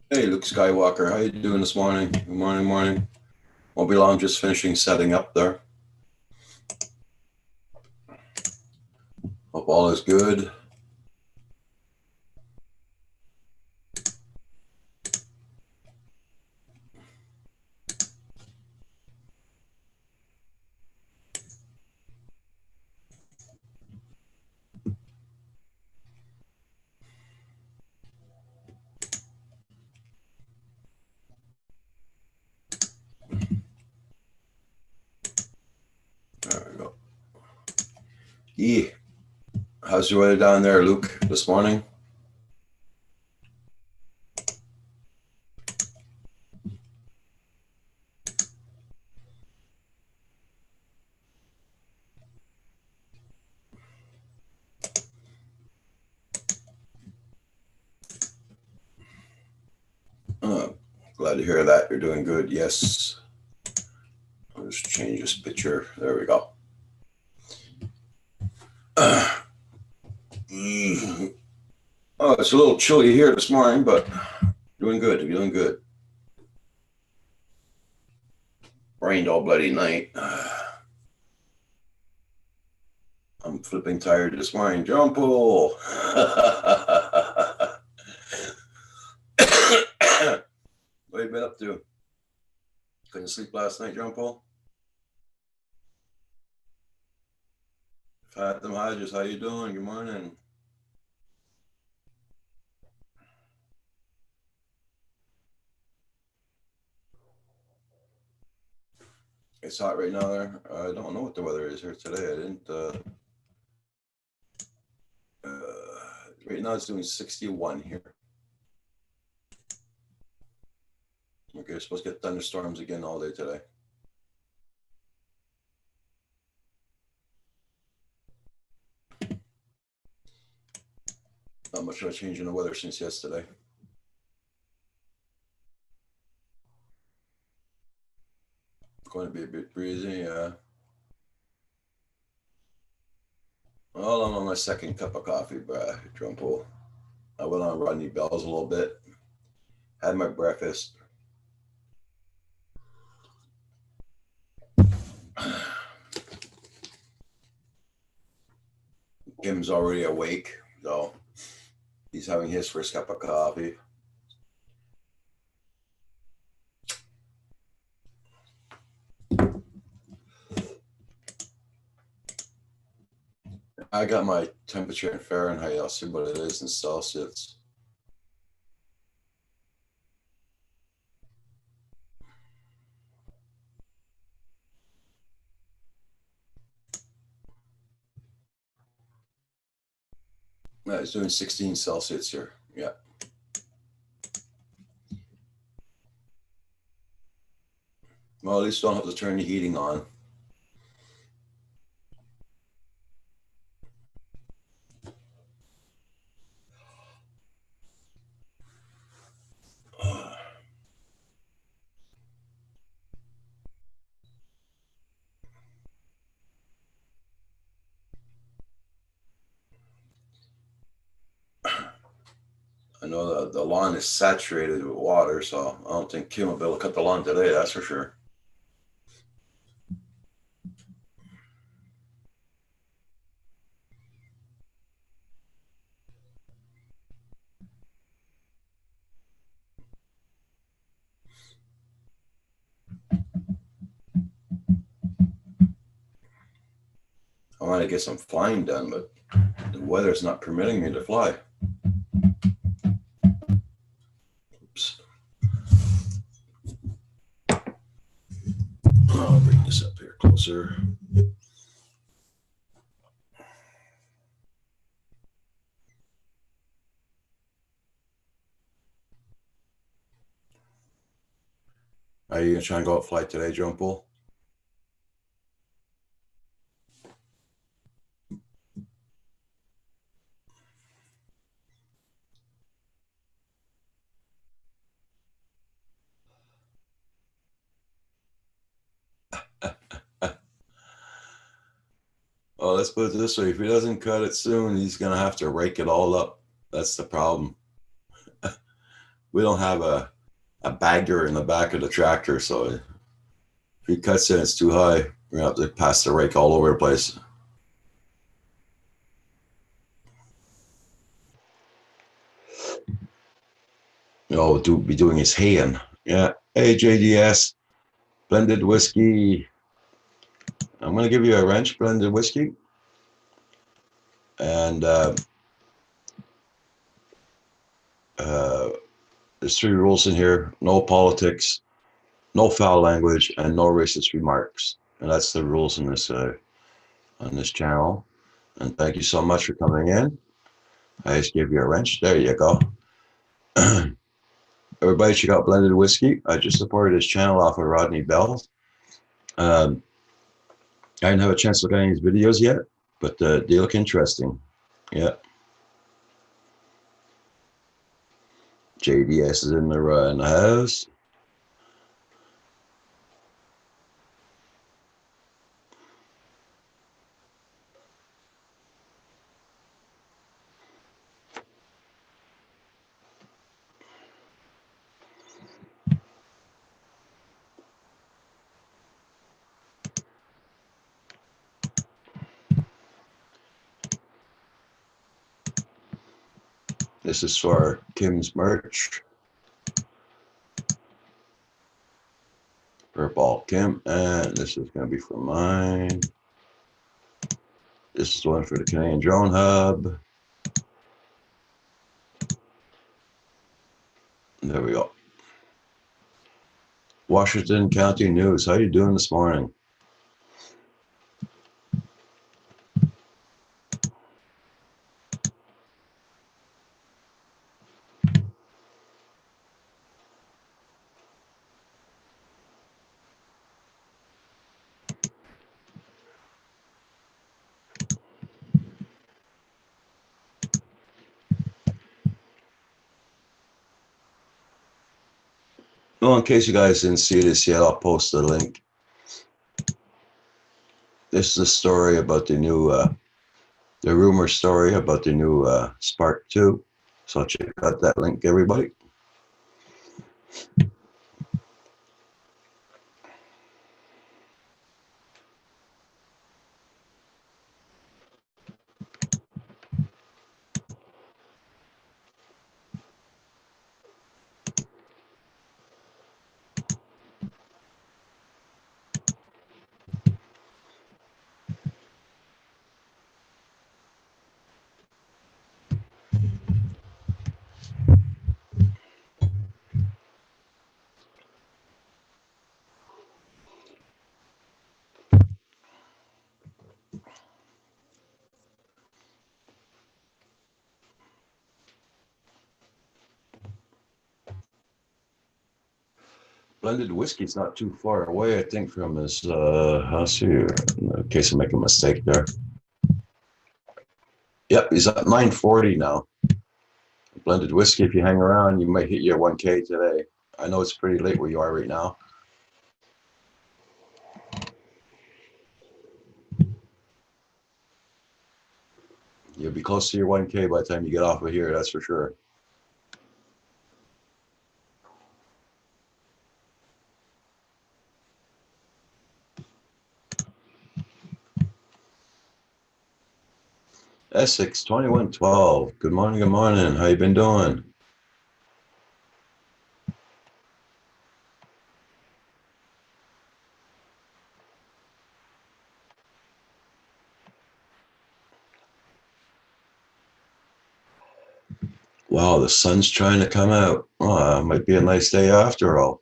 Hey, Luke Skywalker, how you doing this morning? Good morning, morning. Won't be long, just finishing setting up there. Hope all is good. There we go. Yeah. How's your weather down there, Luke, this morning? Uh, Glad to hear that. You're doing good. Yes. I'll just change this picture. There we go. Oh, it's a little chilly here this morning, but doing good. Doing good. Rained all bloody night. I'm flipping tired this morning. Jump pool. What have you been up to? Couldn't sleep last night, John Paul? Fatima Hodges, how you doing? Good morning. It's hot right now there. I don't know what the weather is here today. I didn't. Right now it's doing 61 here. Okay, we're supposed to get thunderstorms again all day today. Not much of a change in the weather since yesterday. Going to be a bit breezy. Well, I'm on my second cup of coffee, Trumpo. I went on Rodney Bell's a little bit. Had my breakfast. Kim's already awake, so he's having his first cup of coffee. I got my temperature in Fahrenheit. I'll see what it is in Celsius. It's doing 16 Celsius here. Yeah. Well, at least don't have to turn the heating on. I know the lawn is saturated with water, so I don't think Kim will be able to cut the lawn today, that's for sure. I want to get some flying done, but the weather's not permitting me to fly. Oops. I'll bring this up here closer. Are you going to try and go out fly today, Joan Pool? Oh, let's put it this way. If he doesn't cut it soon, he's going to have to rake it all up. That's the problem. we don't have a bagger in the back of the tractor, so if he cuts in, it's too high. We're gonna have to pass the rake all over the place. Be doing his haying. Yeah. Hey, JDS, blended whiskey. I'm gonna give you a wrench blended whiskey, and there's 3 rules in here: no politics, no foul language, and no racist remarks. And that's the rules in this on this channel. And thank you so much for coming in. I just gave you a wrench. There you go. Everybody check out Blended Whiskey. I just supported his channel off of Rodney Bell. I didn't have a chance to look at any of his videos yet, but they look interesting. Yeah. JDS is in the house. This is for Kim's merch. Purple Kim, and this is going to be for mine. This is one for the Canadian Drone Hub. There we go. Washington County News. How you doing this morning? Well, in case you guys didn't see this yet, I'll post the link. This is a story about the new, the rumor story about the new Spark 2. So check out that link, everybody. Blended whiskey's not too far away, I think, from his house here. In case I make a mistake there. Yep, he's at 940 now. Blended whiskey, if you hang around, you might hit your 1K today. I know it's pretty late where you are right now. You'll be close to your 1K by the time you get off of here, that's for sure. Essex 2112. Good morning, good morning. How you been doing? Wow, the sun's trying to come out. Oh, might be a nice day after all.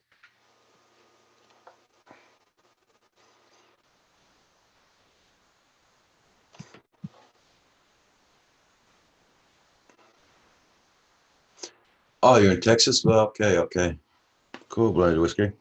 Oh, you're in Texas? Well, okay, okay. Cool, Blended whiskey.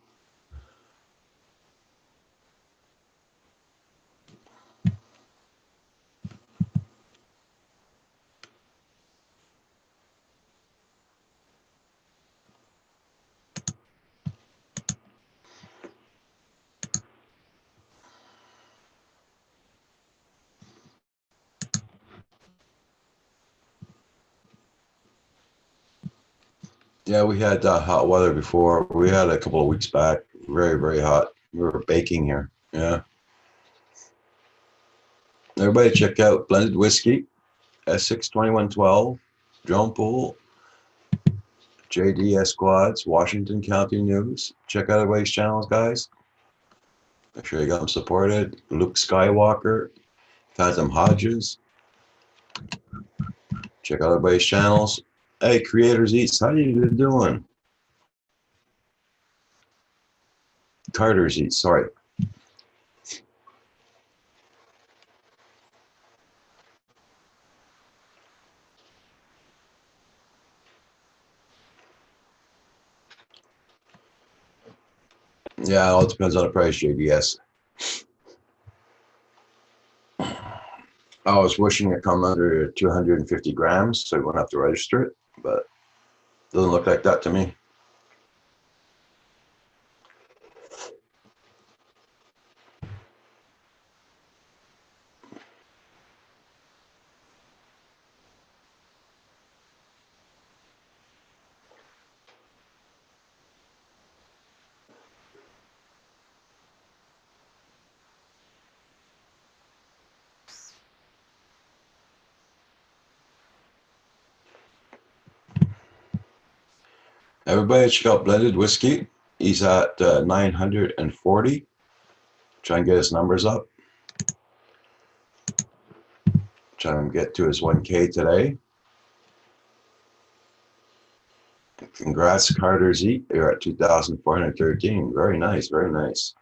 Yeah, we had hot weather before. We had a couple of weeks back. Very, very hot. We were baking here. Yeah. Everybody check out Blended Whiskey, S6 2112, Drone Pool, JDS Squads, Washington County News. Check out everybody's channels, guys. Make sure you got them supported. Luke Skywalker, Phantom Hodges. Check out everybody's channels. Hey, Creators Eats, how you doing? Carter's Eats, sorry. Yeah, it all depends on the price, JDS. I was wishing it come under 250 grams, so you wouldn't have to register it, but it doesn't look like that to me. Everybody check out Blended Whiskey. He's at 940. Try and get his numbers up. Try and get to his 1K today. Congrats, Carter Z. You're at 2,413. Very nice, very nice.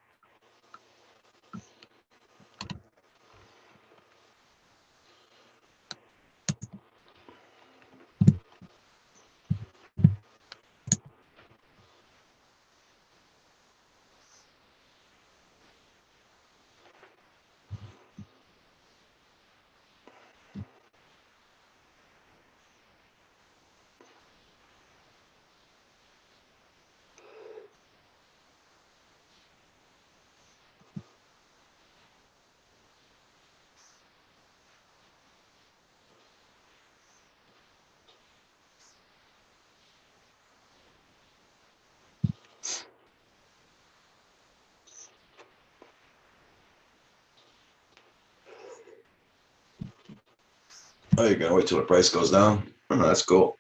Oh, you're gonna wait till the price goes down? Oh, that's cool.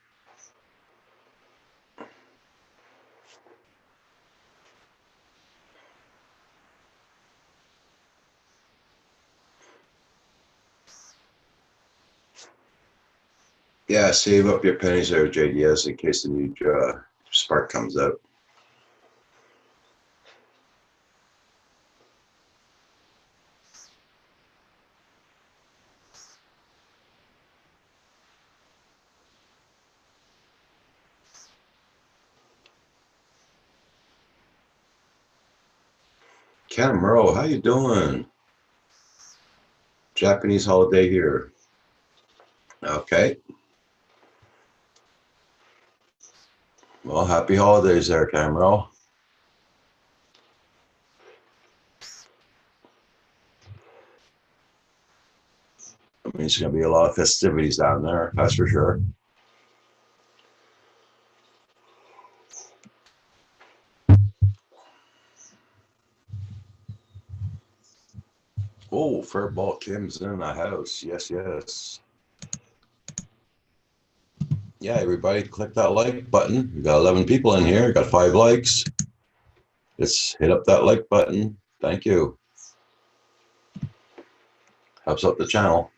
Yeah, save up your pennies there, JDS, in case the new spark comes out. Camero, how you doing? Japanese holiday here. Okay. Well, happy holidays there, Camero. I mean, it's going to be a lot of festivities down there, that's for sure. Oh, Furball Kim's in the house. Yes, yes. Yeah, everybody click that like button. We got 11 people in here. Got 5 likes. Let's hit up that like button. Thank you. Helps out the channel.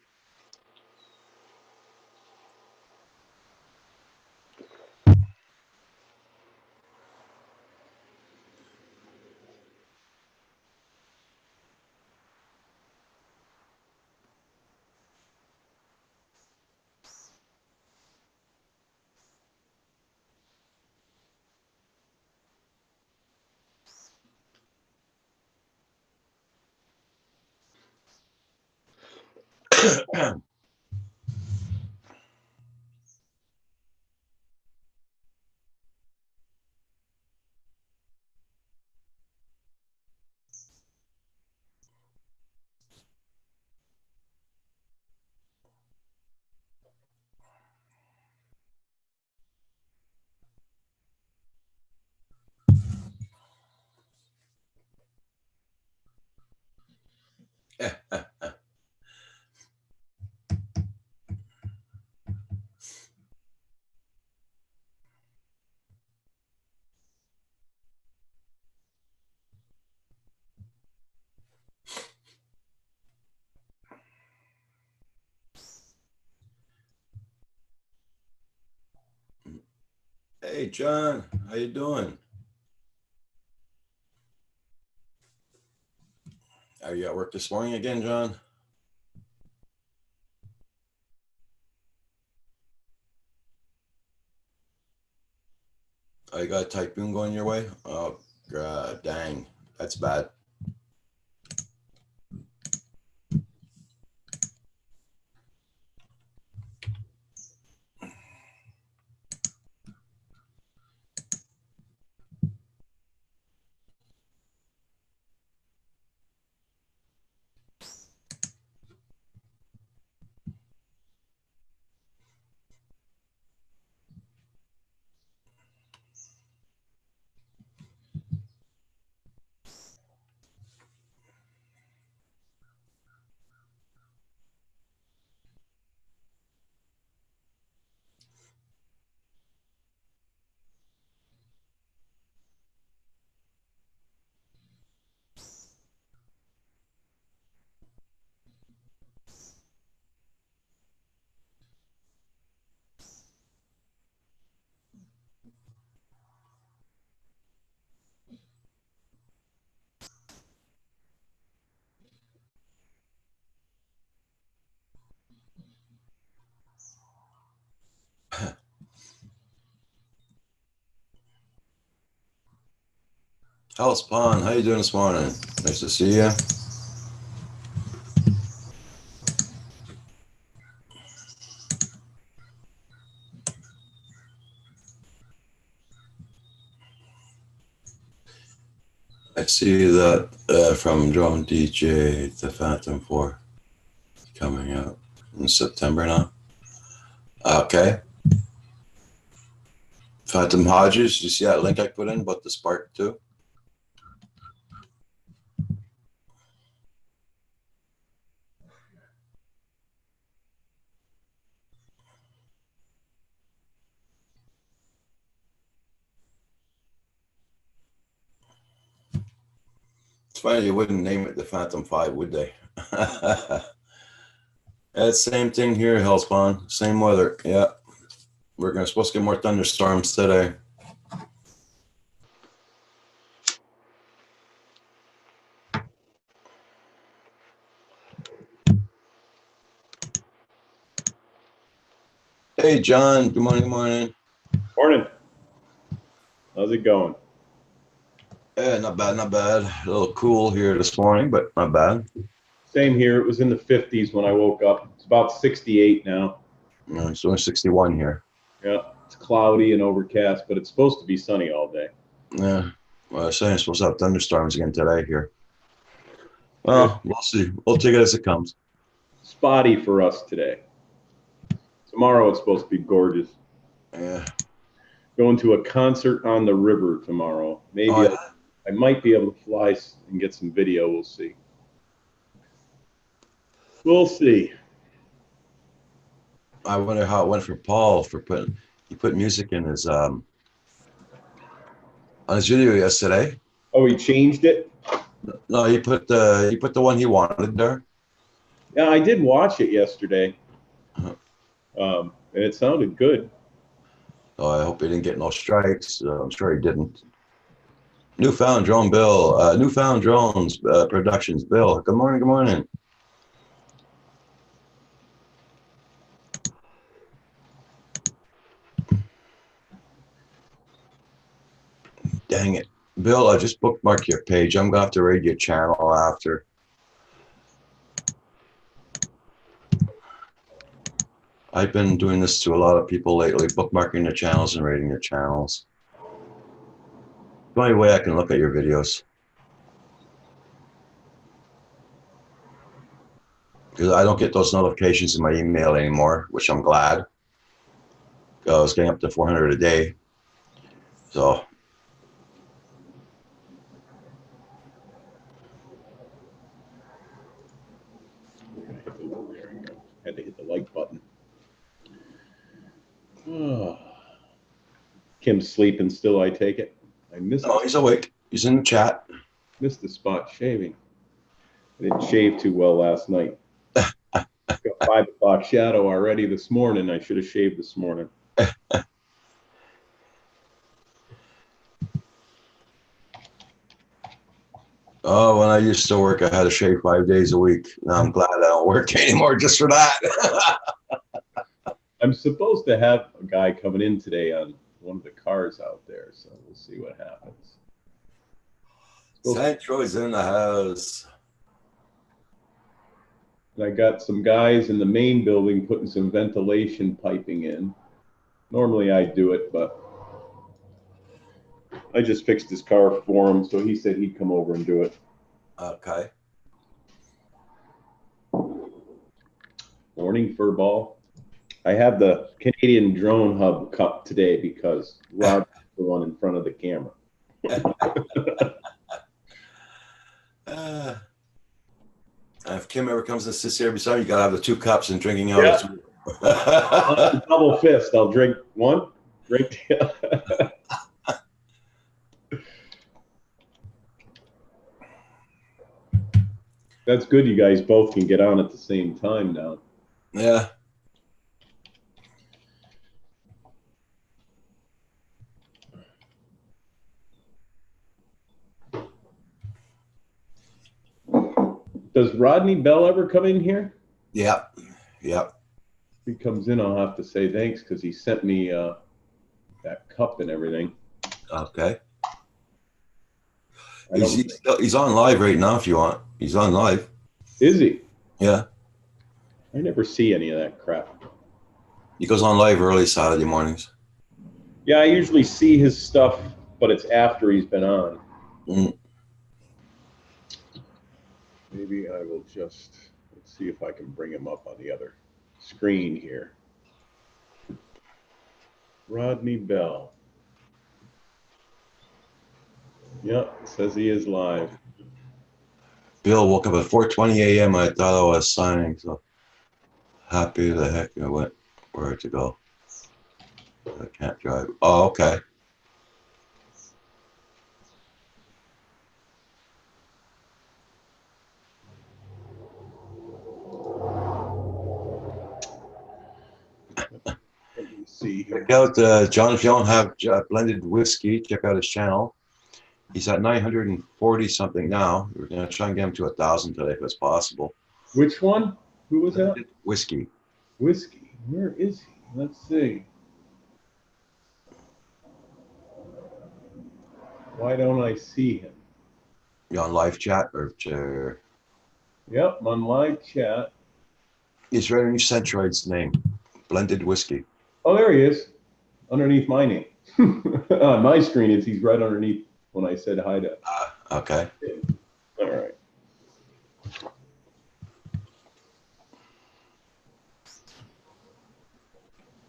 Hey, John, how you doing? Are you at work this morning again, John? Oh, you got a typhoon going your way? Oh, God, dang, that's bad. How's Pond? How you doing this morning? Nice to see you. I see that from Drone DJ, the Phantom 4 coming out in September now. Okay. Phantom Hodges, you see that link I put in about the Spark 2? It's funny you wouldn't name it the Phantom 5, would they? It's same thing here, Hellspawn. Same weather. Yeah. We're supposed to get more thunderstorms today. Hey, John. Good morning. Good morning. Morning. How's it going? Yeah, not bad, not bad. A little cool here this morning, but not bad. Same here. It was in the 50s when I woke up. It's about 68 now. It's only 61 here. Yeah, it's cloudy and overcast, but it's supposed to be sunny all day. Yeah. Well, I was saying it's supposed to have thunderstorms again today here. Well, we'll see. We'll take it as it comes. Spotty for us today. Tomorrow it's supposed to be gorgeous. Yeah. Going to a concert on the river tomorrow. Maybe I might be able to fly and get some video. We'll see. We'll see. I wonder how it went for Paul for he put music in his on his video yesterday. Oh, he changed it? No, he put the one he wanted there. Yeah, I did watch it yesterday. And it sounded good. Oh, I hope he didn't get no strikes. I'm sure he didn't. Newfound Drone Bill, Newfound Drones Productions Bill. Good morning. Good morning. Dang it, Bill! I just bookmarked your page. I'm gonna have to raid your channel after. I've been doing this to a lot of people lately, bookmarking their channels and rating their channels. The only way I can look at your videos. Because I don't get those notifications in my email anymore, which I'm glad. I was getting up to 400 a day. So Had to hit the like button. Oh. Kim's sleeping still, I take it. I missed. No, he's awake. He's in the chat. Missed the spot shaving. I didn't shave too well last night. Got 5 o'clock shadow already this morning. I should have shaved this morning. Oh, when I used to work, I had to shave 5 days a week. Now I'm glad I don't work anymore just for that. I'm supposed to have a guy coming in today on one of the cars out there, so we'll see what happens. Santro's in the house. I got some guys in the main building putting some ventilation piping in. Normally I do it, but I just fixed his car for him, so he said he'd come over and do it. Okay. Morning, Furball. I have the Canadian Drone Hub cup today because Rod's the one in front of the camera. If Kim ever comes and sits here beside you gotta have the 2 cups and drinking out. Yeah. Double fist. I'll drink one. Drink. That's good. You guys both can get on at the same time now. Yeah. Does Rodney Bell ever come in here? Yep. Yep. If he comes in, I'll have to say thanks because he sent me that cup and everything. Okay. He's on live right now if you want. He's on live. Is he? Yeah. I never see any of that crap. He goes on live early Saturday mornings. Yeah, I usually see his stuff, but it's after he's been on. Mm. Maybe I will just, let's see if I can bring him up on the other screen here. Rodney Bell. Yep, it says he is live. Bill woke up at 4:20 a.m. I thought I was signing, so happy the heck I went where to go. I can't drive. Oh, okay. Let me see here. Check out John. If you don't have blended whiskey, check out his channel. He's at 940 something now. We're gonna try and get him to 1,000 today if it's possible. Which one? Who was that? Whiskey. Whiskey. Where is he? Let's see. Why don't I see him? You on live chat or? Yep, I'm on live chat. He's right underneath Centroid's name. Blended whiskey. Oh, there he is. Underneath my name. On my screen, he's right underneath when I said hi to. Okay. All right.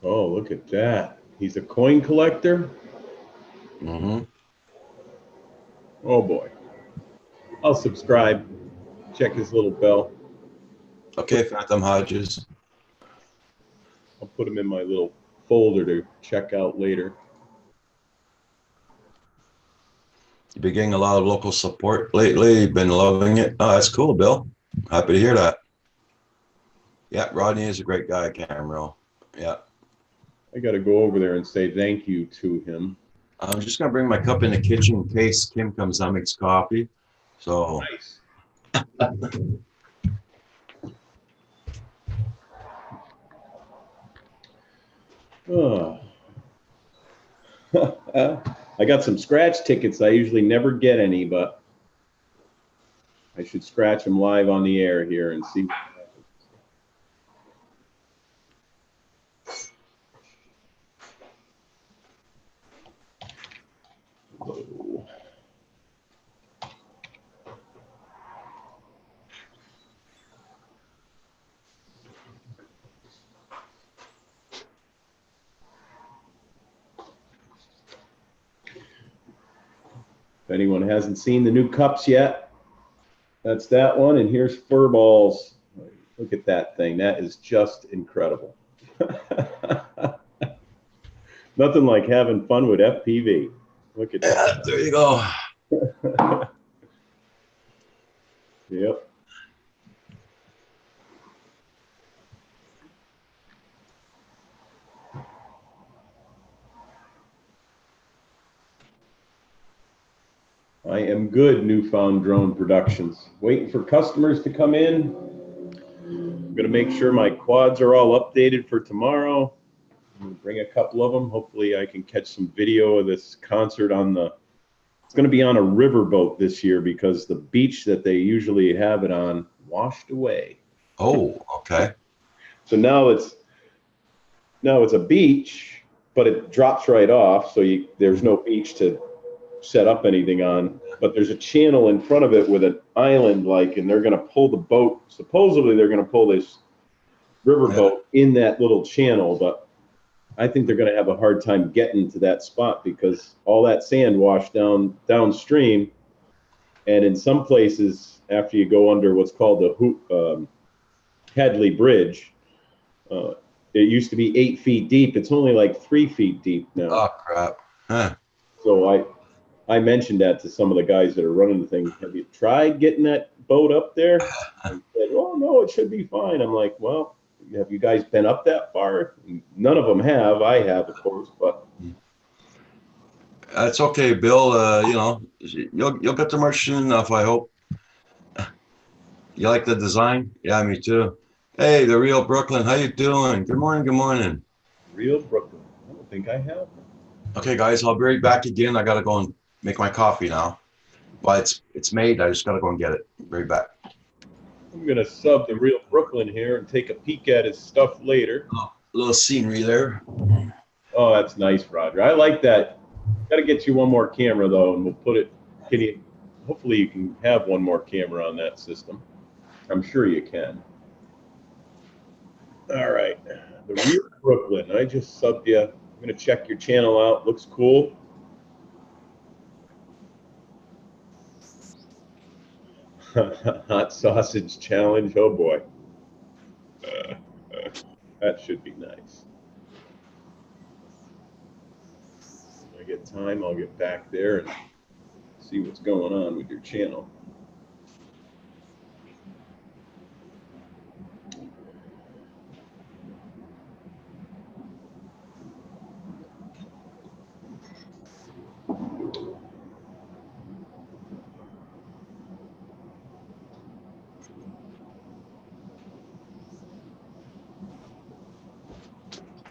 Oh, look at that. He's a coin collector. Mm-hmm. Oh boy. I'll subscribe. Check his little bell. Okay, Phantom Hodges. I'll put him in my little folder to check out later. You've been getting a lot of local support lately. You've been loving it. Oh, that's cool, Bill. Happy to hear that. Yeah, Rodney is a great guy, Camero. Yeah. I got to go over there and say thank you to him. I'm just going to bring my cup in the kitchen in case Kim comes and makes coffee. So. Nice. Oh. I got some scratch tickets. I usually never get any, but I should scratch them live on the air here and see what happens. Whoa. If anyone hasn't seen the new cups yet, that's that one. And here's Furball's Look at that thing. That is just incredible. Nothing like having fun with FPV. Look at Yeah, there you go. that. Yep. I am good, Newfound Drone Productions. Waiting for customers to come in. I'm going to make sure my quads are all updated for tomorrow. I'm going to bring a couple of them. Hopefully I can catch some video of this concert on the, it's going to be on a riverboat this year because the beach that they usually have it on washed away. Oh, okay. So now it's a beach, but it drops right off. So there's no beach to set up anything on, but there's a channel in front of it with an island and they're going to pull the boat. Supposedly they're going to pull this riverboat in that little channel, but I think they're going to have a hard time getting to that spot because all that sand washed downstream. And in some places, after you go under what's called the Hadley Bridge, it used to be 8 feet deep. It's only like 3 feet deep now. Oh, crap. Huh. So I mentioned that to some of the guys that are running the thing. Have you tried getting that boat up there? And said, oh, no, it should be fine. I'm like, well, have you guys been up that far? None of them have. I have, of course, but. That's okay, Bill. You know, you'll get the merch soon enough, I hope. You like the design? Yeah, me too. Hey, the real Brooklyn. How you doing? Good morning. Good morning. Real Brooklyn. I don't think I have. Okay, guys, I'll be right back again. I gotta go and make my coffee now. But it's made. I just gotta go and get it. Right back. I'm gonna sub the Real Brooklyn here and take a peek at his stuff later. Oh, a little scenery there. Oh, that's nice, Roger. I like that. Got to get you one more camera though, and we'll put it. Hopefully, you can have one more camera on that system. I'm sure you can. All right, the Real Brooklyn. I just subbed you. I'm gonna check your channel out. Looks cool. Hot sausage challenge. Oh boy. That should be nice. When I get time, I'll get back there and see what's going on with your channel.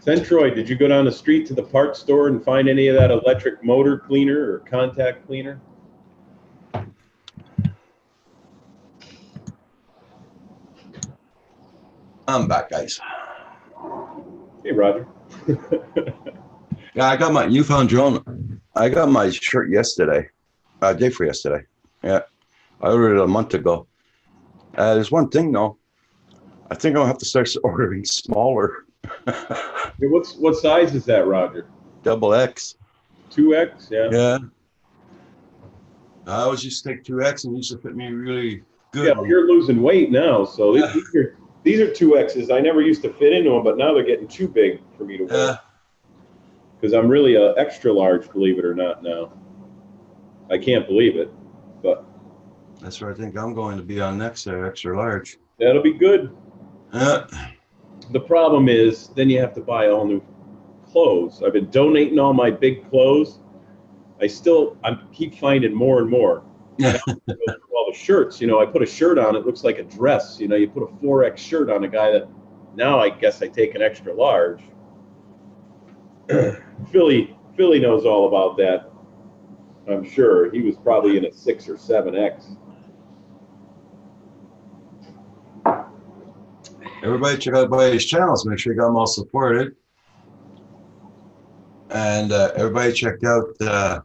Centroid, did you go down the street to the parts store and find any of that electric motor cleaner or contact cleaner? I'm back, guys. Hey, Roger. Yeah, I got my Newfound Drone. I got my shirt yesterday. Day for yesterday. Yeah, I ordered it a month ago. There's one thing though. I think I'll have to start ordering smaller. Hey, what size is that, Roger? Double X. 2X, yeah. Yeah. I always used to take 2X and it used to fit me really good. Yeah, well, you're losing weight now, so Yeah. these are 2Xs. I never used to fit into them, but now they're getting too big for me to wear. Yeah. Because I'm really a extra large, believe it or not. Now, I can't believe it, but That's where I think I'm going to be on next, extra large. that'll be good. Yeah. The problem is, then you have to buy all new clothes. I've been donating all my big clothes. I keep finding more and more. Yeah. All the shirts, I put a shirt on, it looks like a dress. You put a 4X shirt on a guy that now I guess I take an extra large. Philly knows all about that. I'm sure he was probably in a 6 or 7X. Everybody check out everybody's channels. Make sure you got them all supported. And everybody check out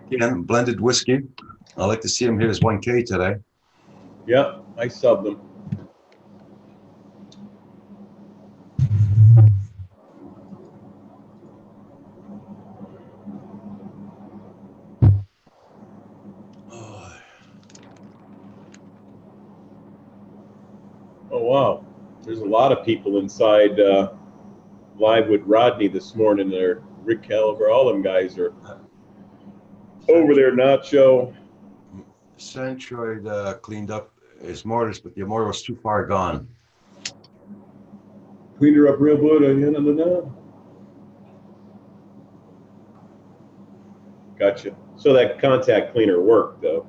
again, Blended Whiskey. I'd like to see him hit his 1K today. Yep, I subbed him. Oh, wow. There's a lot of people inside live with Rodney this morning there. Rick Caliber, all them guys are over there. Nacho. Centroid cleaned up his mortars, but the mortar was too far gone. Cleaned her up real good. Gotcha. So that contact cleaner worked, though.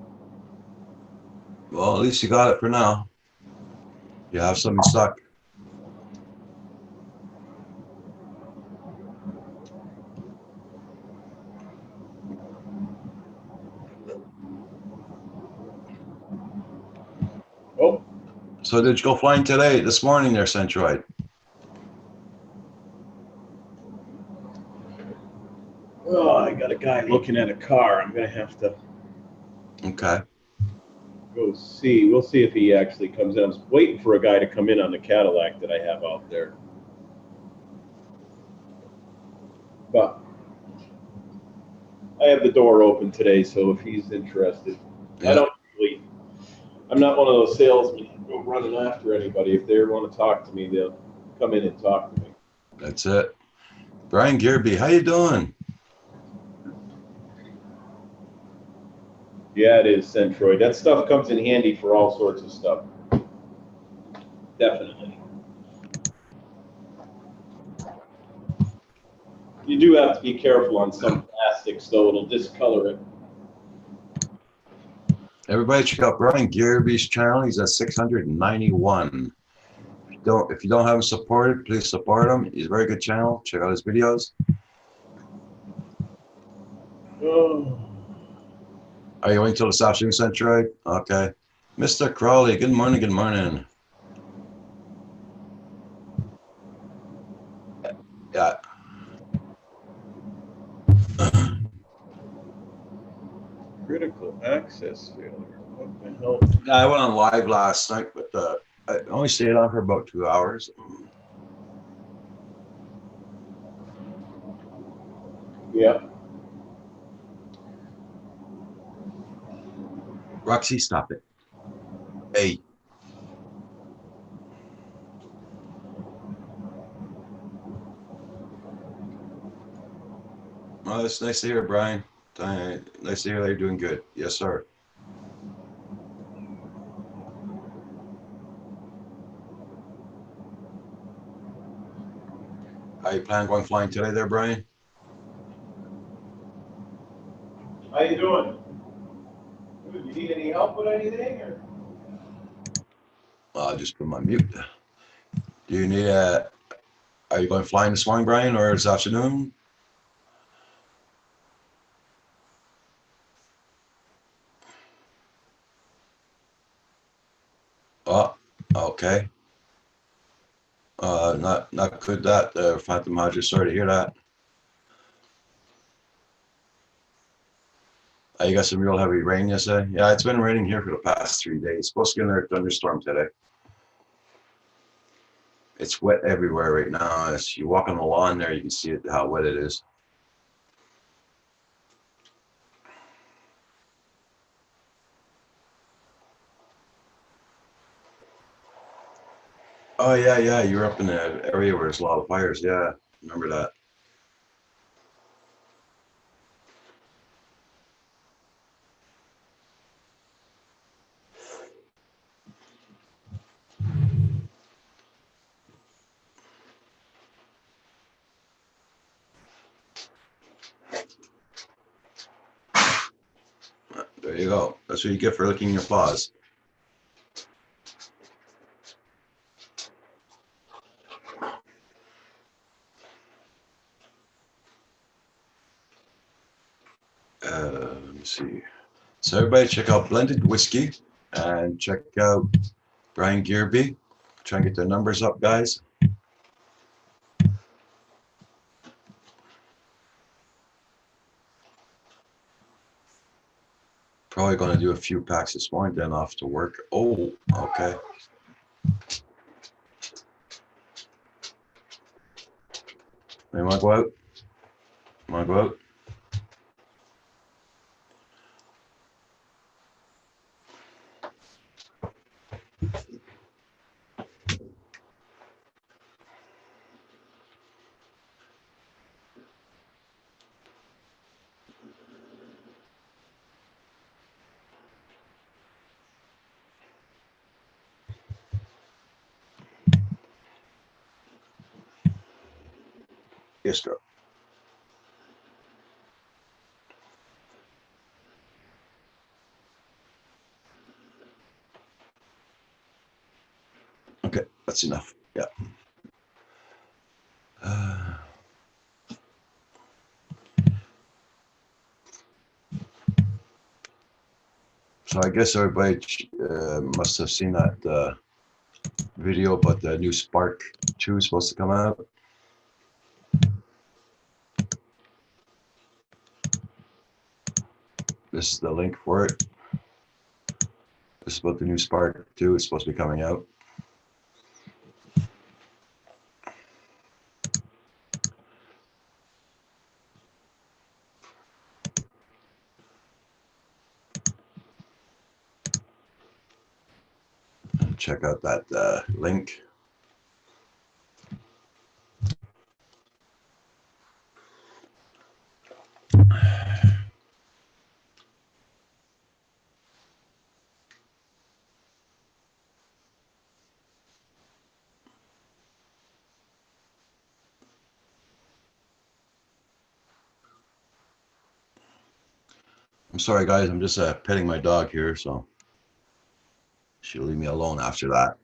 Well, at least you got it for now. You have some in stock. Oh. So did you go flying today, this morning there, Centroid? Oh, I got a guy looking at a car. I'm going to have to Okay. go see. We'll see if he actually comes in. I'm waiting for a guy to come in on the Cadillac that I have out there. But I have the door open today, so if he's interested. Yeah. I'm not one of those salesmen who go running after anybody. If they want to talk to me, they'll come in and talk to me. That's it. Brian Gearby, how you doing? Yeah, it is, Centroid. That stuff comes in handy for all sorts of stuff. Definitely. You do have to be careful on some plastics, though. It'll discolor it. Everybody check out Brian Gearby's channel. He's at 691. If you don't have him supported, please support him. He's a very good channel. Check out his videos. Oh. Are you waiting till this afternoon, Centroid? Okay. Mr. Crawley, good morning, good morning. Yeah. Critical access failure. What the hell? Yeah, I went on live last night, but I only stayed on for about 2 hours. Yeah. Roxy, stop it. Hey. Well, it's nice to hear, Brian. Nice to hear that you're doing good. Yes, sir. Are you planning on going flying today there, Brian? How you doing? Do you need any help with anything? Or? I'll just put my mute. Do you need a... Are you going flying this morning, Brian, or this afternoon? Oh, okay. Not good that, Phantom Hodges. Sorry to hear that. You got some real heavy rain yesterday? Yeah, it's been raining here for the past 3 days. Supposed to get another thunderstorm today. It's wet everywhere right now. As you walk on the lawn there, you can see it, how wet it is. Oh, yeah. You're up in the area where there's a lot of fires. Yeah, remember that. There you go. That's what you get for licking your paws. Let me see. So everybody check out Blended Whiskey and check out Brian Gearby. Try and get their numbers up, guys. Probably going to do a few packs this morning, then off to work. Oh, okay. You want to go out? Want to go out? Istro. Okay, that's enough. Yeah. So I guess everybody must have seen that video about the new Spark 2 is supposed to come out. This is the link for it. This is about the new Spark 2. It's supposed to be coming out. Check out that link. I'm sorry, guys. I'm just petting my dog here, so she'll leave me alone after that.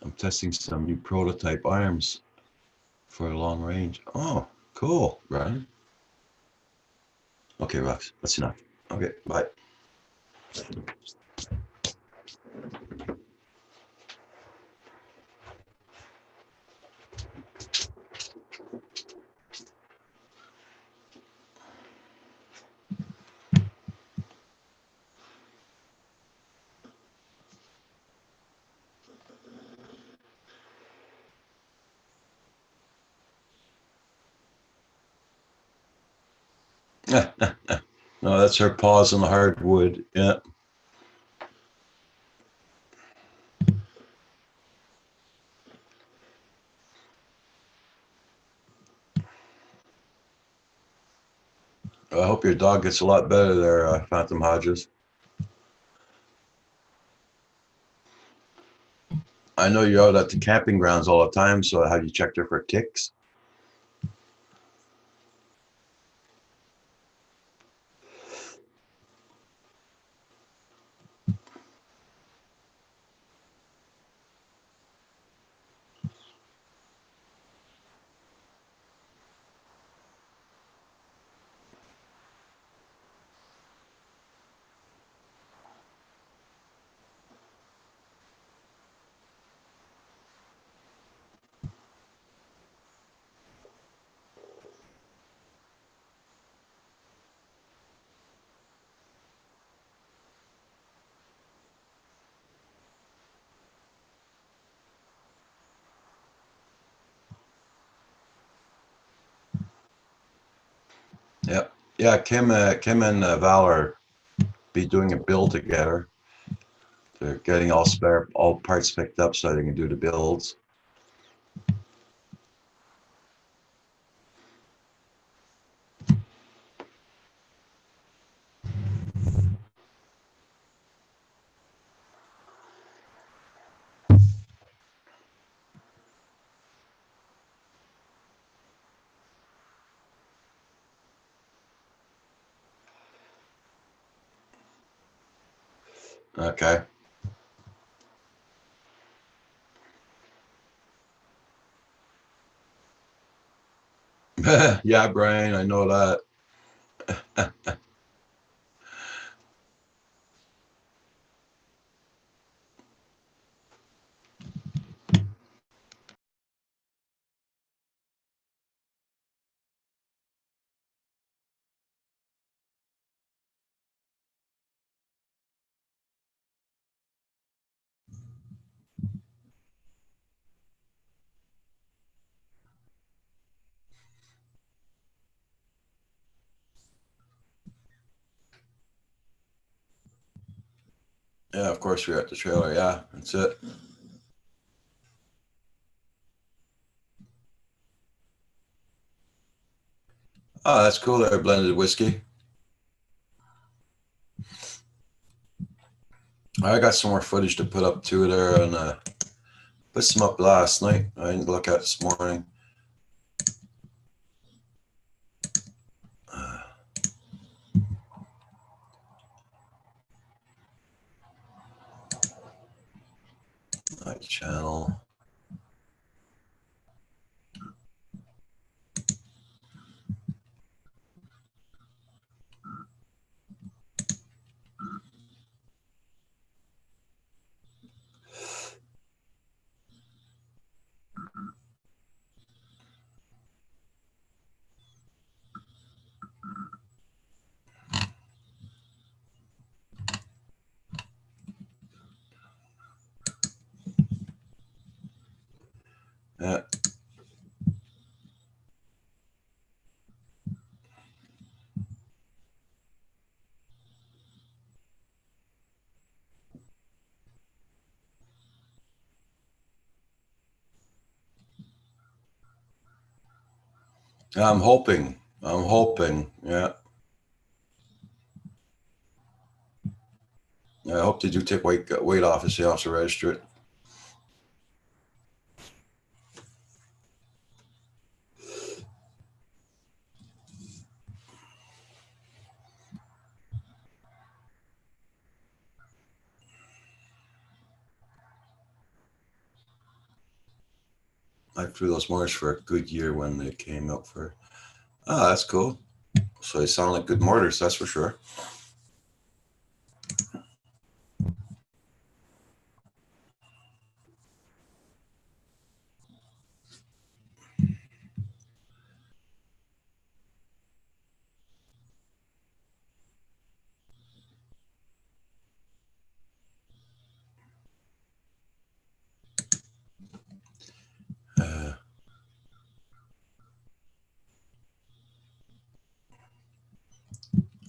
I'm testing some new prototype arms for long range. Oh, cool, Brian. Okay, Rox, that's enough. Okay, bye. No, that's her paws on the hardwood. Yeah. I hope your dog gets a lot better there, Phantom Hodges. I know you're out at the camping grounds all the time, so have you checked her for ticks? Yep. Yeah, Kim and Valor be doing a build together. They're getting all parts picked up so they can do the builds. Okay. Yeah, Brian, I know that. Yeah, of course we're at the trailer. Yeah, that's it. Oh, that's cool. They're blended whiskey. I got some more footage to put up too there, and put some up last night. I didn't look at this morning. My channel. Yeah. I'm hoping. I'm hoping. Yeah. I hope they do take weight off and see how to register it. I threw those mortars for a good year when they came out for. Ah, that's cool. So they sound like good mortars, that's for sure.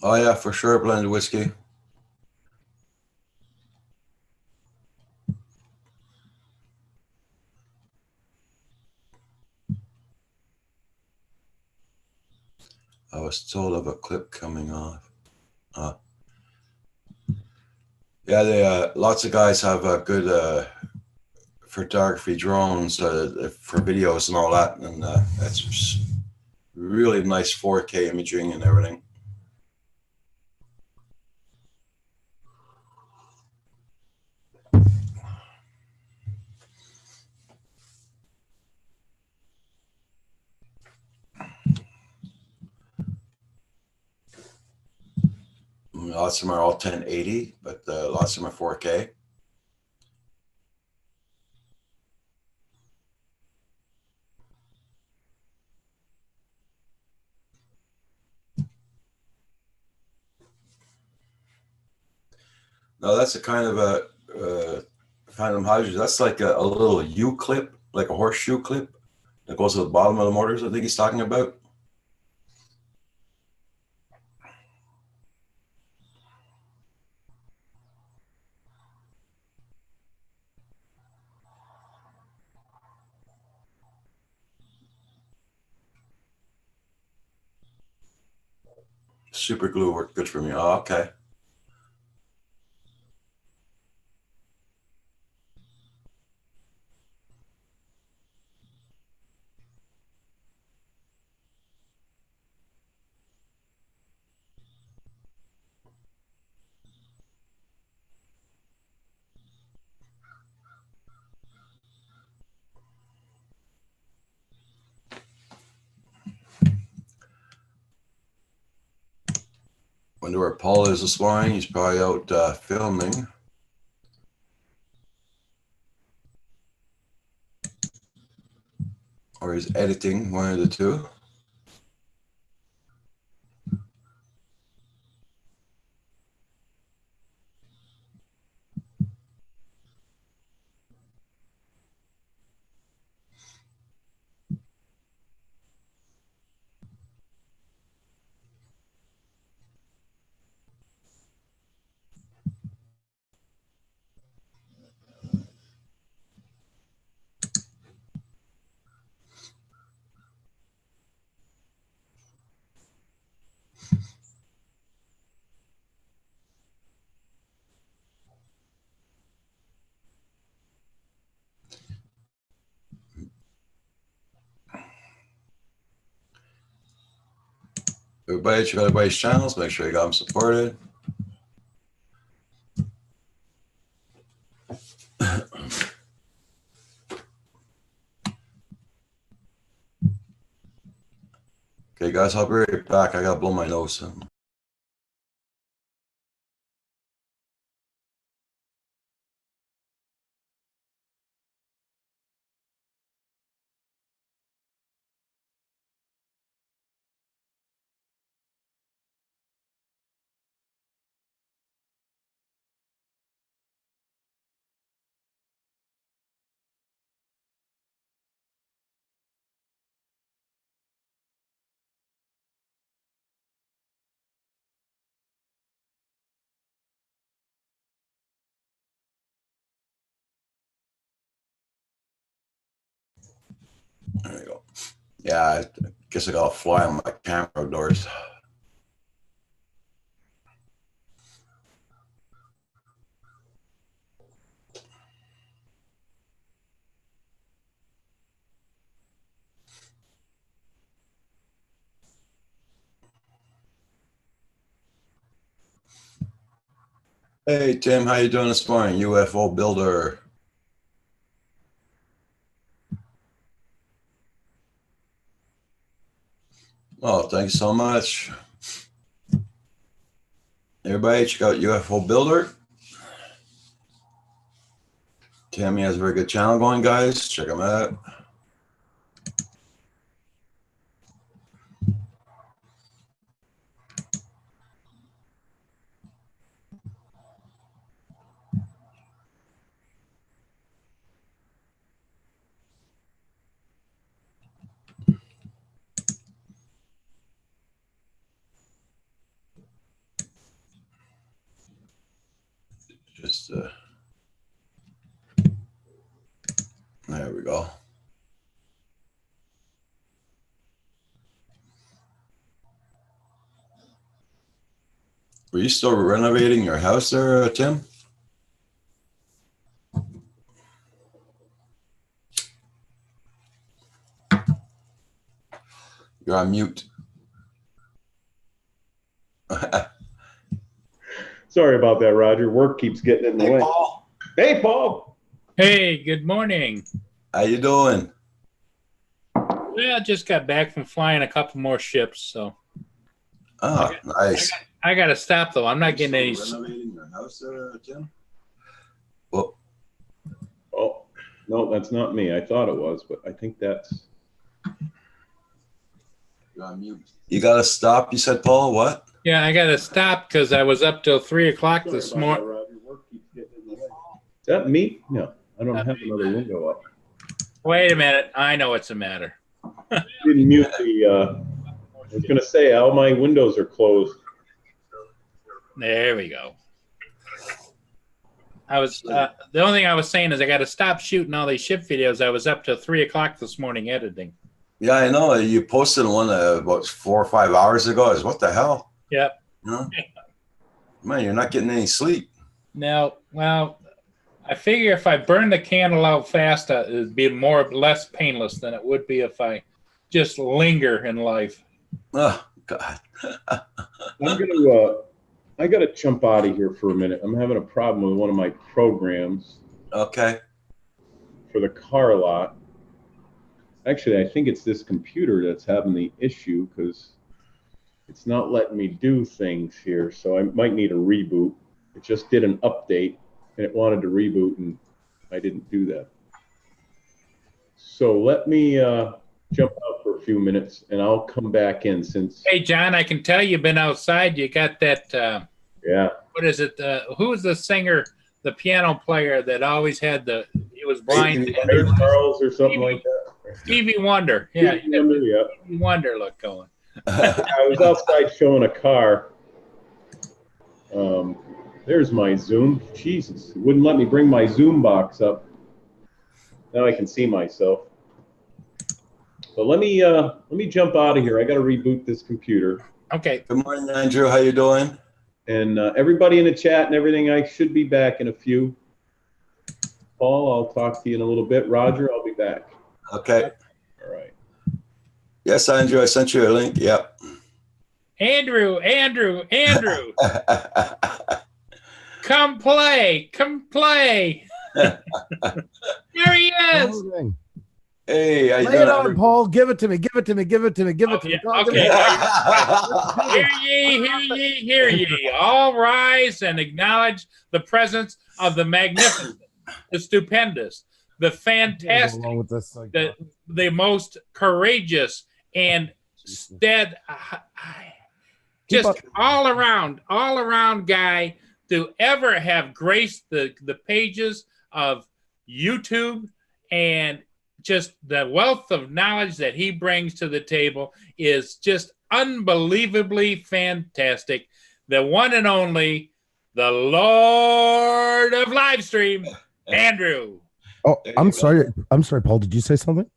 Oh yeah, for sure, blended whiskey. I was told of a clip coming off. Yeah, they lots of guys have good photography drones for videos and all that, and that's really nice 4K imaging and everything. Lots of them are all 1080, but lots of them are 4K. Now that's a kind of a Phantom Hydra. That's like a little U clip, like a horseshoe clip that goes to the bottom of the mortars. I think he's talking about. Super glue worked good for me. Oh, okay. Wonder where Paul is this morning. He's probably out filming. Or he's editing, one of the two. Everybody, check out everybody's channels. Make sure you got them supported. Okay, guys, I'll be right back. I gotta blow my nose. There you go. Yeah, I guess I gotta fly on my camera doors. Hey, Tim, how you doing this morning? UFO builder. Oh, thank you so much. Everybody, check out UFO builder. Tammy has a very good channel going, guys. Check them out. Just there we go. Were you still renovating your house there, Tim? You're on mute. Sorry about that, Roger. Work keeps getting in the way. Paul. Hey, Paul. Hey, good morning. How you doing? Well, I just got back from flying a couple more ships, so. Oh, nice. I got to stop, though. I'm not getting any. Renovating your house there, Tim? Well, Oh, no, that's not me. I thought it was, but I think that's. you're on mute. You got to stop, you said, Paul? What? Yeah, I got to stop because I was up till 3 o'clock this morning. Work keeps getting in the way. Is that me? No, I don't have another window up. Wait a minute. I know what's the matter. Didn't mute the. I was gonna say all my windows are closed. There we go. I was the only thing I was saying is I got to stop shooting all these ship videos. I was up till 3 o'clock this morning editing. Yeah, I know. You posted one about 4 or 5 hours ago. I was, what the hell? Yep. You know? Man, you're not getting any sleep. Now, well, I figure if I burn the candle out fast, it'd be less painless than it would be if I just linger in life. Oh, God. I gotta jump out of here for a minute. I'm having a problem with one of my programs Okay. for the car lot. Actually, I think it's this computer that's having the issue because it's not letting me do things here. So I might need a reboot. It just did an update and it wanted to reboot and I didn't do that. So let me jump out for a few minutes and I'll come back in since. Hey, John, I can tell you've been outside. You got that, Yeah. what is it? Who was the singer, the piano player that always had he was blind? Ray Charles or something like that. Stevie Wonder. Yeah. Stevie Wonder, yeah. Stevie Wonder look going. I was outside showing a car. There's my Zoom. Jesus, it wouldn't let me bring my Zoom box up. Now I can see myself. So let me jump out of here. I got to reboot this computer. Okay. Good morning, Andrew. How you doing? And everybody in the chat and everything, I should be back in a few. Paul, I'll talk to you in a little bit. Roger, I'll be back. Okay. All right. Yes, Andrew, I sent you a link. Yep. Andrew, come play. Here he is. Hey, I Lay it on, Paul. Give it to me. Okay, hear ye. All rise and acknowledge the presence of the magnificent, the stupendous, the fantastic, the most courageous and just all around guy to ever have graced the pages of YouTube, and just the wealth of knowledge that he brings to the table is just unbelievably fantastic. The one and only, the Lord of Livestream, Andrew. Oh, I'm sorry, Paul. Did you say something?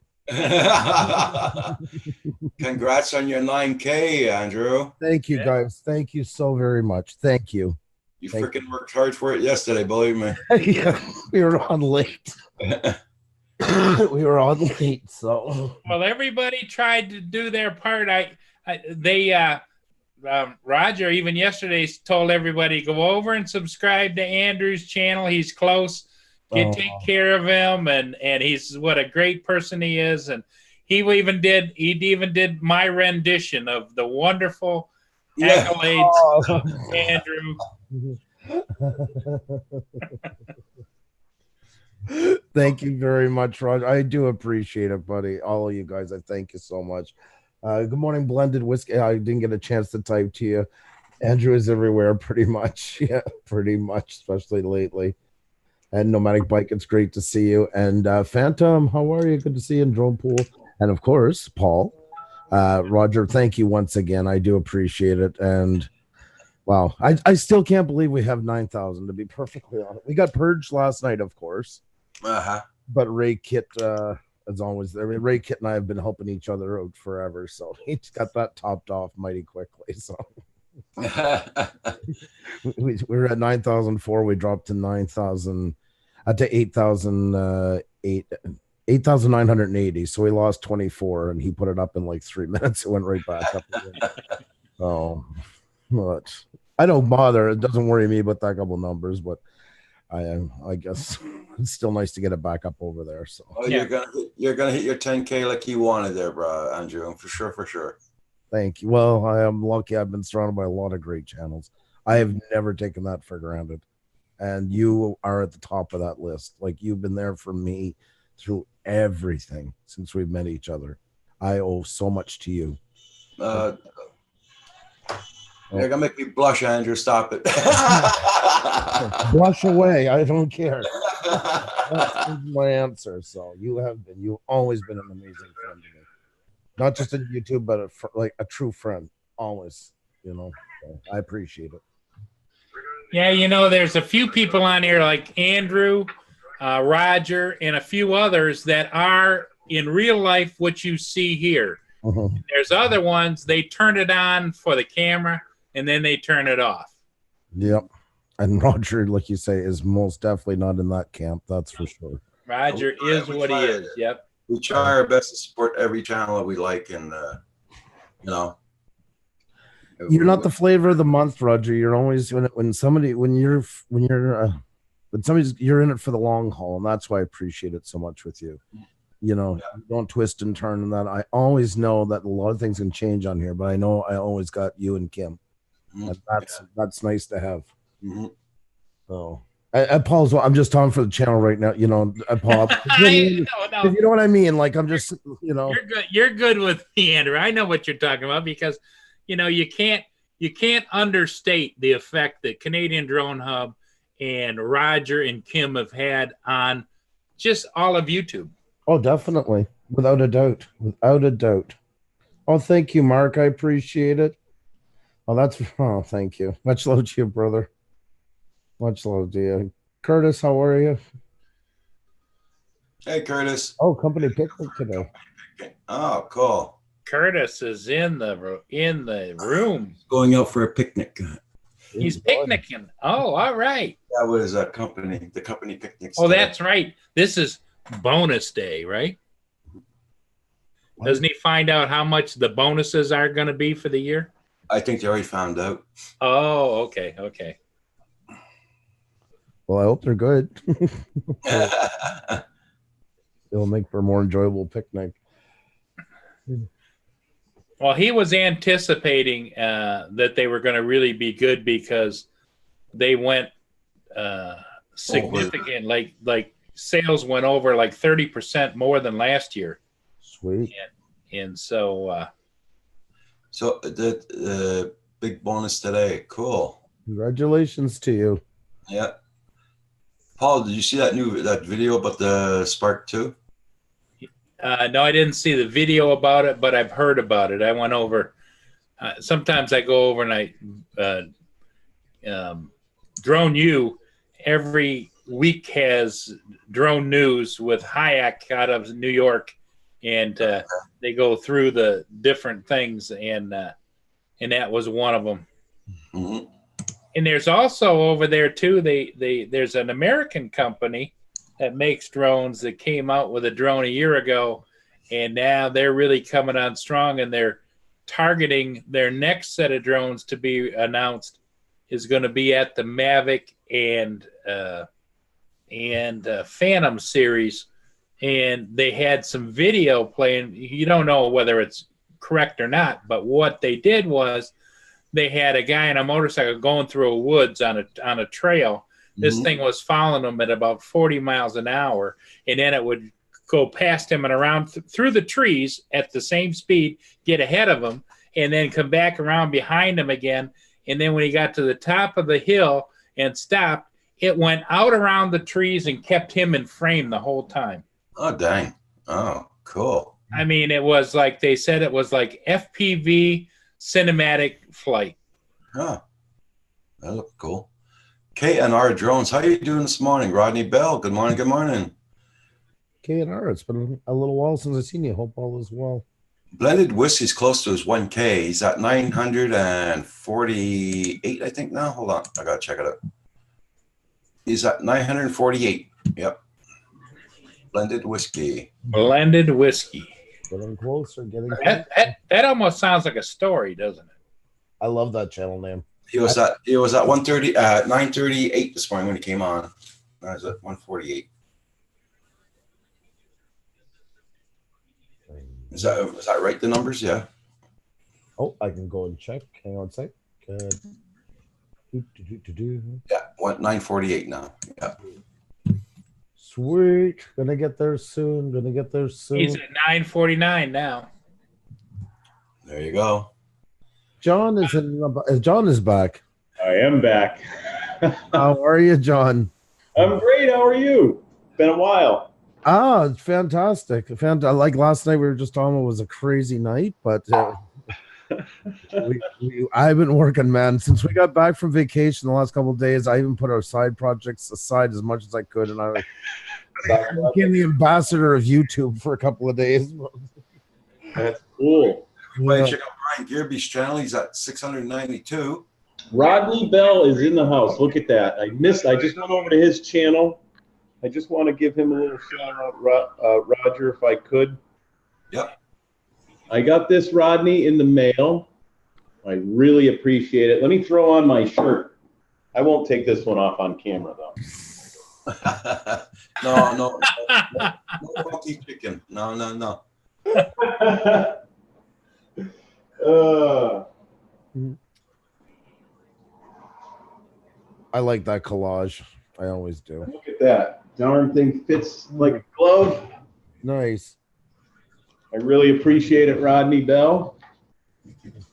Congrats on your 9K, Andrew. Thank you, guys. Thank you so very much. Thank you. You freaking worked hard for it yesterday, believe me. Yeah, we were on late. So well, everybody tried to do their part. Roger even yesterday told everybody go over and subscribe to Andrew's channel. He's close. Take care of him, and he's what a great person he is. And he even did my rendition of the wonderful accolades of Andrew. Thank you very much, Roger. I do appreciate it, buddy. All of you guys, I thank you so much. Good morning, Blended Whiskey. I didn't get a chance to type to you. Andrew is everywhere, pretty much. Yeah, pretty much, especially lately. And Nomadic Bike, it's great to see you. And Phantom, how are you? Good to see you in Drone Pool. And of course, Paul. Roger, thank you once again. I do appreciate it. And wow, I still can't believe we have 9,000, to be perfectly honest. We got purged last night, of course. But Ray Kit, as always, Ray Kit and I have been helping each other out forever. So he's got that topped off mighty quickly. So we were at 9,004. We dropped to 9,000. To 8,980. So we lost 24, and he put it up in like 3 minutes. It went right back up again. So, but I don't bother. It doesn't worry me about that couple numbers, but I guess it's still nice to get it back up over there. So you're gonna hit your 10K like you wanted there, bro, Andrew, for sure. Thank you. Well, I am lucky. I've been surrounded by a lot of great channels. I have never taken that for granted. And you are at the top of that list. Like, you've been there for me through everything since we've met each other. I owe so much to you. You're gonna make me blush, Andrew. Stop it. Blush away. I don't care. That's my answer. So you've always been an amazing friend to me. Not just on YouTube, but like a true friend. Always, So I appreciate it. Yeah, there's a few people on here like Andrew, Roger, and a few others that are in real life what you see here. There's other ones, they turn it on for the camera and then they turn it off. Yep. And Roger, like you say, is most definitely not in that camp. That's for sure. Roger is what he is. Yep. We try our best to support every channel that we like, and You're not the flavor of the month, Roger. You're always you're in it for the long haul, and that's why I appreciate it so much with you. You don't twist and turn, and that I always know that a lot of things can change on here, but I know I always got you and Kim, and that's nice to have. So, Paul's. I'm just talking for the channel right now. Paul. You know what I mean? Like, I'm just, You're good with me, Andrew. I know what you're talking about because. You can't understate the effect that Canadian Drone Hub and Roger and Kim have had on just all of YouTube. Oh, definitely. Without a doubt. Oh, thank you, Mark. I appreciate it. Thank you. Much love to you, brother. Much love to you. Curtis, how are you? Hey, Curtis. Oh, company picnic today. Oh, cool. Curtis is in the room. Going out for a picnic. He's picnicking. Oh, all right. That was the company picnic. Oh, that's right. This is bonus day, right? Doesn't he find out how much the bonuses are going to be for the year? I think they already found out. Oh, okay, okay. Well, I hope they're good. It'll make for a more enjoyable picnic. Well, he was anticipating that they were going to really be good because they went significant, like sales went over like 30% more than last year. Sweet. And so So the big bonus today. Cool. Congratulations to you. Yeah. Paul, did you see that video about the Spark 2? no, I didn't see the video about it, but I've heard about it. I went over. Sometimes I go over and I Drone U every week has drone news with Hayek out of New York, and they go through the different things, and that was one of them. Mm-hmm. And there's also over there too. There's an American company that makes drones that came out with a drone a year ago, and now they're really coming on strong, and they're targeting their next set of drones to be announced is going to be at the Mavic and Phantom series, and they had some video playing. You don't know whether it's correct or not, but what they did was they had a guy on a motorcycle going through a woods on a trail. This thing was following him at about 40 miles an hour, and then it would go past him and around through the trees at the same speed, get ahead of him, and then come back around behind him again. And then when he got to the top of the hill and stopped, it went out around the trees and kept him in frame the whole time. Oh, dang. Oh, cool. I mean, it was like they said it was like FPV cinematic flight. Huh. That looked cool. KNR Drones, how are you doing this morning? Rodney Bell, good morning, good morning. KNR, it's been a little while since I've seen you. Hope all is well. Blended Whiskey's close to his 1K. He's at 948, I think now. Hold on, I gotta check it out. He's at 948. Yep. Blended Whiskey. Blended Whiskey. Getting closer, getting closer. That almost sounds like a story, doesn't it? I love that channel name. He was at 938 this morning when he came on. Now he's at 148. Is that right? The numbers, yeah. Oh, I can go and check. Hang on a sec. Yeah, 948 now. Yeah. Sweet. Gonna get there soon. He's at 949 now. There you go. John is John is back. I am back. How are you, John? I'm great. How are you? Been a while. It's fantastic. Like last night, we were just talking. It was a crazy night, but I've been working, man, since we got back from vacation. The last couple of days, I even put our side projects aside as much as I could, and I became the ambassador of YouTube for a couple of days. That's cool. Everybody check out Brian Gearby's channel. He's at 692. Rodney Bell is in the house. Look at that. I just went over to his channel. I just want to give him a little shout out, Roger, if I could. Yep. I got this, Rodney, in the mail. I really appreciate it. Let me throw on my shirt. I won't take this one off on camera, though. No funky chicken. No. I like that collage. I always do. Look at that. Darn thing fits like a glove. Nice. I really appreciate it, Rodney Bell.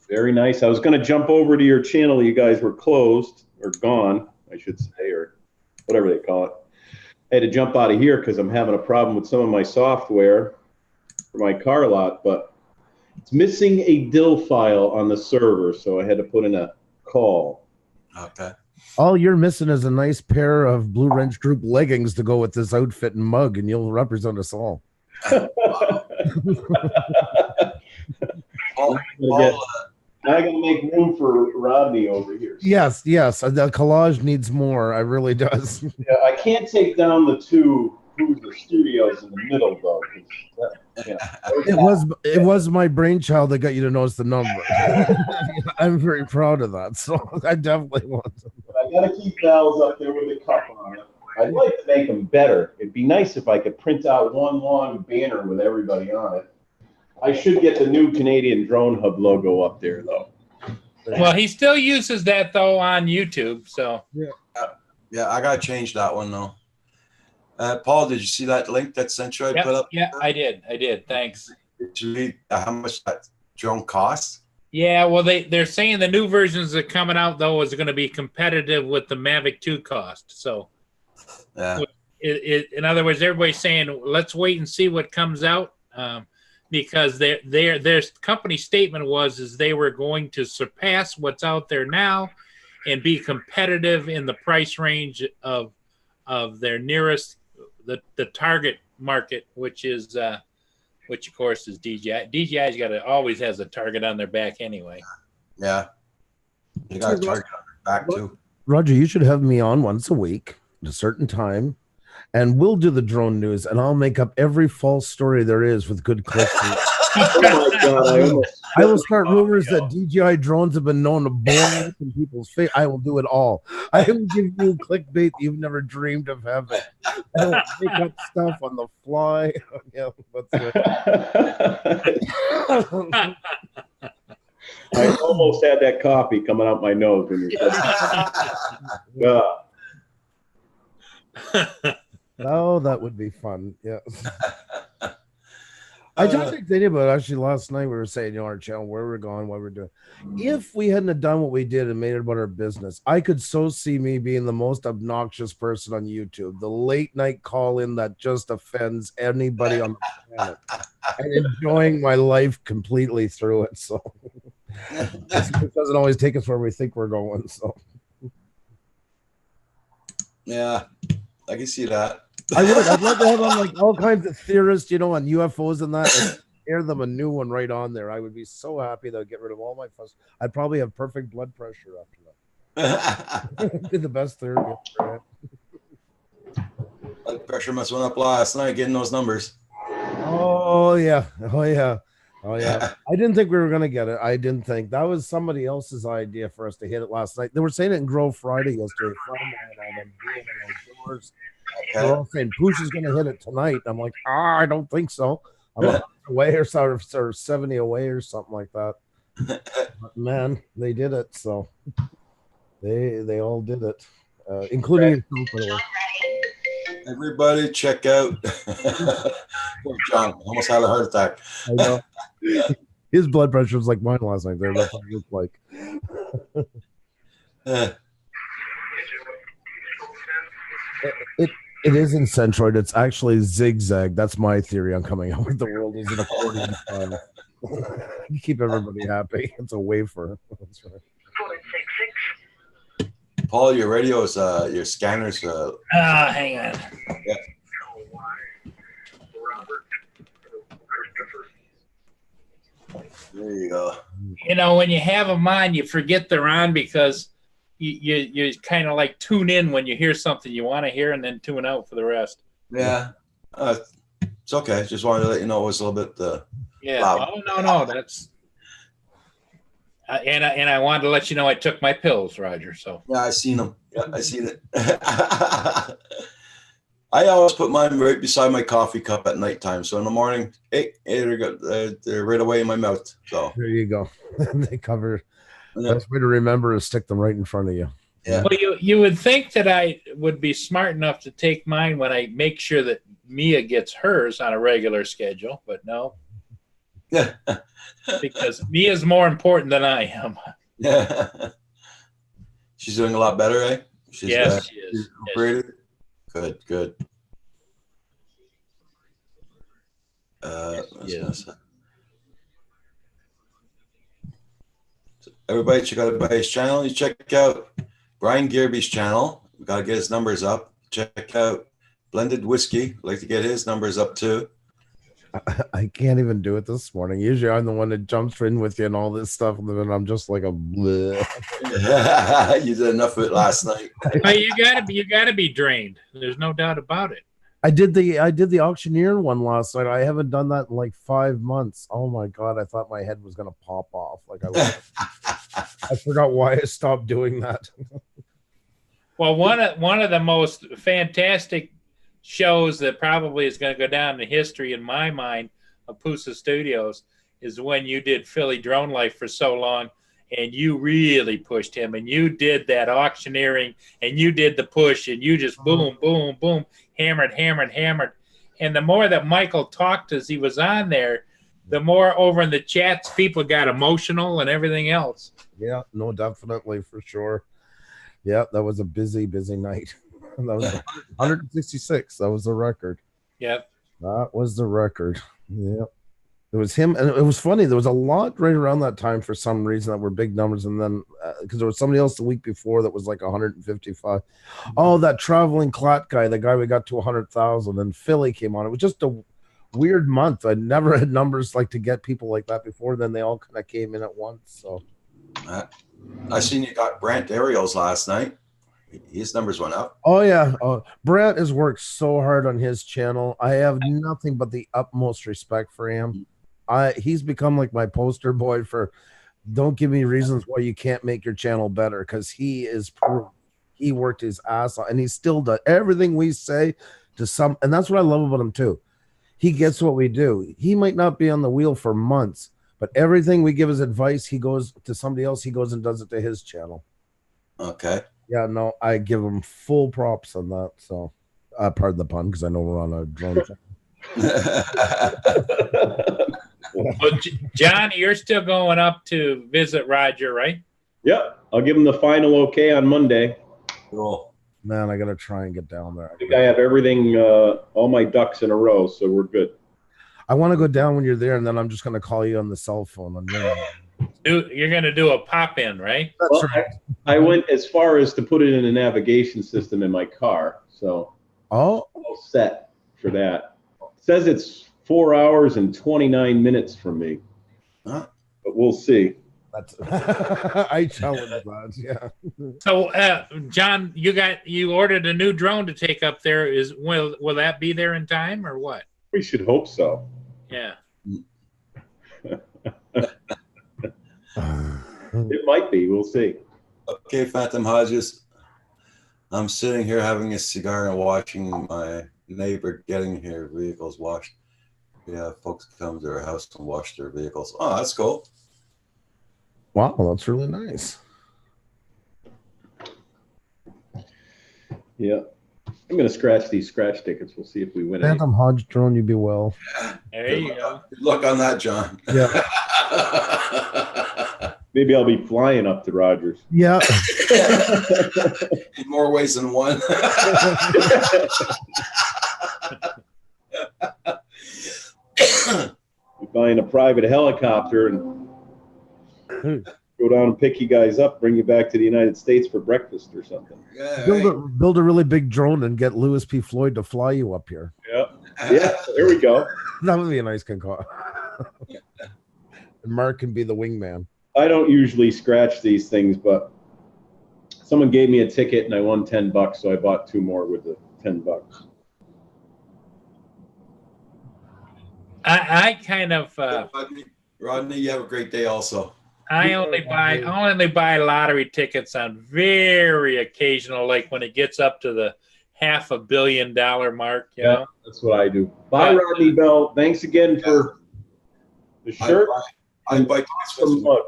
Very nice. I was going to jump over to your channel. You guys were closed or gone, I should say, or whatever they call it. I had to jump out of here because I'm having a problem with some of my software for my car lot, but it's missing a DIL file on the server, so I had to put in a call. Okay. All you're missing is a nice pair of Blue Wrench Group leggings to go with this outfit and mug, and you'll represent us all. Now I got to make room for Rodney over here. Yes. The collage needs more. It really does. Yeah, I can't take down the two Cruiser Studios in the middle, though. You know, It was my brainchild that got you to notice the number. I'm very proud of that. So I definitely want to. but I got to keep Val's up there with the cup on it. I'd like to make them better. It'd be nice if I could print out one long banner with everybody on it. I should get the new Canadian Drone Hub logo up there, though. Well, he still uses that though on YouTube. So Yeah, I gotta change that one though. Paul, did you see that link that Centro Yep, put up? yeah, I did. Thanks. Did you read how much that drone costs? Yeah, well, they're saying the new versions that are coming out though is going to be competitive with the Mavic 2 cost. So, Yeah. in other words, everybody's saying let's wait and see what comes out, because their company statement was they were going to surpass what's out there now and be competitive in the price range of their nearest the target market, which of course is DJI. DJI's always has a target on their back anyway. Yeah. You got a target on their back too. Roger, you should have me on once a week at a certain time, and we'll do the drone news, and I'll make up every false story there is with good clicks. Oh my God! I will start rumors that DJI drones have been known to blow up in people's face. I will do it all. I will give you clickbait you've never dreamed of having. I will make up stuff on the fly. Yeah, that's it. I almost had that coffee coming out my nose when you said that. Oh, that would be fun. Yeah. I talked to Xavier about it actually last night. We were saying, our channel, where we're going, what we're doing. If we hadn't have done what we did and made it about our business, I could so see me being the most obnoxious person on YouTube, the late night call in that just offends anybody on the planet, and enjoying my life completely through it. So it doesn't always take us where we think we're going. So Yeah, I can see that. I would. I'd love to have on like all kinds of theorists, on UFOs and that, and air them a new one right on there. I would be so happy that I'd get rid of all my fuss. I'd probably have perfect blood pressure after that. Be the best theory. Blood pressure must went up last night getting those numbers. Oh yeah. I didn't think we were gonna get it. I didn't think that was somebody else's idea for us to hit it last night. They were saying it in Grove Friday yesterday. They're all saying Pooch is going to hit it tonight. I'm like, I don't think so. I'm away or 70 away or something like that. But man, they did it. So they all did it, including yourself. Everybody check out. John almost had a heart attack. I know. His blood pressure was like mine last night. There, that's what it looked like. It isn't centroid. It's actually zigzag. That's my theory on coming out with the world is an accordion style. You keep everybody happy. It's a wafer. That's right. Paul, your radios, your scanners. Hang on. Yeah. There you go. When you have them on, you forget they're on because you kind of like tune in when you hear something you want to hear and then tune out for the rest. Yeah. It's okay. Just wanted to let you know it was a little bit yeah. loud. Oh, no. That's and I wanted to let you know I took my pills, Roger. So yeah, I seen them. Yeah, I seen it. I always put mine right beside my coffee cup at nighttime. So in the morning, they're right away in my mouth. So there you go. They cover. Yeah. Best way to remember is stick them right in front of you. Yeah. Well, you would think that I would be smart enough to take mine when I make sure that Mia gets hers on a regular schedule, but no. Yeah. Because Mia's more important than I am. Yeah. She's doing a lot better, eh? Yes, she is. Yes. Good. Yes. Everybody check out everybody's channel. You check out Brian Gearby's channel. We got to get his numbers up. Check out Blended Whiskey. I'd like to get his numbers up too. I can't even do it this morning. Usually I'm the one that jumps in with you and all this stuff, and then I'm just like a bleh. You did enough of it last night. Well, you gotta be drained. There's no doubt about it. I did the auctioneer one last night. I haven't done that in like 5 months. Oh my god, I thought my head was gonna pop off. I forgot why I stopped doing that. Well, one of the most fantastic shows that probably is going to go down in history in my mind of Pusa Studios is when you did Philly Drone Life for so long, and you really pushed him, and you did that auctioneering, and you did the push, and you just boom, boom, boom, hammered. And the more that Michael talked as he was on there, the more over in the chats people got emotional and everything else. Yeah, no, definitely, for sure. Yeah, that was a busy night. That was 166. That was the record. Yep. That was the record. Yep. It was him, and it was funny. There was a lot right around that time for some reason that were big numbers, and then because there was somebody else the week before that was like 155. Oh, that traveling clot guy, the guy we got to 100,000, and Philly came on. It was just a weird month. I never had numbers like to get people like that before. Then they all kind of came in at once. So I seen you got Brant Ariels last night. His numbers went up. oh yeah, Brant has worked so hard on his channel. I have nothing but the utmost respect for him. He's become like my poster boy for don't give me reasons why you can't make your channel better, because he is proof. He worked his ass off, and he still does everything we say to some, and that's what I love about him too. He gets what we do. He might not be on the wheel for months, but everything we give as advice, he goes to somebody else, he goes and does it to his channel. Okay. Yeah, no, I give him full props on that. So pardon the pun, because I know we're on a drone Well, John, you're still going up to visit Roger, right? Yep. I'll give him the final okay on Monday. Cool. Man, I gotta try and get down there. I think I have everything, all my ducks in a row, so we're good. I want to go down when you're there, and then I'm just gonna call you on the cell phone. On your You're going to do a pop-in, right? Well, I went as far as to put it in a navigation system in my car, so Oh, all set for that. It says it's 4 hours and 29 minutes from me, Huh? but we'll see. that's I challenge that. Yeah. So, John, you ordered a new drone to take up there. Will that be there in time or what? We should hope so. Yeah. It might be. We'll see. Okay, Phantom Hodges. I'm sitting here having a cigar and watching my neighbor getting her vehicles washed. Yeah, folks come to their house and wash their vehicles. Oh, that's cool. Wow, that's really nice. Yeah. I'm going to scratch these scratch tickets. We'll see if we win. Phantom Hodge drone, you be well. There you go. Good luck on that, John. Yeah. Maybe I'll be flying up to Rogers. Yeah. In more ways than one. Be buying a private helicopter and go down and pick you guys up, bring you back to the United States for breakfast or something. Yeah, Build a really big drone and get Louis P. Floyd to fly you up here. Yeah. Yeah. There we go. That would be a nice concoction. And Mark can be the wingman. I don't usually scratch these things, but someone gave me a ticket and I won $10, so I bought 2 more with the $10. I kind of Rodney, you have a great day also. I only buy lottery tickets on very occasional, like when it gets up to the $500 million mark. You know? That's what I do. Bye, Rodney Bell. Thanks again for the shirt. I invite you.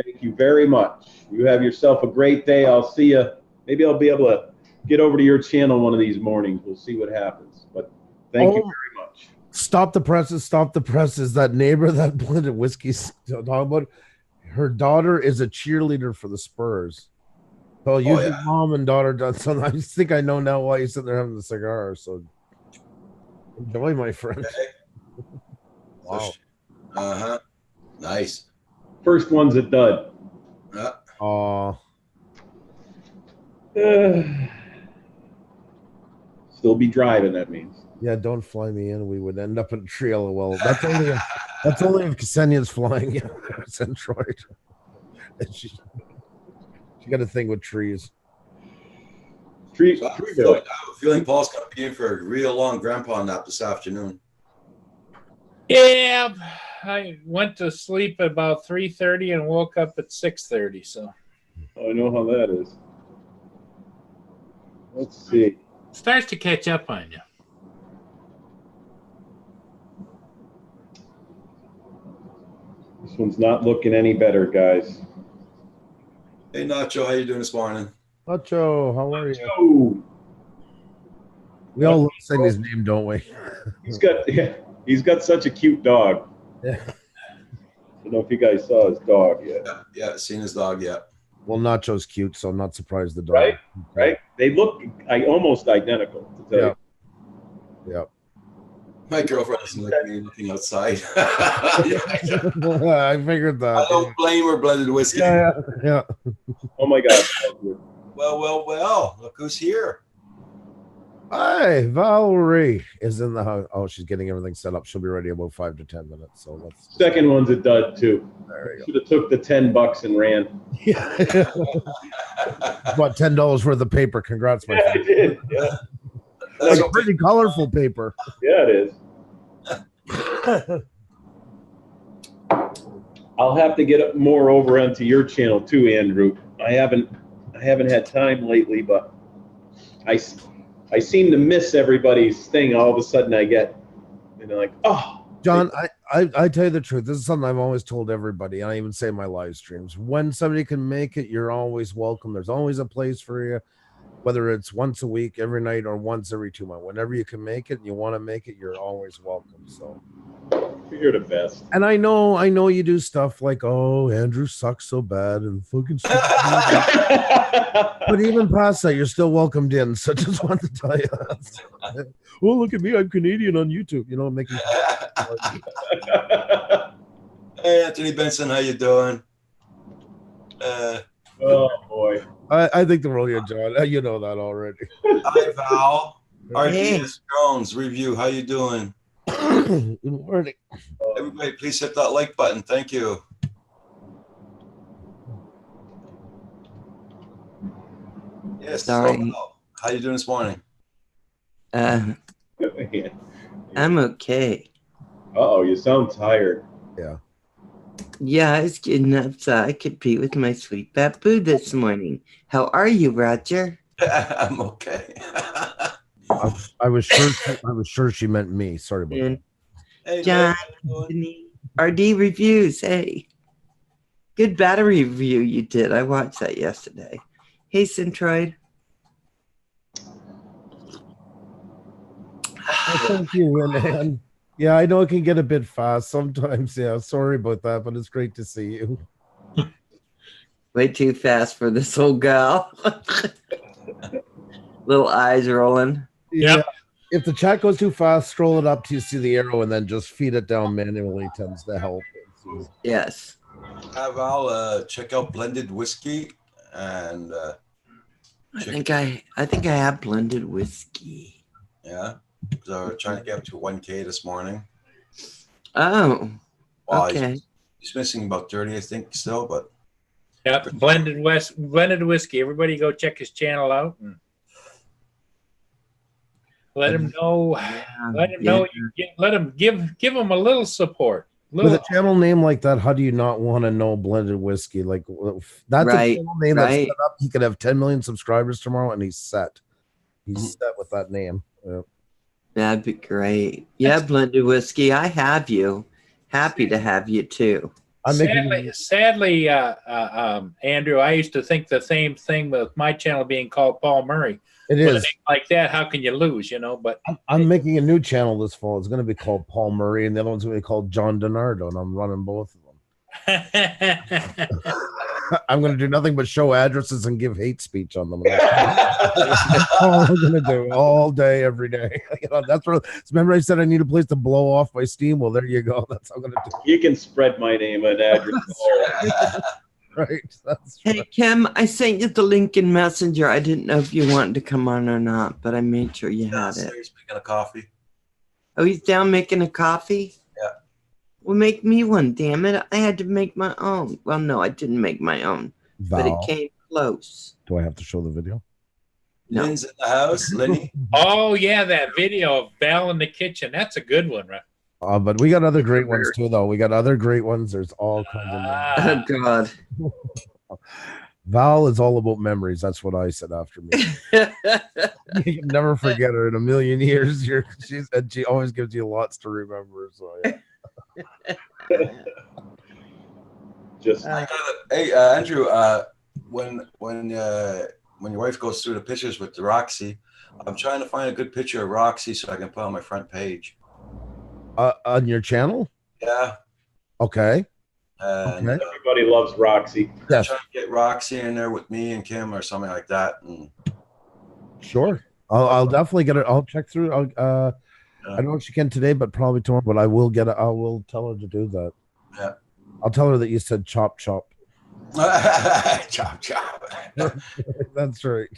Thank you very much. You have yourself a great day. I'll see you. Maybe I'll be able to get over to your channel one of these mornings. We'll see what happens. But thank you very much. Stop the presses. Stop the presses. That neighbor that blended whiskey's talking about, her daughter is a cheerleader for the Spurs. So usually mom and daughter does something. I just think I know now why you're sitting there having the cigar. So enjoy, my friend. Okay. Wow. Uh-huh. Nice. First one's a dud. Still be driving, that means. Yeah, don't fly me in. We would end up in a trail. Well, that's only if Ksenia's flying. Yeah, Centroid. She got a thing with trees. So I have a feeling Paul's going to be in for a real long grandpa nap this afternoon. Yeah, I went to sleep at about 3:30 and woke up at 6:30. So I know how that is. Let's see. it starts to catch up on you. This one's not looking any better, guys. Hey, Nacho, how you doing this morning? Nacho, how are you? Oh, We all love saying his name, don't we? he's got such a cute dog. Yeah. I don't know if you guys saw his dog yet. Yeah, seen his dog yet. Well, Nacho's cute, so I'm not surprised the dog. Right? They look almost identical. To tell you. Yeah. My girlfriend doesn't like me looking outside. I figured that. I don't blame her, Blended Whiskey. Yeah. Oh my God. Well, look who's here. Hi, Valerie is in the house. Oh, she's getting everything set up. She'll be ready about 5 to 10 minutes. So let's. Second one's a dud too. There you Should have took the $10 and ran. go. What, $10 worth of paper? Congrats, my Yeah, I friend. did. Yeah, That's Like pretty colorful paper. yeah, it is. I'll have to get more over onto your channel too, Andrew. I haven't had time lately, but I seem to miss everybody's thing. All of a sudden, I get, like, oh, John, I tell you the truth. This is something I've always told everybody. And I even say in my live streams. When somebody can make it, you're always welcome. There's always a place for you, whether it's once a week, every night, or once every 2 months. Whenever you can make it and you want to make it, you're always welcome. So. you're the best. And I know you do stuff like, oh, Andrew sucks so bad and fucking stupid. But even past that, you're still welcomed in. So just wanted to tell you that. Oh, look at me, I'm Canadian on YouTube. Making. Hey, Anthony Benson, how you doing? Oh boy. I think the role you're John. You know that already. Hi, Val. Hey. RDS Jones review. How you doing? Good morning. Everybody, please hit that like button. Thank you. Yes. Sorry. Val, how you doing this morning? I'm okay. Uh-oh, you sound tired. Yeah, I was getting up so I could be with my sweet babu this morning. How are you, Roger? I'm okay. I was sure she meant me. Sorry about And Hey, John, Dave, how you doing? RD reviews. Hey, good battery review you did. I watched that yesterday. Hey, Centroid. Thank you, man. Yeah, I know it can get a bit fast sometimes. Yeah, sorry about that, but it's great to see you. Way too fast for this old gal. Little eyes rolling. Yep. If the chat goes too fast, scroll it up till you see the arrow and then just feed it down manually tends to help. Yes. Val, check out Blended Whiskey and I think I have blended whiskey. yeah. So we're trying to get up to 1K this morning. Oh, Wow, okay. He's missing about 30, I think, still, but Yep, blended whiskey. Everybody go check his channel out and let him know. Let him know. Let him give him a little support. With a channel name like that, how do you not want to know blended whiskey? Like that's a channel name that's set up. He could have 10 million subscribers tomorrow, and he's set. He's set with that name. Yeah. That'd be great. Yeah, blended whiskey. I have you. Happy to have you too. Sadly, Andrew, I used to think the same thing with my channel being called Paul Murray. It is like that. How can you lose? But I'm making a new channel this fall. It's going to be called Paul Murray, and the other one's going to be called John DiNardo, and I'm running both of them. I'm going to do nothing but show addresses and give hate speech on them. That's all I'm going to do all day, every day. That's what. Remember, I said I need a place to blow off my steam. Well, there you go. That's what I'm going to do. You can spread my name and address. Right. That's hey, Kim, I sent you the link in Messenger. I didn't know if you wanted to come on or not, but I made sure you had it. He's making a coffee. Oh, he's down making a coffee? Yeah. Well, make me one, damn it. I had to make my own. Well, no, I didn't make my own, Val, but it came close. do I have to show the video? No. Lynn's in the house. Lenny. Oh yeah, that video of Val in the kitchen. That's a good one, right? But we got other great ones too, though. We got other great ones. There's all kinds of Oh God. Val is all about memories. That's what I said after me. You can never forget her in a million years. She always gives you lots to remember. So yeah. Just Hey, Andrew. When your wife goes through the pictures with Roxy, I'm trying to find a good picture of Roxy so I can put on my front page. On your channel? Yeah. Okay. And Okay. everybody loves Roxy. Yes. try to get Roxy in there with me and Kim or something like that. And Sure. I'll definitely get it. I'll check through. I don't know if she can today, but probably tomorrow. But I will get it. I will tell her to do that. Yeah. I'll tell her that you said chop chop. Chop chop. That's right.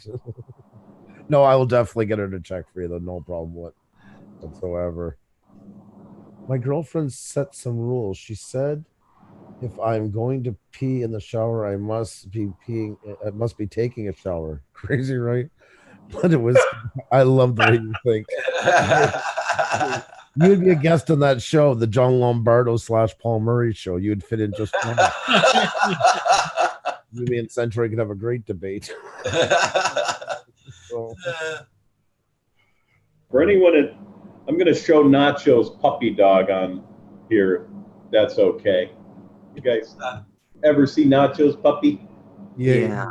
No, I will definitely get her to check for you, though. No problem whatsoever. My girlfriend set some rules. She said, if I'm going to pee in the shower, I must be peeing. I must be taking a shower. Crazy, right? But it was. I love the way you think. You would be a guest on that show, the John Lombardo / Paul Murray show. You would fit in just fine. You and Centauri could have a great debate. So, For anyone, I'm going to show Nacho's puppy dog on here. That's okay. You guys ever see Nacho's puppy? yeah.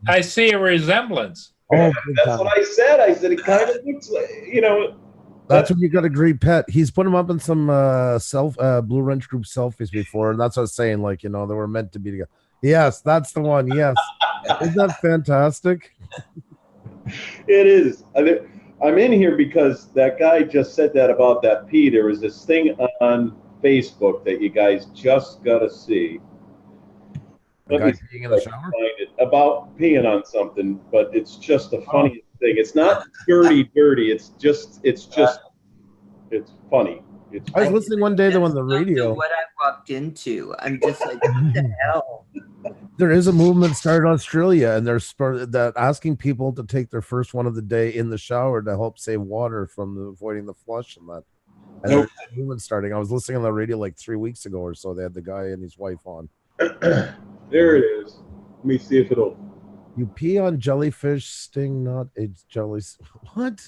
I see a resemblance. Oh, That's what I said. I said it kind of looks like, that's when you got a great pet. He's put him up in some Blue Wrench Group selfies before, and that's what I was saying. Like, they were meant to be together. Yes, that's the one. Yes, isn't that fantastic? It is. I'm in here because that guy just said that about that pee. There was this thing on Facebook that you guys just got to see. The Let me guy see peeing in if I the can shower? find it. About peeing on something, but it's just the funniest thing. It's not dirty. It's just it's funny. It's I was funny. listening one day though on the That's radio. what I walked into. I'm just like, what the hell? There is a movement started in Australia, and they're that asking people to take their first one of the day in the shower to help save water from avoiding the flush and that. And there's a movement starting. I was listening on the radio like 3 weeks ago or so. They had the guy and his wife on. There it is. Let me see if it'll. You pee on jellyfish sting, not a jelly. What?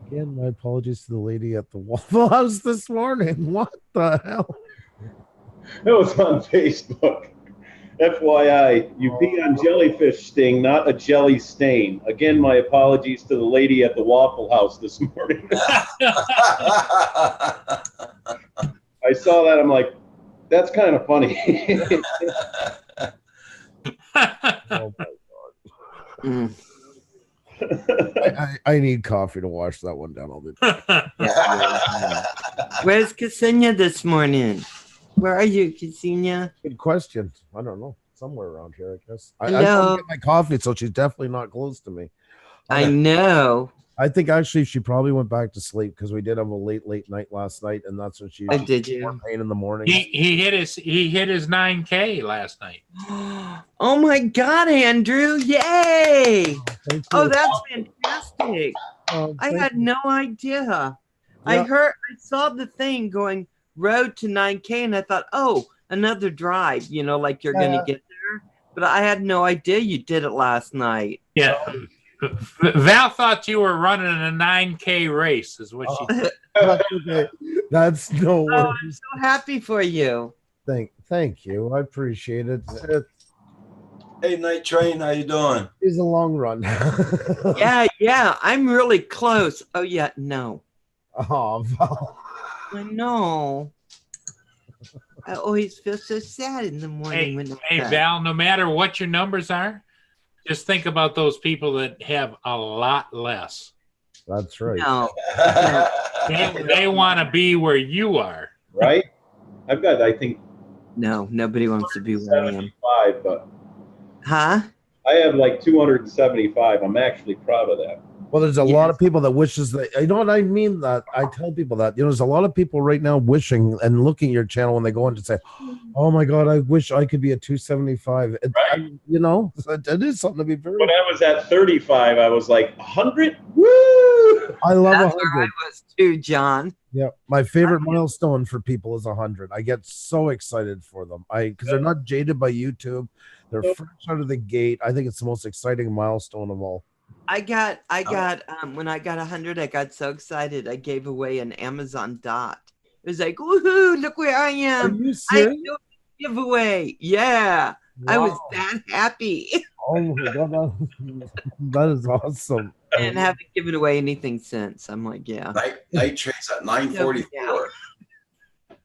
Again, my apologies to the lady at the Waffle House this morning. What the hell? It was on Facebook. FYI, you pee on jellyfish sting, not a jelly stain. Again, my apologies to the lady at the Waffle House this morning. I saw that. I'm like, that's kind of funny. Oh my Mm. God. I need coffee to wash that one down. I'll be Where's Ksenia this morning? Where are you, Ksenia? Good question. I don't know. Somewhere around here, I guess. I Hello? don't get my coffee, so she's definitely not close to me. I know. I think actually she probably went back to sleep because we did have a late night last night, and that's when she Oh, did you? pain in the morning. he hit his 9K last night. Oh my God, Andrew! Yay! Thank Oh, you. that's fantastic! I Thank had no idea. I saw the thing going road to 9K, and I thought, oh, another drive. Like you're gonna get there. But I had no idea you did it last night. Yeah. Val thought you were running a 9K race, is what she said. That's okay. That's no Oh, I'm worries. so happy for you. Thank you. I appreciate it. Hey, Night Train, how you doing? It's a long run. Yeah, I'm really close. Oh yeah, no. Oh, Val. I know. I always feel so sad in the morning when Hey, Val, no matter what your numbers are, just think about those people that have a lot less. That's right. No. They want to be where you are. Right? I've got, I think, No, nobody wants to be where I am. 75, but Huh? I have like 275. I'm actually proud of that. Well, there's a lot of people that wishes that, you know what I mean? That I tell people that, there's a lot of people right now wishing and looking at your channel when they go in to say, oh my God, I wish I could be a 275. Right. It is something to be very. When I was at 35, I was like 100. Woo! I love That's where 100. I was too, John. Yeah, my favorite milestone for people is 100. I get so excited for them. Because they're not jaded by YouTube. They're fresh out of the gate. I think it's the most exciting milestone of all. I got when I got 100, I got so excited. I gave away an Amazon Dot. It was like, woohoo, look where I Are am. you I serious? do a giveaway. Yeah. I was that happy. Oh my God, that is awesome. And haven't given away anything since. I'm like, yeah. Night train's at 9:44.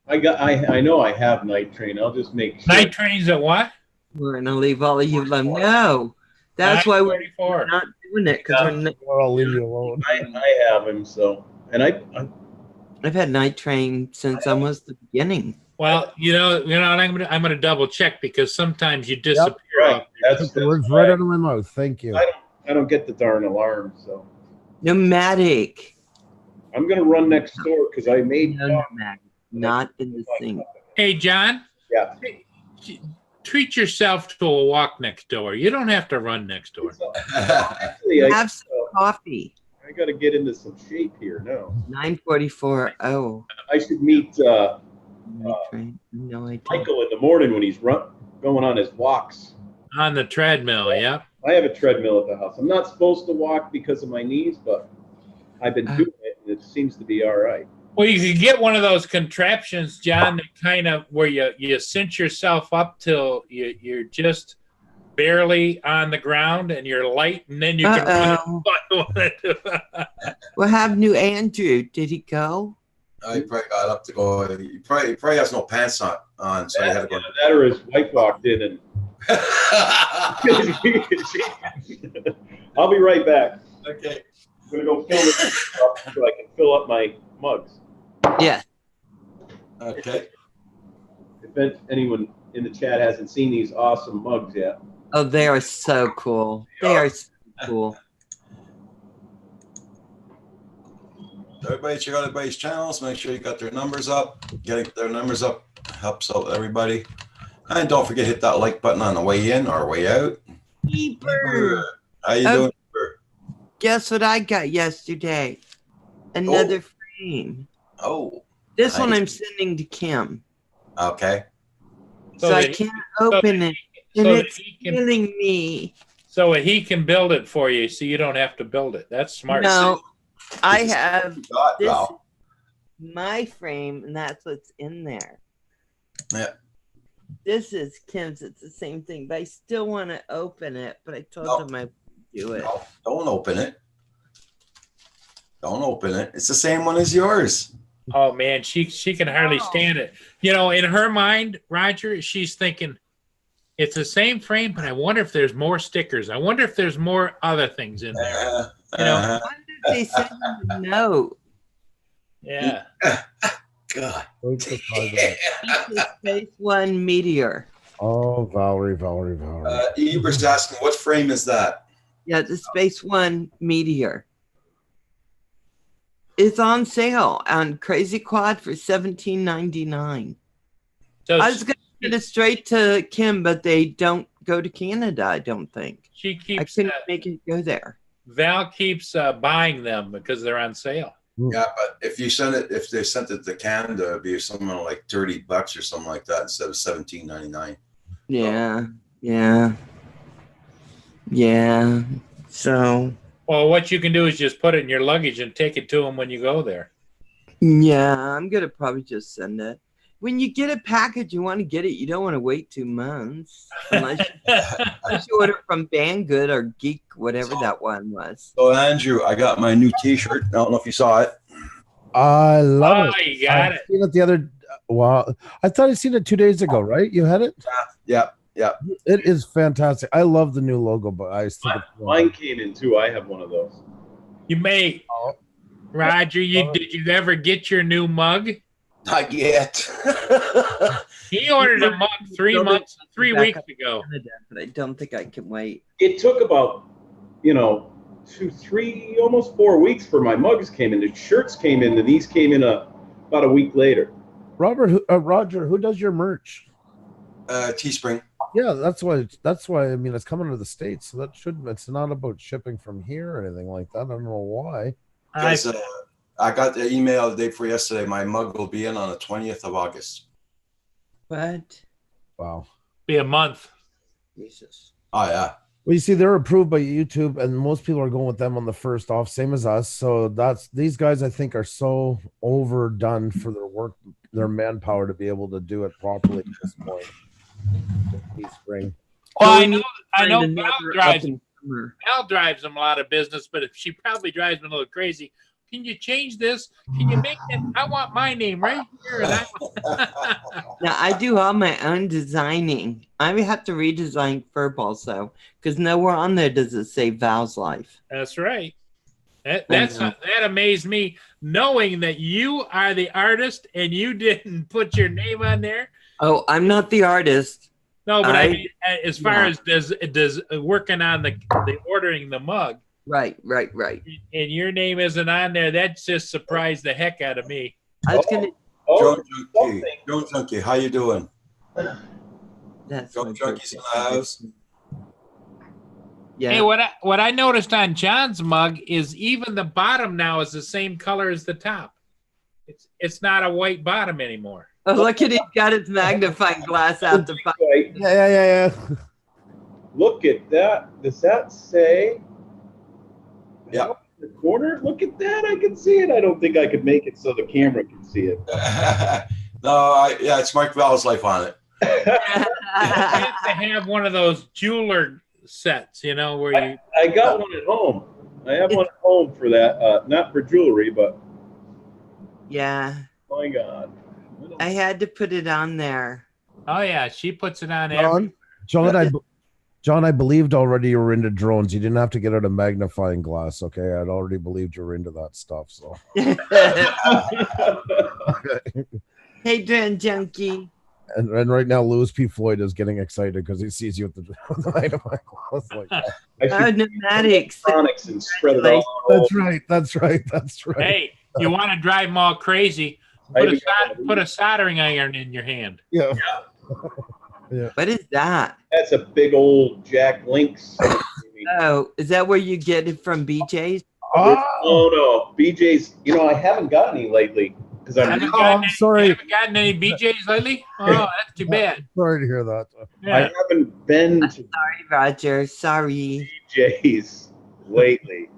I know I have Night Train. I'll just make sure. Night trains at what? We're gonna leave all of you alone. No. That's why we're 9:44. not doing it, because Or I'll leave you alone. I have him, so. And I've had Night Train since almost the beginning. Well, you know, I'm gonna double check because sometimes you disappear. right. off your- That's The words right out of my mouth. Thank you. I don't get the darn alarm, so. Nomadic. I'm going to run next door because I made. No, nomadic. Not in the sink. Hey, John, Yeah. treat yourself to a walk next door. You don't have to run next door. Actually, Have some coffee. I got to get into some shape here now. 9:44. Oh. I should meet Night Train. No idea. Michael in the morning when he's going on his walks. On the treadmill, yeah. I have a treadmill at the house. I'm not supposed to walk because of my knees, but I've been doing it, and it seems to be all right. Well, you could get one of those contraptions, John, that kind of where you cinch yourself up till you're just barely on the ground and you're light, and then you can run it. We'll have new Andrew. Did he go? I probably got up to go. He probably has no pants on, so he had to go. That or his wife walked in and. I'll be right back. Okay. I'm gonna go fill this up so I can fill up my mugs. Yeah. Okay. If anyone in the chat hasn't seen these awesome mugs yet. Oh, they are so cool. They are so cool. Everybody check out everybody's channels. Make sure you got their numbers up. Getting their numbers up helps out everybody. And don't forget to hit that like button on the way in or way out. Keeper. How you doing, Keeper? Guess what I got yesterday? Another frame. Oh. This one nice. I'm sending to Kim. Okay. So I can't open it. And it's can, killing me. so that he can build it for you, so you don't have to build it. That's smart. No, I have Got, this Val. my frame, and that's what's in there. Yeah. This is Kim's. It's the same thing, but I still want to open it. But I told No. him I would do it. No, don't open it. Don't open it. It's the same one as yours. Oh man, she can hardly stand it. You know, in her mind, Roger, she's thinking it's the same frame, but I wonder if there's more stickers. I wonder if there's more other things in there. You know, I wonder if they sent him a note. yeah. God. Space One Meteor. Oh, Valerie. Eber's asking, what frame is that? Yeah, the Space One Meteor. It's on sale on Crazy Quad for $17.99. So I was gonna get it straight to Kim, but they don't go to Canada, I don't think. she I keeps couldn't make it go there. Val keeps buying them because they're on sale. Yeah, but if they sent it to Canada, it'd be something like $30 or something like that instead of $17.99. Yeah. So Well, what you can do is just put it in your luggage and take it to them when you go there. yeah, I'm gonna probably just send it. When you get a package, you want to get it. You don't want to wait 2 months unless you order from Banggood or Geek, whatever that one was. So Andrew, I got my new T-shirt. I don't know if you saw it. I love Oh, it. you got I it. seen it the other. Wow, I thought I'd seen it 2 days ago. Right? You had it. Yeah. It is fantastic. I love the new logo, but I think it's Mine came in too. I have one of those. You may, Roger. Did you ever get your new mug? Not yet. He ordered a mug 3 months, 3 weeks ago. Canada, but I don't think I can wait. It took about, almost 4 weeks for my mugs came in. The shirts came in, and these came in about a week later. Roger, who does your merch? Teespring. Yeah, that's why. I mean, it's coming to the States, so that shouldn't. It's not about shipping from here or anything like that. I don't know why. Because I got the email the day before yesterday. My mug will be in on the 20th of August. What? Wow. Be a month. Jesus. Oh yeah. Well, you see, they're approved by YouTube, and most people are going with them on the first off, same as us. So these guys, I think, are so overdone for their work, their manpower to be able to do it properly at this point. Teespring. Well, So we I need know Find Val another drives up-and-comer. Val drives them a lot of business, but if she probably drives them a little crazy. Can you change this? Can you make it? I want my name right here. And Now I do all my own designing. I have to redesign Furballs though, because nowhere on there does it say Val's Life. That's right. That amazed me, knowing that you are the artist and you didn't put your name on there. Oh, I'm not the artist. No, but I mean, as far as does working on the ordering the mug. Right. And your name isn't on there. That just surprised the heck out of me. I was gonna. Joe Junkie, how you doing? That's Joe my Junkie's in birthday. the house. Yeah. Hey, what I noticed on John's mug is even the bottom now is the same color as the top. It's not a white bottom anymore. Oh, look at it! Got its magnifying glass out to find. Right. Yeah. Look at that. Does that say? Yeah. The corner. Look at that. I can see it. I don't think I could make it so the camera can see it. It's Mark Val's Life on it. I have to have one of those jeweler sets, where you. I got one at home. I have one at home for that. Not for jewelry, but. Yeah. My God. I had to put it on there. Oh yeah, she puts it on every. John, I believed already you were into drones. You didn't have to get out a magnifying glass, okay? I'd already believed you were into that stuff. So. Hey, Drone Junkie. And right now, Louis P. Floyd is getting excited because he sees you with the magnifying glass. Like that. I should Pneumatics. electronics and spread it all. That's right. Hey, you want to drive them all crazy? Put a soldering iron in your hand. Yeah. What is that? That's a big old Jack Links. Oh, is that where you get it from BJ's? Oh no, BJ's. I haven't got any lately because I'm sorry. You haven't gotten any BJ's lately? Oh, that's too bad. Sorry to hear that. I haven't been to Sorry, Roger. Sorry. BJ's lately.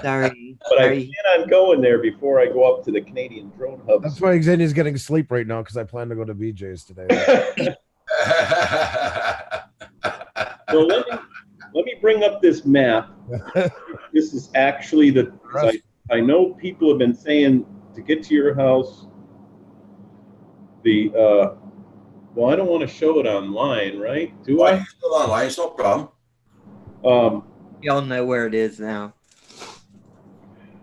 Sorry. But I plan on going there before I go up to the Canadian drone hubs. That's why Xenia's getting sleep right now because I plan to go to BJ's today. So let me bring up this map. This is actually I know people have been saying to get to your house. Well, I don't want to show it online, right? Do I? Still online, it's no problem. Y'all know where it is now.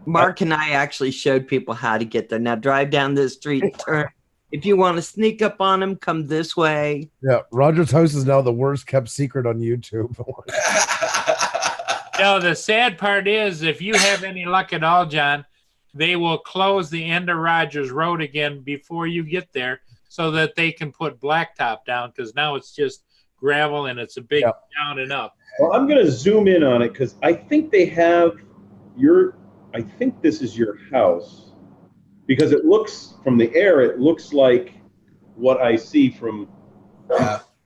Mark and I actually showed people how to get there. Now drive down this street, turn. If you want to sneak up on him, come this way. Yeah, Roger's house is now the worst kept secret on YouTube. The sad part is, if you have any luck at all, John, they will close the end of Rogers Road again before you get there so that they can put blacktop down, because now it's just gravel and it's a big down and up. Well, I'm going to zoom in on it because I think they have I think this is your house, because it looks from the air, it looks like what I see from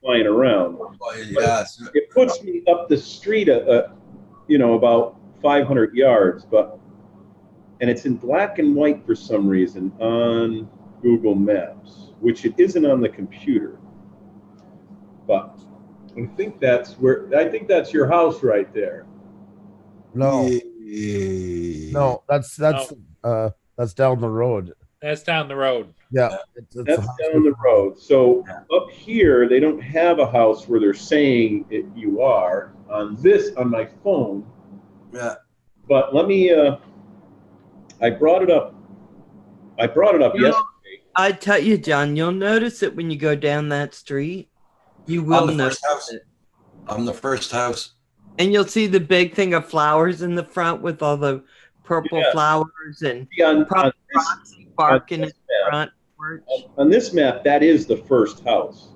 flying around. Yes. It puts me up the street, about 500 yards, and it's in black and white for some reason on Google Maps, which it isn't on the computer. But I think that's your house right there. No, that's down the road. That's down the road. Yeah, that's down the road. So up here, they don't have a house where they're saying you are on my phone. Yeah. But let me. I brought it up. Yesterday. I tell you, John, you'll notice it when you go down that street. You will notice it. I'm the first house. And you'll see the big thing of flowers in the front with all the purple flowers and See, on Roxy barking in this the map, front porch. on this map, that is the first house.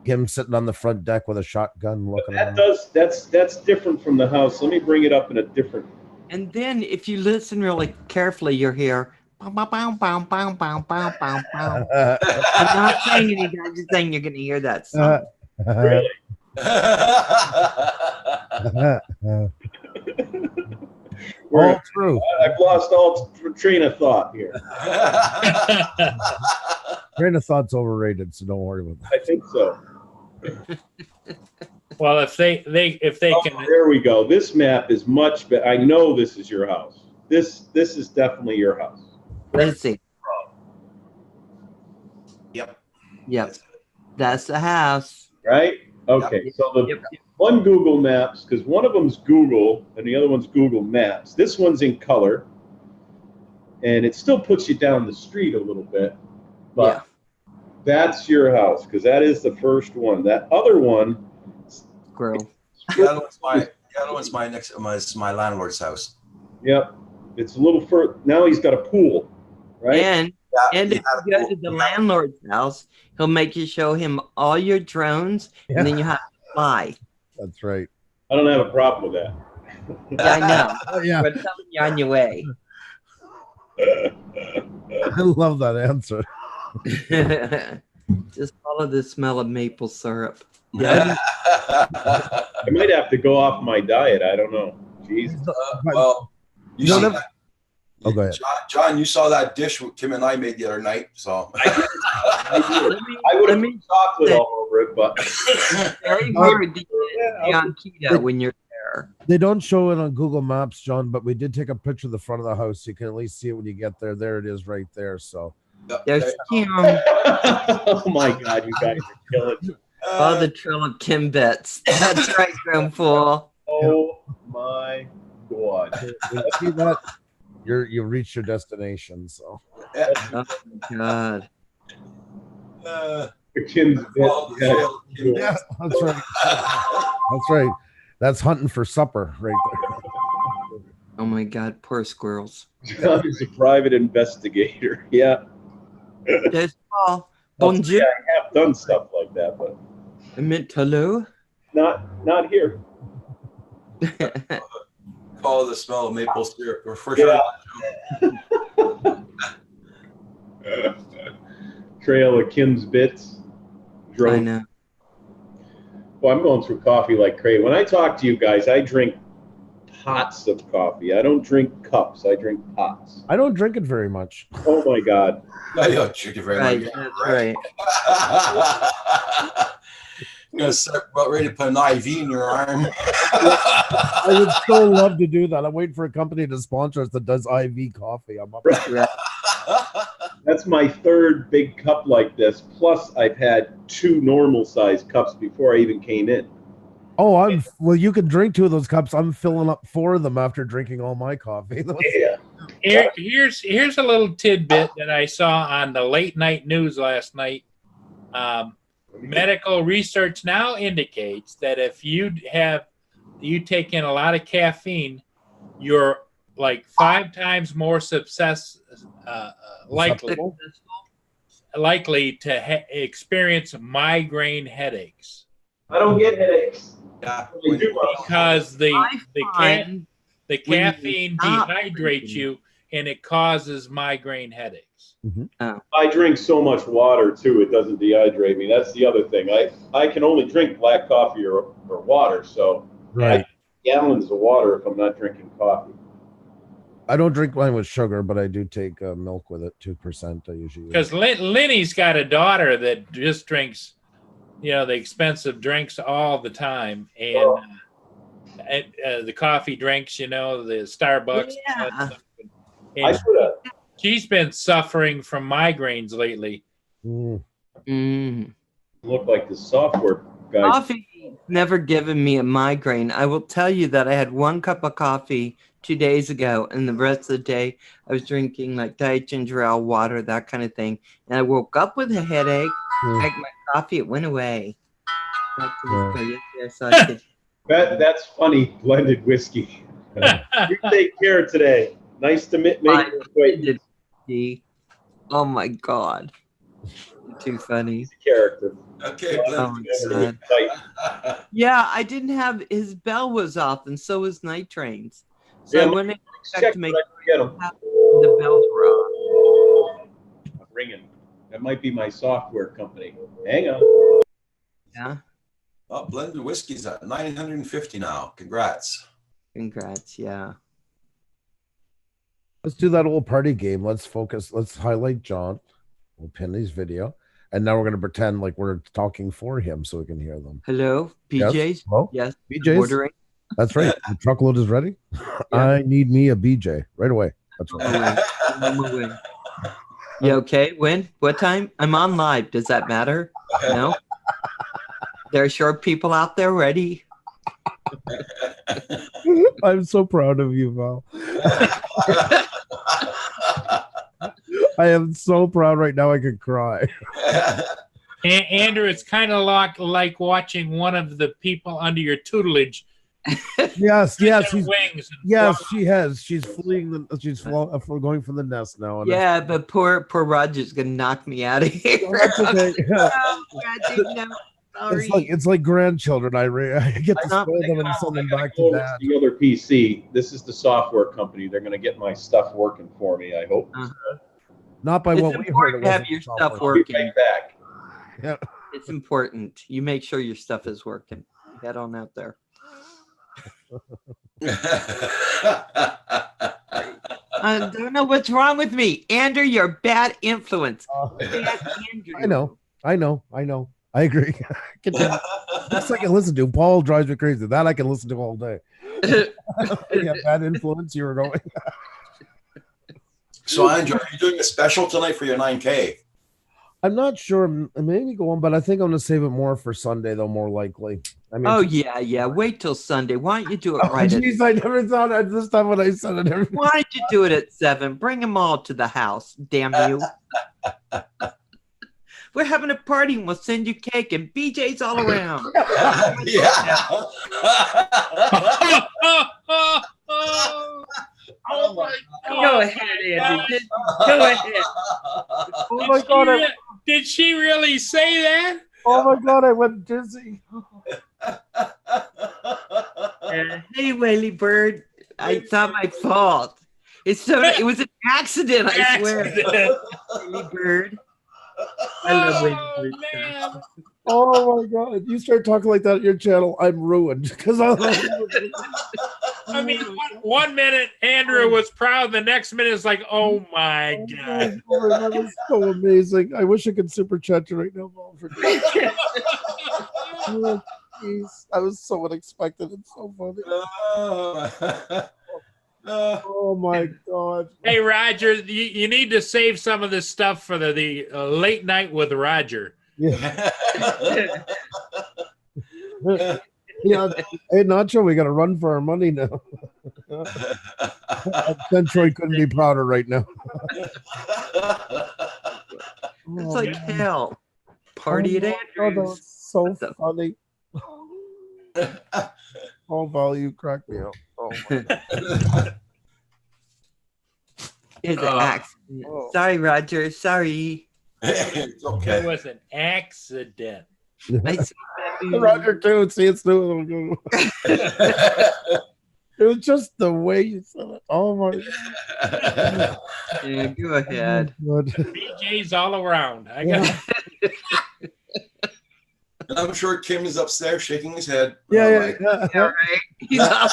Him sitting on the front deck with a shotgun looking That around. that's different from the house. Let me bring it up in a different. And then if you listen really carefully, you'll hear bow, bow, bow, bow, bow, bow, bow, bow, bow. I'm not saying anything, I'm just saying you're gonna hear that song. Really? All true. I've lost all train of thought here. Train of thought's overrated, so don't worry about that. I think so. Well, if they can, There we go. This map is much better. I know this is your house. This is definitely your house. Let's see. Yep. Yep. That's the house. Right? Okay. So the Yep. one Google Maps, because one of them's Google and the other one's Google Maps. This one's in color, and it still puts you down the street a little bit, but that's your house because that is the first one. That other one, Grill. The other one's my landlord's house. yep, it's a little further. Now he's got a pool, right? And if you go to the landlord's house, he'll make you show him all your drones, and then you have to fly. That's right. I don't have a problem with that. Yeah, I know. Yeah, We're telling you on your way. I love that answer. Just follow the smell of maple syrup. I might have to go off my diet. I don't know. Jeez. Well, you No, see no. that- Oh, go ahead. John, you saw that dish Kim and I made the other night, so. I would Let have me put chocolate all over it, but very hard to be on keto when you're there. They don't show it on Google Maps, John, but we did take a picture of the front of the house. So you can at least see it when you get there. There it is right there. So There's Kim. oh my God, you guys are killing me. Oh, the trail of Kim bits. That's right, Grandfool. Oh my God. when you see that, you've reached your destination. So Oh my God. Kim's Well, yeah. that's right. That's right. That's hunting for supper right there. Oh my God, poor squirrels. John is a private investigator. Yeah. There's Paul. I'll Bonjour. say I have done stuff like that, but I meant hello. not here. Call the smell of maple syrup, or for Yeah. sure. Trail of Kim's bits. I Drone. know. Well, I'm going through coffee like crazy. When I talk to you guys, I drink pots of coffee. I don't drink cups. I drink pots. I don't drink it very much. Oh my God. I don't drink it very Right, much. that's right. I'm gonna start about ready to put an IV in your arm. I would so love to do that. I'm waiting for a company to sponsor us that does IV coffee. I'm up. Right. That's my third big cup like this. Plus, I've had 2 normal sized cups before I even came in. Oh, well. You can drink 2 of those cups. I'm filling up 4 of them after drinking all my coffee. Yeah. here's a little tidbit that I saw on the late night news last night. Medical research now indicates that if you take in a lot of caffeine, you're like 5 times more likely to experience migraine headaches I don't get headaches. Yeah. I do. because the Fine. the when you caffeine stop dehydrates drinking. you and it causes migraine headaches. I drink so much water too, it doesn't dehydrate me. That's the other thing. I can only drink black coffee or water, so Right. gallons of water if I'm not drinking coffee. I don't drink mine with sugar, but I do take milk with it. 2% I usually use. Because Lenny's got a daughter that just drinks, the expensive drinks all the time, and the coffee drinks, the Starbucks. Yeah. I And should have. she's been suffering from migraines lately. Mm. Look like the software guy. Coffee never given me a migraine. I will tell you that I had 1 cup of coffee 2 days ago, and the rest of the day I was drinking like diet ginger ale, water, that kind of thing. And I woke up with a headache. Mm. Drank my coffee, it went away. Back to the Yeah. store yesterday, so I could That's funny, blended whiskey. You take care today. Nice to meet you. Oh my God. You're too funny. Character. Okay, Oh my God. Yeah, I didn't have his bell was off, and so was Night Trains. So Yeah, I wouldn't expect to make get them. the bells were off. Ringing. That might be my software company. Hang on. Yeah. Oh, blended whiskey's at 950 now. Congrats. Congrats. Yeah. Let's do that little party game. Let's focus. Let's highlight John. We'll pin his video. And now we're going to pretend like we're talking for him so we can hear them. Hello, BJ's. Yes. Hello? Yes. BJ's. Ordering. That's right. The truckload is ready. Yeah. I need me a BJ right away. That's right. You okay? When? What time? I'm on live. Does that matter? No? There are short people out there ready. I'm so proud of you, Val. I am so proud right now I could cry. Andrew, it's kind of like watching one of the people under your tutelage. Yes, Wings. yes, she has. She's fleeing. She's going for the nest now. Yeah, but poor Roger's gonna knock me out of here. That's okay. Yeah. No, sorry. It's like grandchildren. I get to spoil them and send them back to dad. The other PC. This is the software company. They're going to get my stuff working for me. I hope. Not by It's what we heard. important to have your stuff working. Right back. Yeah. It's important. You make sure your stuff is working. Head on out there. I don't know what's wrong with me. Andrew, you're a bad influence. Bad Andrew. I know. I agree. That's I can listen to. Paul drives me crazy. That I can listen to all day. Yeah, bad influence. You were going. So, Andrew, are you doing a special tonight for your 9K? I'm not sure. Maybe go on, but I think I'm going to save it more for Sunday, though, more likely. I mean, Oh, yeah. Wait till Sunday. Why don't you do it oh, right geez, I never thought at this time when I said it. Why don't you do it at 7? Bring them all to the house. Damn you. We're having a party and we'll send you cake and BJ's all around. Yeah. Oh my God. Go ahead, Andy. Go ahead. Oh my God! Did she really say that? Oh my God! I went dizzy. Hey, Whaley Bird. It's not my fault. It was an accident, I swear. Whaley Bird. I love Whaley Bird. Man. Oh my God! You start talking like that at your channel, I'm ruined because I mean, one minute Andrew was proud, the next minute is like, oh my God. That was so amazing. I wish I could super chat you right now, Paul. Oh, geez. That was so unexpected and so funny. Oh my God. Hey, Roger, you need to save some of this stuff for the late night with Roger. Yeah. Yeah. Hey, Nacho, we got to run for our money now. Then Troy couldn't be prouder right now. It's like hell. Party at Andrews. That was so funny. Oh, Val, you cracked me up. Oh my God. It's an accident. Sorry, Roger. Sorry. It's okay. It was an accident. I saw that Roger too. See, it's new. It was just the way you said it. Oh my God. Yeah, go ahead. Oh, BJ's all around. I got And I'm sure Kim is upstairs shaking his head. yeah. Yeah, right. He's off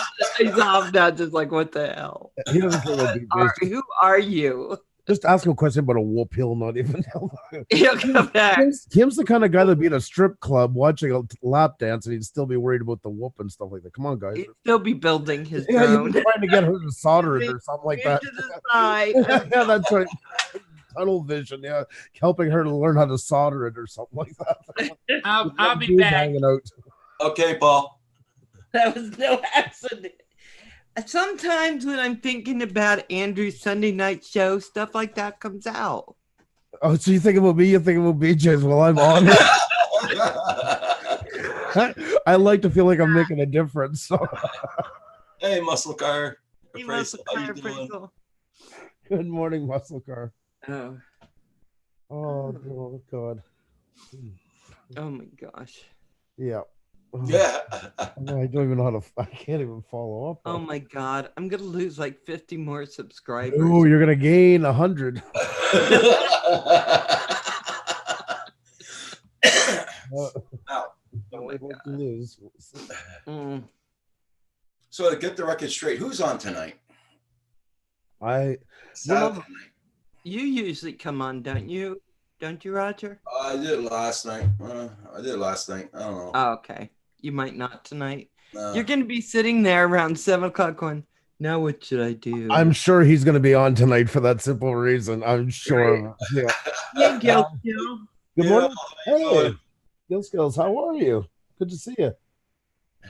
now, just like, what the hell? He doesn't care what BJ is. Who are you? Just ask him a question about a whoop. He'll not even know. He'll come back. Kim's the kind of guy that'd be in a strip club watching a lap dance and he'd still be worried about the whoop and stuff like that. Come on, guys. He'd still be building his Yeah, drone. he'd be trying to get her to solder it or something like that. To the side. Yeah, that's right. Tunnel vision, yeah. Helping her to learn how to solder it or something like that. I'll be Dude back. hanging out. Okay, Paul. That was no accident. Sometimes when I'm thinking about Andrew's Sunday night show, stuff like that comes out. Oh, so you think about me? You think about BJ's? Well, I'm on. I like to feel like I'm making a difference. So. Hey, Muscle Car. He Appraisal, must how have you doing? appraisal. Good morning, Muscle Car. Oh, Oh God. oh my gosh. Yeah. Yeah. I don't even know how to. I can't even follow up. Oh my god. I'm gonna lose like 50 more subscribers. Oh, you're gonna gain 100. Now, Oh my What God. to lose. Mm. so to get the record straight, who's on tonight? Well, You usually come on, don't you? Don't you, Roger? I did it last night. I did it last night. I don't know. Oh, okay. You might not tonight. No. You're gonna be sitting there around 7 o'clock going, now what should I do? I'm sure he's gonna be on tonight for that simple reason. I'm sure. Yeah. Hey, Gil. Good morning. How you Hey, doing? Gil Skills, how are you? Good to see you.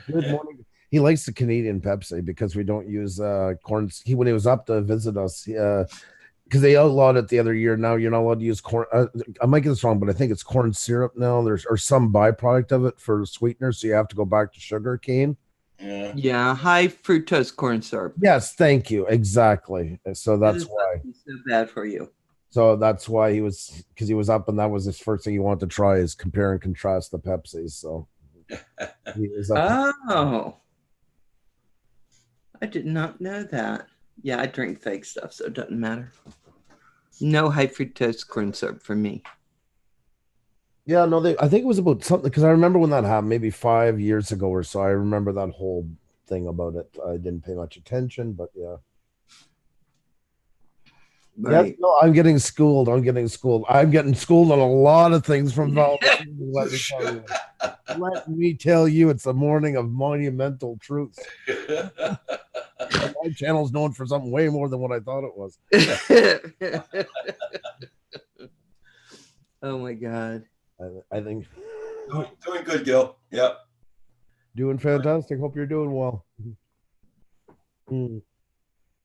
Good morning. He likes the Canadian Pepsi because we don't use corn. When he was up to visit us, because they outlawed it the other year. Now you're not allowed to use corn. I might get this wrong, but I think it's corn syrup now. There's or some byproduct of it for sweetener, so you have to go back to sugar cane. Yeah. Yeah, high fructose corn syrup. Yes, thank you. Exactly. So That that's is why. not so bad for you. So that's why he was, because he was up, and that was his first thing he wanted to try is compare and contrast the Pepsis. So he was up. Oh, I did not know that. Yeah, I drink fake stuff, so it doesn't matter. No high fructose corn syrup for me. Yeah, no, I think it was about something because I remember when that happened, maybe 5 years ago or so. I remember that whole thing about it. I didn't pay much attention, but yeah. Right. Yes, no, I'm getting schooled. I'm getting schooled on a lot of things from Val. Let me tell you, it's a morning of monumental truth. My channel's known for something way more than what I thought it was. Oh my God. I think Doing good, Gil. Yep. doing fantastic. Hope you're doing well.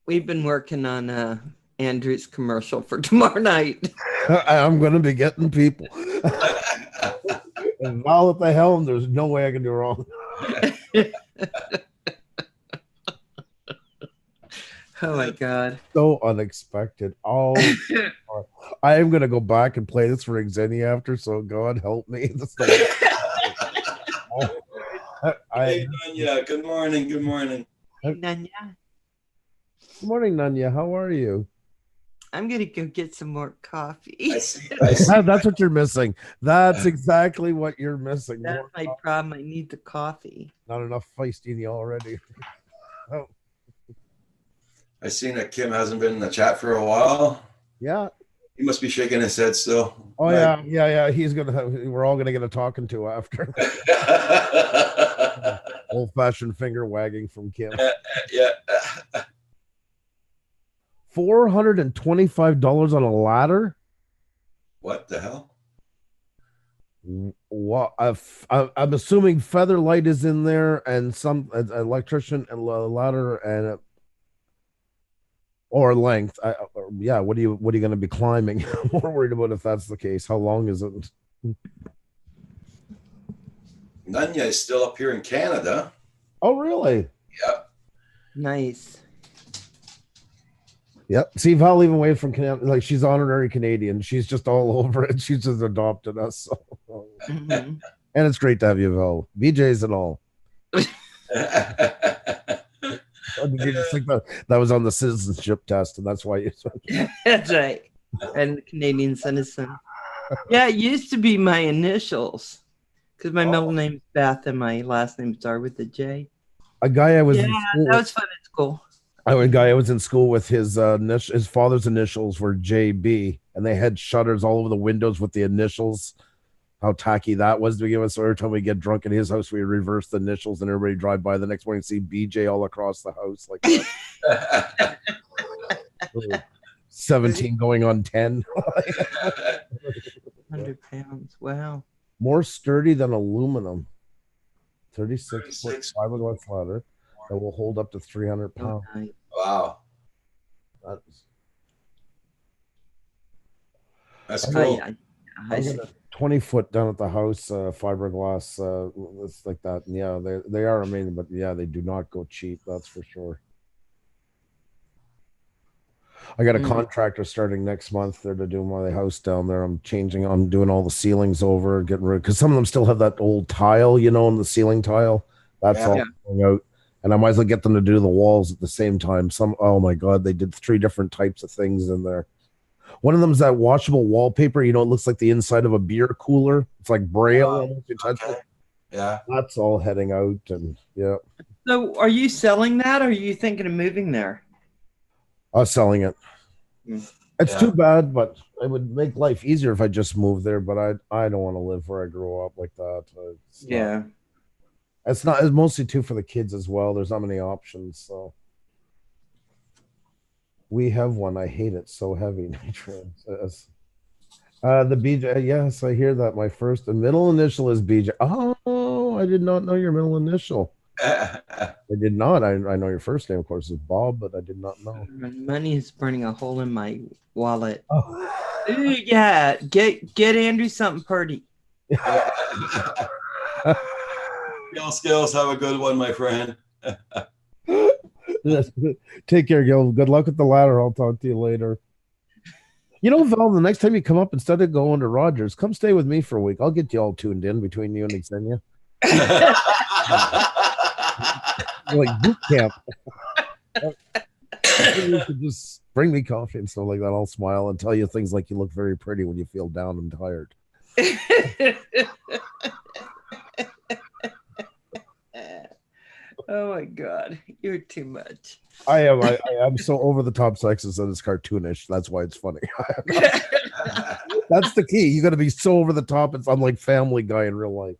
We've been working on Andrew's commercial for tomorrow night. I'm going to be getting people. And Val at the helm, there's no way I can do wrong. Oh my God. So unexpected. Oh, I am going to go back and play this for Xenia after, so God help me. That's the Hey, Nanya. Good morning. Good morning. Nanya, Good morning, Nanya. How are you? I'm gonna go get some more coffee. I see. I see. That's what you're missing. That's exactly what you're missing. That's More my coffee. problem. I need the coffee. Not enough feisty in you already. Oh, I seen that Kim hasn't been in the chat for a while. yeah. He must be shaking his head still. Oh, yeah. He's going to we're all going to get a talking to after. Old fashioned finger wagging from Kim. Yeah. $425 on a ladder. What the hell? What? I'm assuming Featherlight is in there and some electrician and ladder and or length. Yeah. What are you going to be climbing? I'm more worried about if that's the case. How long is it? Nanya is still up here in Canada. Oh, really? Yep. Nice. Yep. See, Val even away from Canada, like she's honorary Canadian. She's just all over it. She's just adopted us. So. Mhm. And it's great to have you, Val. BJ's and all. Did you just think that was on the citizenship test, and that's why you. That's right. And Canadian citizen. Yeah, it used to be my initials because my middle name's Beth and my last name started with a J. A guy I was in Yeah, school that was fun at school. a guy I was in school with, his father's initials were JB, and they had shutters all over the windows with the initials. How tacky that was to begin with. So every time we get drunk at his house, we reverse the initials, and everybody drive by the next morning and see BJ all across the house like that. 17 going on 10. 100 pounds. Wow. More sturdy than aluminum. 36 foot 36. fiberglass ladder that will hold up to 300 Oh, pounds. nice. Wow. That's- That's I'm cool. I I'm see. gonna, 20 foot down at the house, fiberglass, it's like that. And yeah, they are amazing, but yeah, they do not go cheap. That's for sure. I got a contractor starting next month there to do my house down there. I'm doing all the ceilings over, getting rid because some of them still have that old tile, in the ceiling tile. That's all going out. And I might as well get them to do the walls at the same time. Oh my God, they did 3 different types of things in there. One of them is that washable wallpaper. It looks like the inside of a beer cooler. It's like braille. You touch it. Yeah. That's all heading out. And yeah. So are you selling that or are you thinking of moving there? Selling it. It's too bad, but it would make life easier if I just moved there. But I don't want to live where I grew up like that. It's mostly too for the kids as well. There's not many options. So we have one. I hate it. So heavy. The BJ. Yes, I hear that. My first and middle initial is BJ. Oh, I did not know your middle initial. I did not. I know your first name, of course, is Bob, but I did not know. Money is burning a hole in my wallet. Oh. Ooh, yeah, get Andrew something pretty. Skills, have a good one, my friend. Take care, Gil. Good luck with the ladder. I'll talk to you later. Val, the next time you come up, instead of going to Rogers, come stay with me for a week. I'll get you all tuned in between you and Xenia. Like boot camp. You could just bring me coffee and stuff like that. I'll smile and tell you things like you look very pretty when you feel down and tired. Oh my God, you're too much. I am. I'm so over the top sexist that it's cartoonish. That's why it's funny. That's the key. You got to be so over the top. I'm like Family Guy in real life.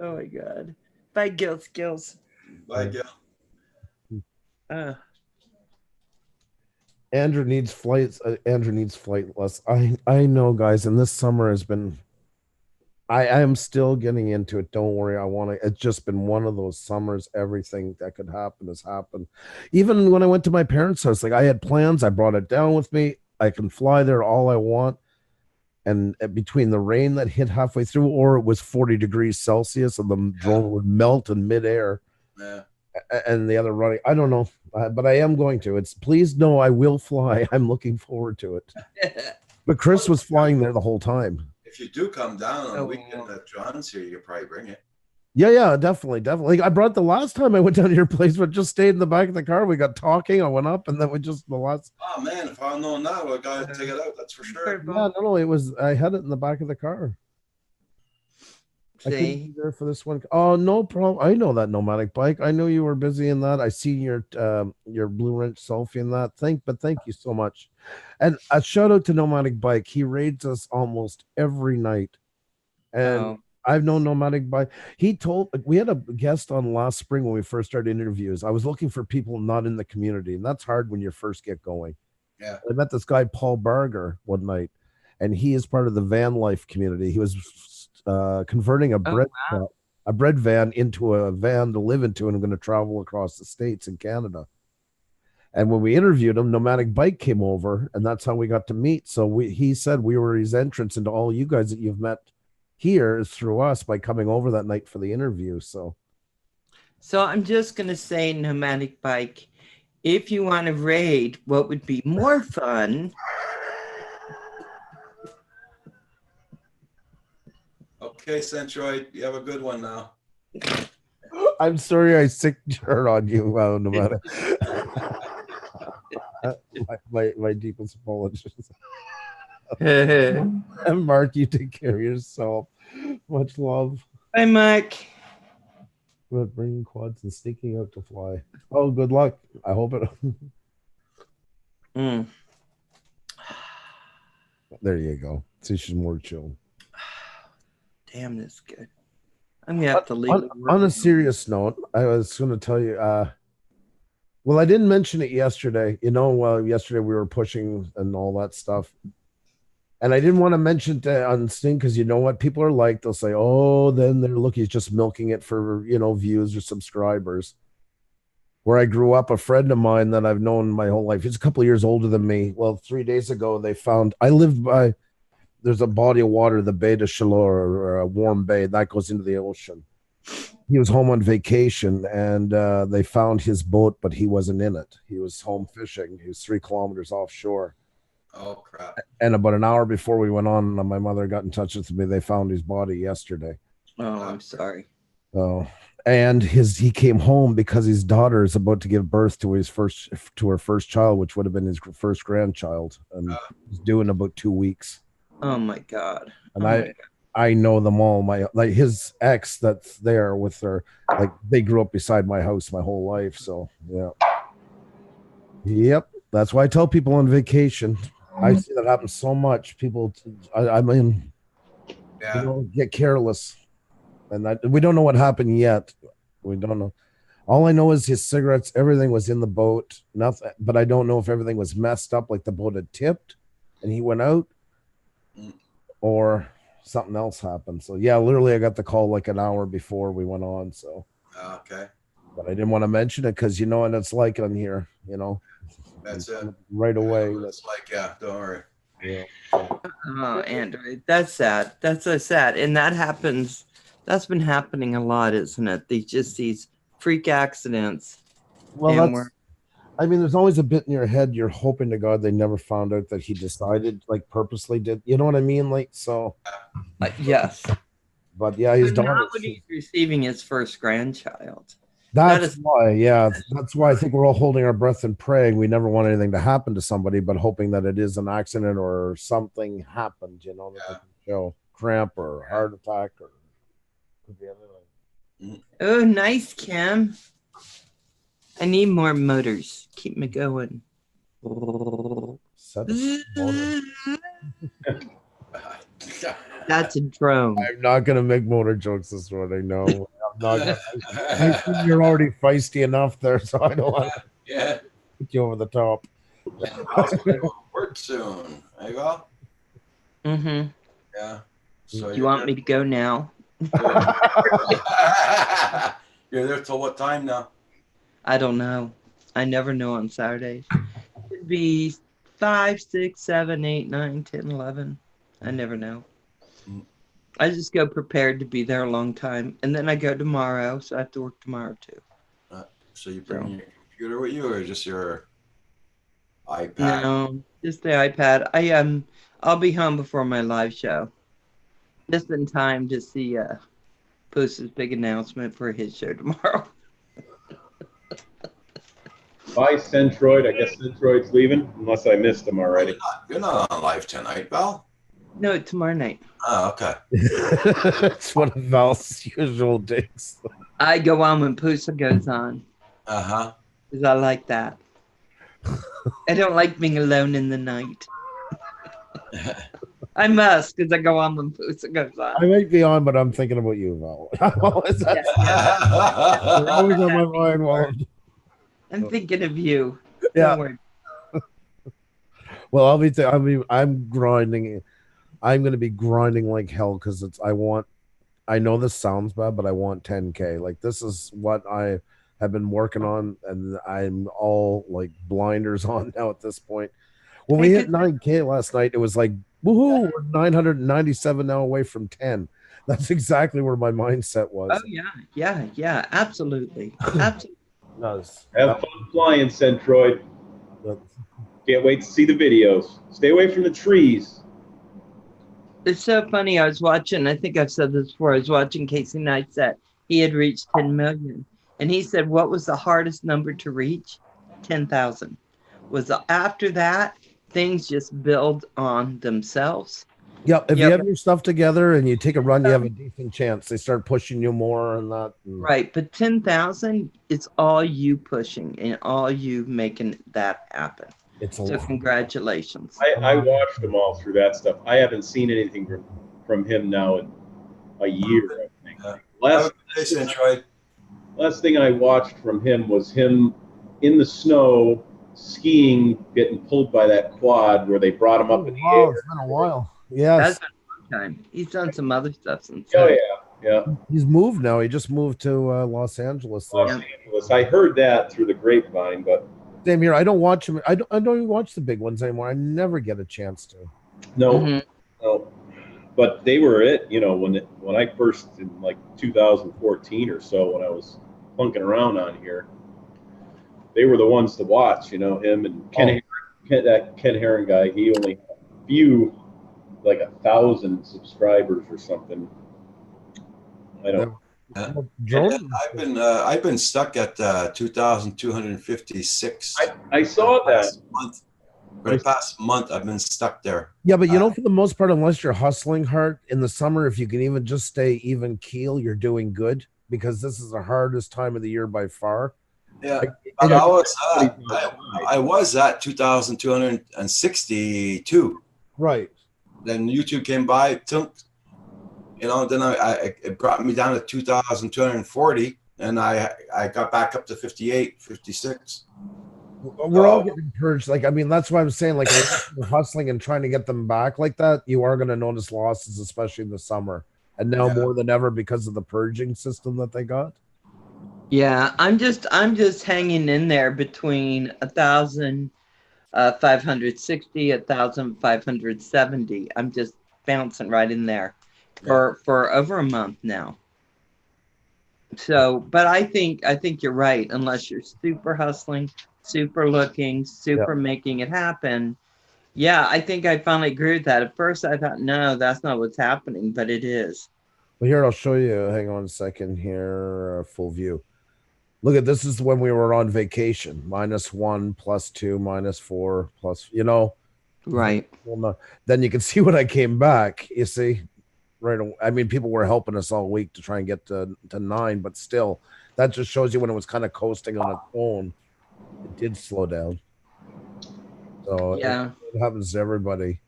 Oh my God. Bye, Gil Skills. Bye, Gil. Andrew needs flights. Andrew needs flight less. I know, guys, and this summer has been. I am still getting into it. Don't worry. It's just been one of those summers. Everything that could happen has happened. Even when I went to my parents' house, like I had plans. I brought it down with me. I can fly there all I want. And between the rain that hit halfway through, or it was 40 degrees Celsius and the drone would melt in midair. Yeah. And the other running, I don't know, but I am going to. Please know I will fly. I'm looking forward to it. But Chris was flying there the whole time. If you do come down on the weekend that John's here, you could probably bring it. Yeah, definitely. I brought the last time I went down to your place, but just stayed in the back of the car. We got talking. I went up, and then we just the last. Oh man, if I'd known that, I gotta take it out. That's for sure. Yeah, no, it was. I had it in the back of the car. See? I couldn't be there for this one. Oh, no problem. I know that Nomadic Bike. I know you were busy in that. I seen your Blue Wrench selfie in that. Thank you so much. And a shout out to Nomadic Bike. He raids us almost every night. And I've known Nomadic Bike. We had a guest on last spring when we first started interviews. I was looking for people not in the community, and that's hard when you first get going. Yeah. I met this guy, Paul Barger, one night, and he is part of the van life community. He was converting a bread van into a van to live into, and I'm going to travel across the States and Canada. And when we interviewed him, Nomadic Bike came over, and that's how we got to meet. So he said we were his entrance into all you guys that you've met here is through us by coming over that night for the interview. So I'm just going to say, Nomadic Bike, if you want to raid, what would be more fun? Okay, Centroid, you have a good one now. I'm sorry I sicked her on you, Nomadic. my deepest apologies. And Mark, you take care of yourself. Much love. Bye, Mark. About bringing quads and sneaking out to fly. Oh, good luck. I hope it. There you go. See, she's more chill. Damn, that's good. I'm gonna have to leave. On a serious note, I was going to tell you. Well, I didn't mention it yesterday. Yesterday we were pushing and all that stuff. And I didn't want to mention it on Sting because you know what people are like. They'll say, "Oh, then they're he's just milking it for views or subscribers." where I grew up, a friend of mine that I've known my whole life. He's a couple of years older than me. Well, 3 days ago, they found, I live by, there's a body of water, the Bay de Chaleur, or a warm bay that goes into the ocean. He was home on vacation, and they found his boat, but he wasn't in it. He was home fishing. He was 3 kilometers offshore. Oh crap! And about an hour before we went on, my mother got in touch with me. They found his body yesterday. Oh, I'm sorry. Oh, and he came home because his daughter is about to give birth to her first child, which would have been his first grandchild, and he's due in about 2 weeks. Oh my God. And Oh my God. I know them all. Like his ex that's there with her, like they grew up beside my house my whole life. So yeah. Yep. That's why I tell people on vacation. I see that happen so much. People, I mean, get careless. And we don't know what happened yet. We don't know. All I know is his cigarettes, everything was in the boat. Nothing, but I don't know if everything was messed up, like the boat had tipped and he went out, or something else happened. So yeah, literally I got the call like an hour before we went on. So okay. But I didn't want to mention it because you know what it's like on here, you know. That's it. Right away. It's like, yeah, don't worry. Yeah. Oh, Andrew, that's sad. That's so sad. And that happens. That's been happening a lot, isn't it? These freak accidents. Well, I mean, there's always a bit in your head. You're hoping to God they never found out that he decided, like, purposely did. You know what I mean? Like, so. Yes. But yeah, his daughter. Not when he's receiving his first grandchild. That's why, yeah. That's why I think we're all holding our breath and praying. We never want anything to happen to somebody, but hoping that it is an accident or something happened, you know, that they can show cramp or heart attack or could be anything. Oh, nice, Kim. I need more motors. Keep me going. That's a drone. I'm not gonna make motor jokes this morning. No, I'm not. You're already feisty enough there, so I don't want to put you over the top. Work soon. There you go. Mm-hmm. Yeah. So you want me to go now? You're there till what time now? I don't know. I never know on Saturdays. It'd be 5, 6, 7, 8, 9, 10, 11. I never know. I just go prepared to be there a long time, and then I go tomorrow, so I have to work tomorrow too. So you bring your computer with you, or just your iPad? No, just the iPad. I'll be home before my live show, just in time to see Poose's big announcement for his show tomorrow. Bye, Centroid. I guess Centroid's leaving, unless I missed him already. You're not on live tonight, Val. No, tomorrow night. Oh, okay. It's one of Val's usual digs. I go on when Poosa goes on. Uh-huh. Because I like that. I don't like being alone in the night. I must, because I go on when Poosa goes on. I might be on, but I'm thinking about you, Val. You're always on my mind while I'm thinking of you. Yeah. Don't worry. Well, I'm grinding. I'm going to be grinding like hell because I know this sounds bad, but I want 10K. Like, this is what I have been working on, and I'm all like blinders on now at this point. When we hit 9K last night, it was like, woohoo, we're 997 now away from 10. That's exactly where my mindset was. Oh, yeah, absolutely. Absolutely. Have fun flying, Centroid. Can't wait to see the videos. Stay away from the trees. It's so funny. I was watching, I think I've said this before, I was watching Casey Neistat. He had reached 10 million. And he said, what was the hardest number to reach? 10,000. After that, things just build on themselves. Yeah, if you have your stuff together and you take a run, you have a decent chance. They start pushing you more and that. Right, but 10,000, it's all you pushing and all you making that happen. So congratulations. I watched them all through that stuff. I haven't seen anything from him now in a year, I think. Last thing I watched from him was him in the snow skiing, getting pulled by that quad where they brought him up in the air. It's been a while. Yes. That's been a long time. He's done some other stuff since. Oh, yeah. Yeah. He's moved now. He just moved to Los Angeles. Los Angeles. I heard that through the grapevine, but Same here. I don't watch him. I don't even watch the big ones anymore. I never get a chance to. no, Mhm. no. But they were when I first in like 2014 or so when I was plunking around on here. They were the ones to watch. Him and that Ken Herron guy. He only had a few, like 1,000 subscribers or something. I don't. Jordan. I've been stuck at 2,256. I saw that. For the past month, I've been stuck there. Yeah, but for the most part, unless you're hustling hard in the summer, if you can even just stay even keel, you're doing good, because this is the hardest time of the year by far. Yeah, but I was at 2,262. Right. Then YouTube came by, then it brought me down to 2,240, and I got back up to 58, 56. We're all getting purged. That's why I'm saying, if you're hustling and trying to get them back like that, you are going to notice losses, especially in the summer. And now more than ever because of the purging system that they got. Yeah, I'm just hanging in there between 1,560, 1,570. I'm just bouncing right in there for over a month now. So, but I think you're right. Unless you're super hustling, super looking, super making it happen. Yeah, I think I finally agree with that. At first, I thought, no, that's not what's happening, but it is. Well, here, I'll show you. Hang on a second here. Full view. Look at this. Is when we were on vacation. -1, +2, -4, plus, Right. Well, no. Then you can see when I came back, you see, right. I mean, people were helping us all week to try and get to 9, but still, that just shows you when it was kind of coasting on its own, it did slow down. So yeah, it happens to everybody.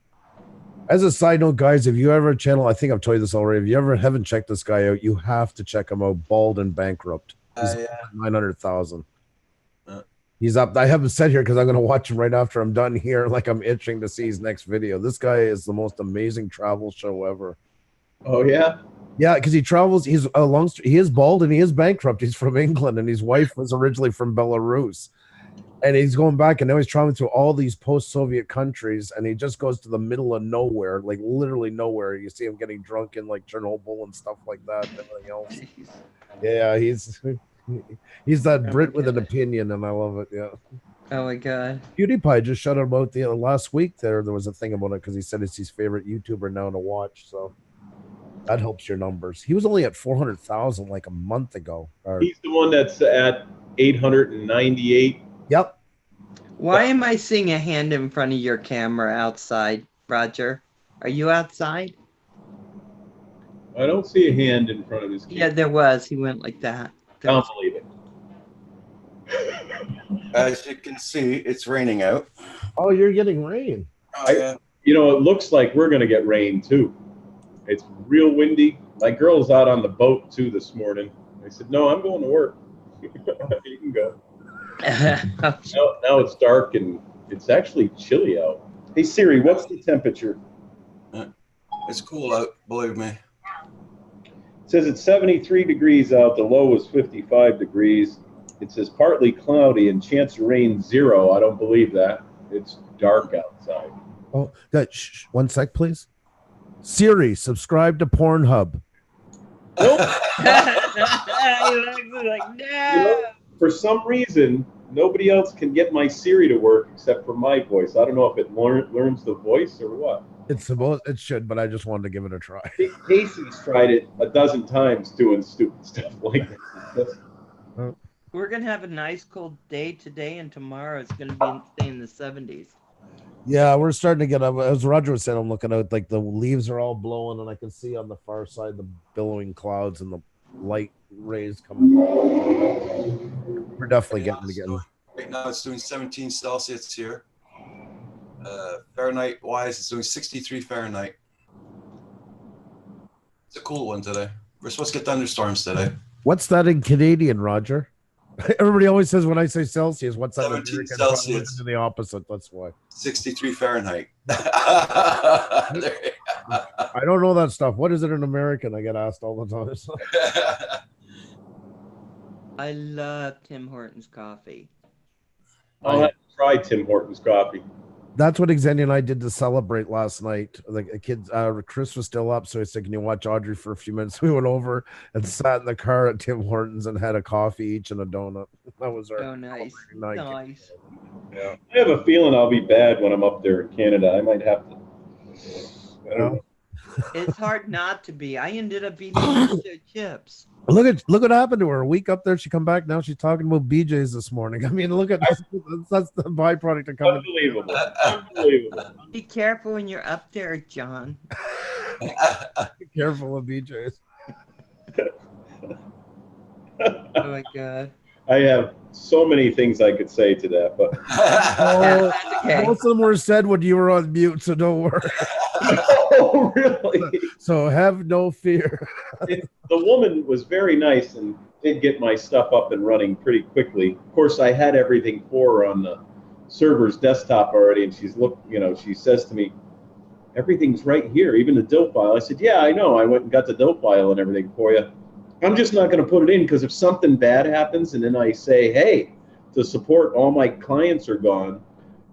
As a side note, guys, if you ever a channel, I think I've told you this already. If you ever haven't checked this guy out, you have to check him out. Bald and Bankrupt. He's 900,000. He's up. I haven't said here because I'm going to watch him right after I'm done here. Like, I'm itching to see his next video. This guy is the most amazing travel show ever. Oh yeah. Yeah, because he travels. He is bald and he is bankrupt. He's from England and his wife was originally from Belarus. And he's going back, and now he's traveling through all these post-Soviet countries, and he just goes to the middle of nowhere, like literally nowhere. You see him getting drunk in like Chernobyl and stuff like that, and everything else. Yeah, he's that Brit with an opinion, and I love it. Yeah. Oh my God. PewDiePie just shut him out the last week. There was a thing about it because he said it's his favorite YouTuber now to watch. So that helps your numbers. He was only at 400,000 like a month ago. He's the one that's at 898. Yep. Why am I seeing a hand in front of your camera outside, Roger? Are you outside? I don't see a hand in front of his camera. Yeah, there was. He went like that. I don't believe it. As you can see, it's raining out. Oh, you're getting rain. It looks like we're going to get rain too. It's real windy. My girl's out on the boat too this morning. I said, no, I'm going to work. You can go. Now it's dark and it's actually chilly out. Hey Siri, what's the temperature? It's cool out, believe me. It says it's 73 degrees out. The low is 55 degrees. It says partly cloudy and chance of rain 0. I don't believe that. It's dark outside. Oh, good. Shh, 1 sec, please. Siri, subscribe to Pornhub. Nope. Like, no. For some reason, nobody else can get my Siri to work except for my voice. I don't know if it learns the voice or what. It should, but I just wanted to give it a try. Casey's tried it a dozen times doing stupid stuff like that. We're gonna have a nice cold day today, and tomorrow it's gonna stay in the 70s. Yeah, we're starting to get up. As Roger was saying, I'm looking out, like the leaves are all blowing, and I can see on the far side the billowing clouds and the light rays coming. We're definitely getting. Right now, it's doing 17 Celsius here. Fahrenheit wise, it's doing 63 Fahrenheit. It's a cool one today. We're supposed to get thunderstorms today. What's that in Canadian, Roger? Everybody always says when I say Celsius, what's that? 17 Celsius. The opposite. That's why. 63 Fahrenheit. I don't know that stuff. What is it in American? I get asked all the time. So. I love Tim Hortons coffee. I'll have to try Tim Hortons coffee. That's what Xenia and I did to celebrate last night. Like the kids, Chris was still up, so he said, "Can you watch Audrey for a few minutes?" We went over and sat in the car at Tim Hortons and had a coffee each and a donut. That was our Nice. night. Nice. Yeah. I have a feeling I'll be bad when I'm up there in Canada. I might have to. I don't know. It's hard not to be. I ended up eating nacho chips. Look what happened to her. A week up there, she come back now. She's talking about BJ's this morning. I mean, look at that's the byproduct of coming. Unbelievable. Unbelievable. Be careful when you're up there, John. Be careful of BJ's. Oh my God. I have so many things I could say to that, but Oh, Okay. most of them were said when you were on mute, so don't worry. oh, really? So have no fear. The woman was very nice and did get my stuff up and running pretty quickly. Of course, I had everything for her on the server's desktop already, and she says to me, "Everything's right here, even the dope file." I said, "Yeah, I know. I went and got the dope file and everything for you. I'm just not going to put it in because if something bad happens and then I say, hey, to support, all my clients are gone,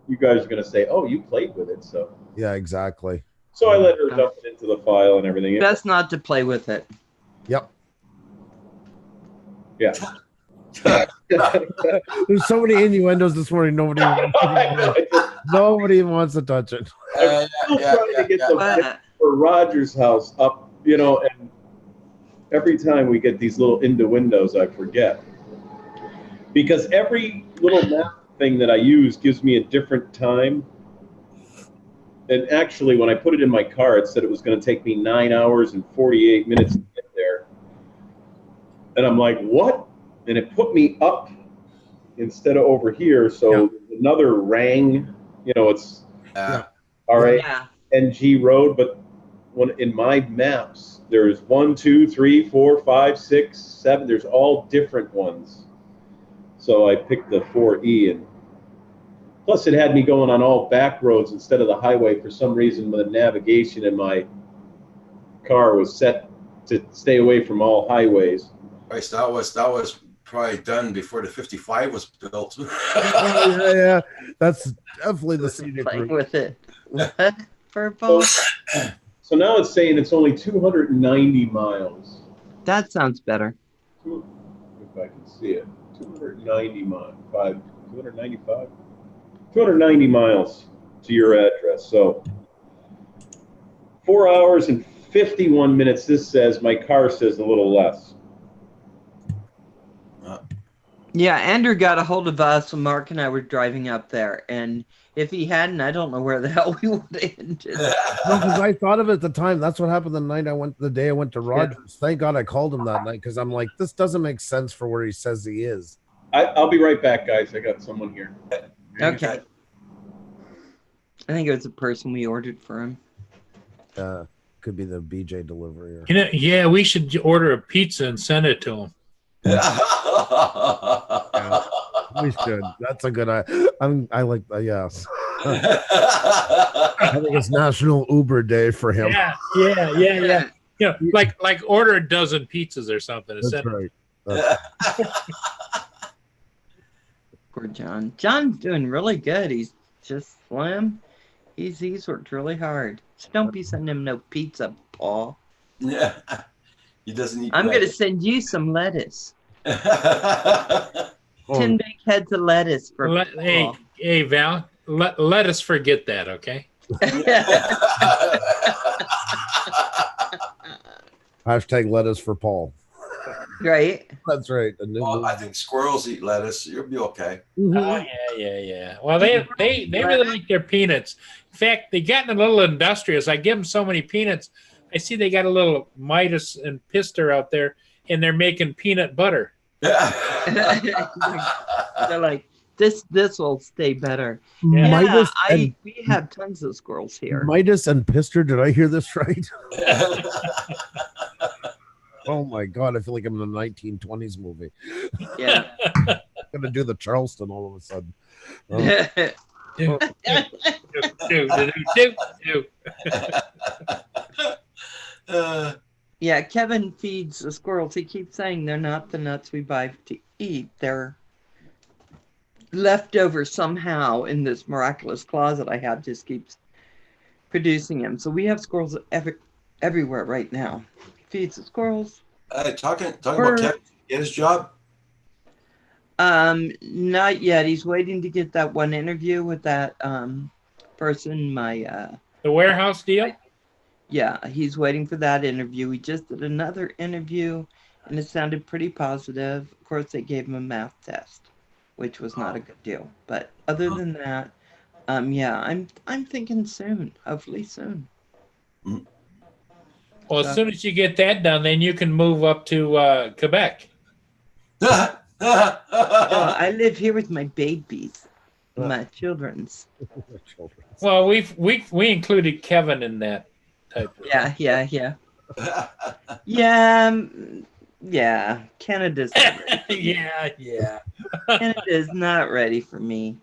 you guys are going to say, oh, you played with it." So Yeah, exactly. I let her dump it into the file and everything. Best not to play with it. Yep. Yeah. There's so many innuendos this morning. Nobody wants to touch it. I'm still trying to get the for Roger's house up, and every time we get these little innuendos, I forget. Because every little map thing that I use gives me a different time. And actually, when I put it in my car, it said it was going to take me 9 hours and 48 minutes to get there. And I'm like, what? And it put me up instead of over here. So another Rang, it's RANG road. But in my maps, there's 1, 2, 3, 4, 5, 6, 7. There's all different ones. So I picked the 4E, and plus it had me going on all back roads instead of the highway for some reason. The navigation in my car was set to stay away from all highways. Christ, that was probably done before the 55 was built. yeah. That's definitely the scenic Playing route. with it. What? Purple? So now it's saying it's only 290 miles. That sounds better. If I can see it. 290 miles. 295? 290 miles to your address. So 4 hours and 51 minutes. This says, my car says a little less. Yeah, Andrew got a hold of us when Mark and I were driving up there. And if he hadn't, I don't know where the hell we would have ended. No, because I thought of it at the time. That's what happened the day I went to Rogers. Yeah. Thank God I called him that night because I'm like, this doesn't make sense for where he says he is. I'll be right back, guys. I got someone here. Okay. I think it was a person we ordered for him. Could be the BJ delivery. Or... yeah, we should order a pizza and send it to him. Yeah, we should. That's a good idea. I like that. Yes. I think it's National Uber Day for him. Yeah. Like order a dozen pizzas or something. That's right. Poor John. John's doing really good. He's just slim. He's worked really hard. So don't be sending him no pizza, Paul. Yeah. He doesn't eat. I'm going to send you some lettuce. 10 big heads of lettuce for Paul. Hey, Val, let us forget that, okay? Hashtag lettuce for Paul. Right. That's right. I think squirrels eat lettuce. You'll be okay. Mm-hmm. Oh, yeah. Well, they really like their peanuts. In fact, they got a little industrious. I give them so many peanuts. I see they got a little Midas and Pister out there, and they're making peanut butter. They're like, this will stay better. Yeah, we have tons of squirrels here. Midas and Pister, did I hear this right? Oh my God, I feel like I'm in a 1920s movie. Yeah. I'm gonna do the Charleston all of a sudden. Do. Yeah, Kevin feeds the squirrels. He keeps saying they're not the nuts we buy to eat. They're leftover somehow in this miraculous closet I have, just keeps producing them. So we have squirrels everywhere right now. Feeds the squirrels. Talking about Kevin, get his job. Not yet. He's waiting to get that one interview with that person. The warehouse deal. Yeah, he's waiting for that interview. He just did another interview, and it sounded pretty positive. Of course, they gave him a math test, which was not a good deal. But other than that, yeah, I'm thinking soon. Hopefully soon. Well, as soon as you get that done, then you can move up to Quebec. Oh, I live here with my babies, my children's. Well, we included Kevin in that type. Yeah. Yeah. Canada's not ready. yeah. Canada's not ready for me.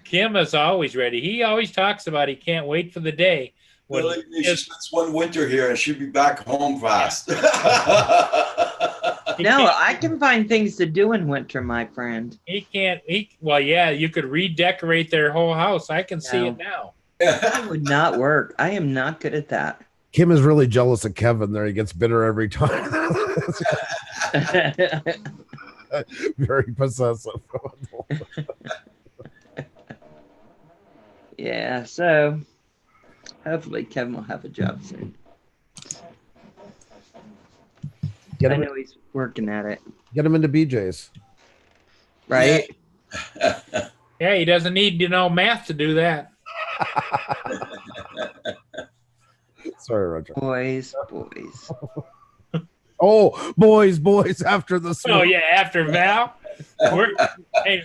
Kim is always ready. He always talks about he can't wait for the day when She spends one winter here and she'll be back home fast. No, I can find things to do in winter, my friend. Well, yeah, you could redecorate their whole house. I can see it now. That would not work. I am not good at that. Kim is really jealous of Kevin there. He gets bitter every time. Very possessive. Yeah, so hopefully Kevin will have a job soon. I know he's working at it. Get him into BJ's. Right? Yeah, he doesn't need to know math to do that. Sorry, Roger. Boys. Oh, boys, after the Oh, yeah, after Val. Hey,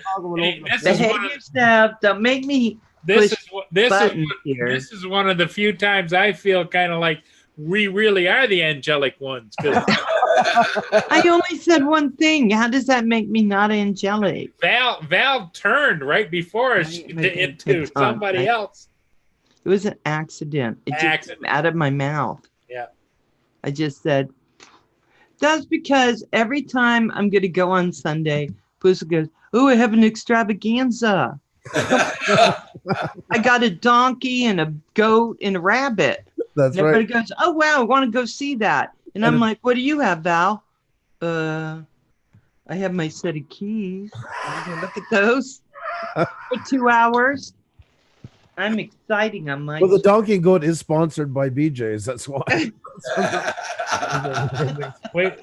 behave yourself. Don't make me this here. is one of the few times I feel kind of like we really are the angelic ones. I only said one thing. How does that make me not angelic? Val turned right before us into somebody else. It was an accident. It just came out of my mouth. Yeah. I just said, that's because every time I'm going to go on Sunday, Pussy goes, oh, I have an extravaganza. I got a donkey and a goat and a rabbit. That's and everybody right. goes, oh, wow, I want to go see that. And I'm like, what do you have, Val? I have my set of keys. Look at those for 2 hours. I'm exciting. I'm like, Well, the donkey and goat is sponsored by BJ's. That's why.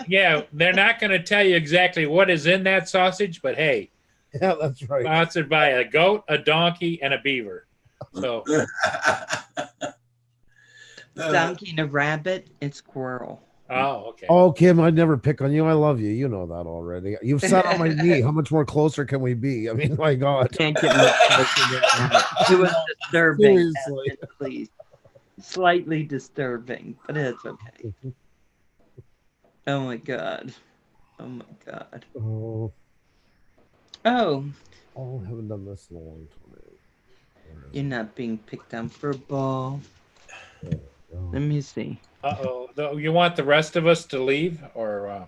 Yeah, they're not going to tell you exactly what is in that sausage, but hey, Yeah, that's right. sponsored by a goat, a donkey, and a beaver. So donkey and a rabbit and squirrel. Oh, okay. Oh, Kim, I'd never pick on you. I love you. You know that already. You've sat on my knee. How much more closer can we be? I mean, my God. Can't get much closer than that. It was disturbing. Seriously. Please. Slightly disturbing, but it's okay. Oh my God. Oh my God. Oh, Oh, I haven't done this in a long time. you're not being picked on for a ball. Let me see. Uh-oh. You want the rest of us to leave, or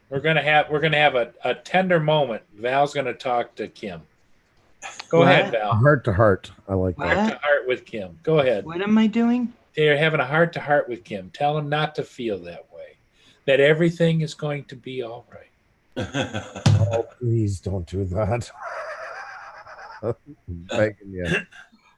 we're gonna have a tender moment. Val's gonna talk to Kim. Go What? ahead, Val. Heart to heart. I like What? that. Heart to heart with Kim. Go ahead. What am I doing? They're having a heart to heart with Kim. Tell him not to feel that way. That everything is going to be all right. Oh, please don't do that. Begging you.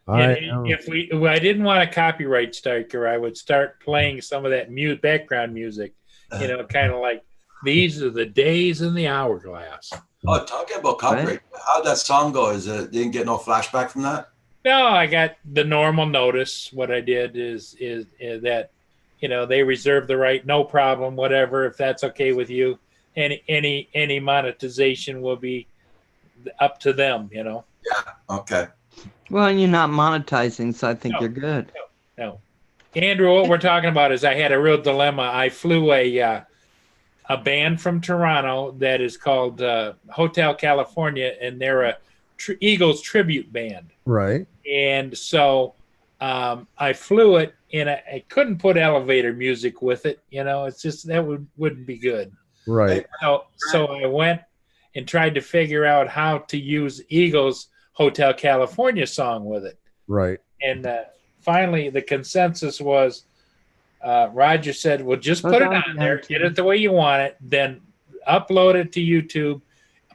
If I didn't want a copyright striker, I would start playing some of that background music. You know, kind of like these are the days in the hourglass. Oh, talking about copyright, how'd that song go? Didn't get no flashback from that? No, I got the normal notice. What I did is that, you know, they reserve the right, no problem, whatever, if that's okay with you. Any monetization will be up to them, you know. Yeah. Okay. Well, and you're not monetizing, so I think No. you're good. No. Andrew, what we're talking about is I had a real dilemma. I flew a band from Toronto that is called Hotel California, and they're Eagles tribute band. Right. And so I flew it, and I couldn't put elevator music with it. It's just that wouldn't be good. Right. So I went and tried to figure out how to use Eagles Hotel California song with it. Right. And finally, the consensus was Roger said, well, just put it on there, get it the way you want it, then upload it to YouTube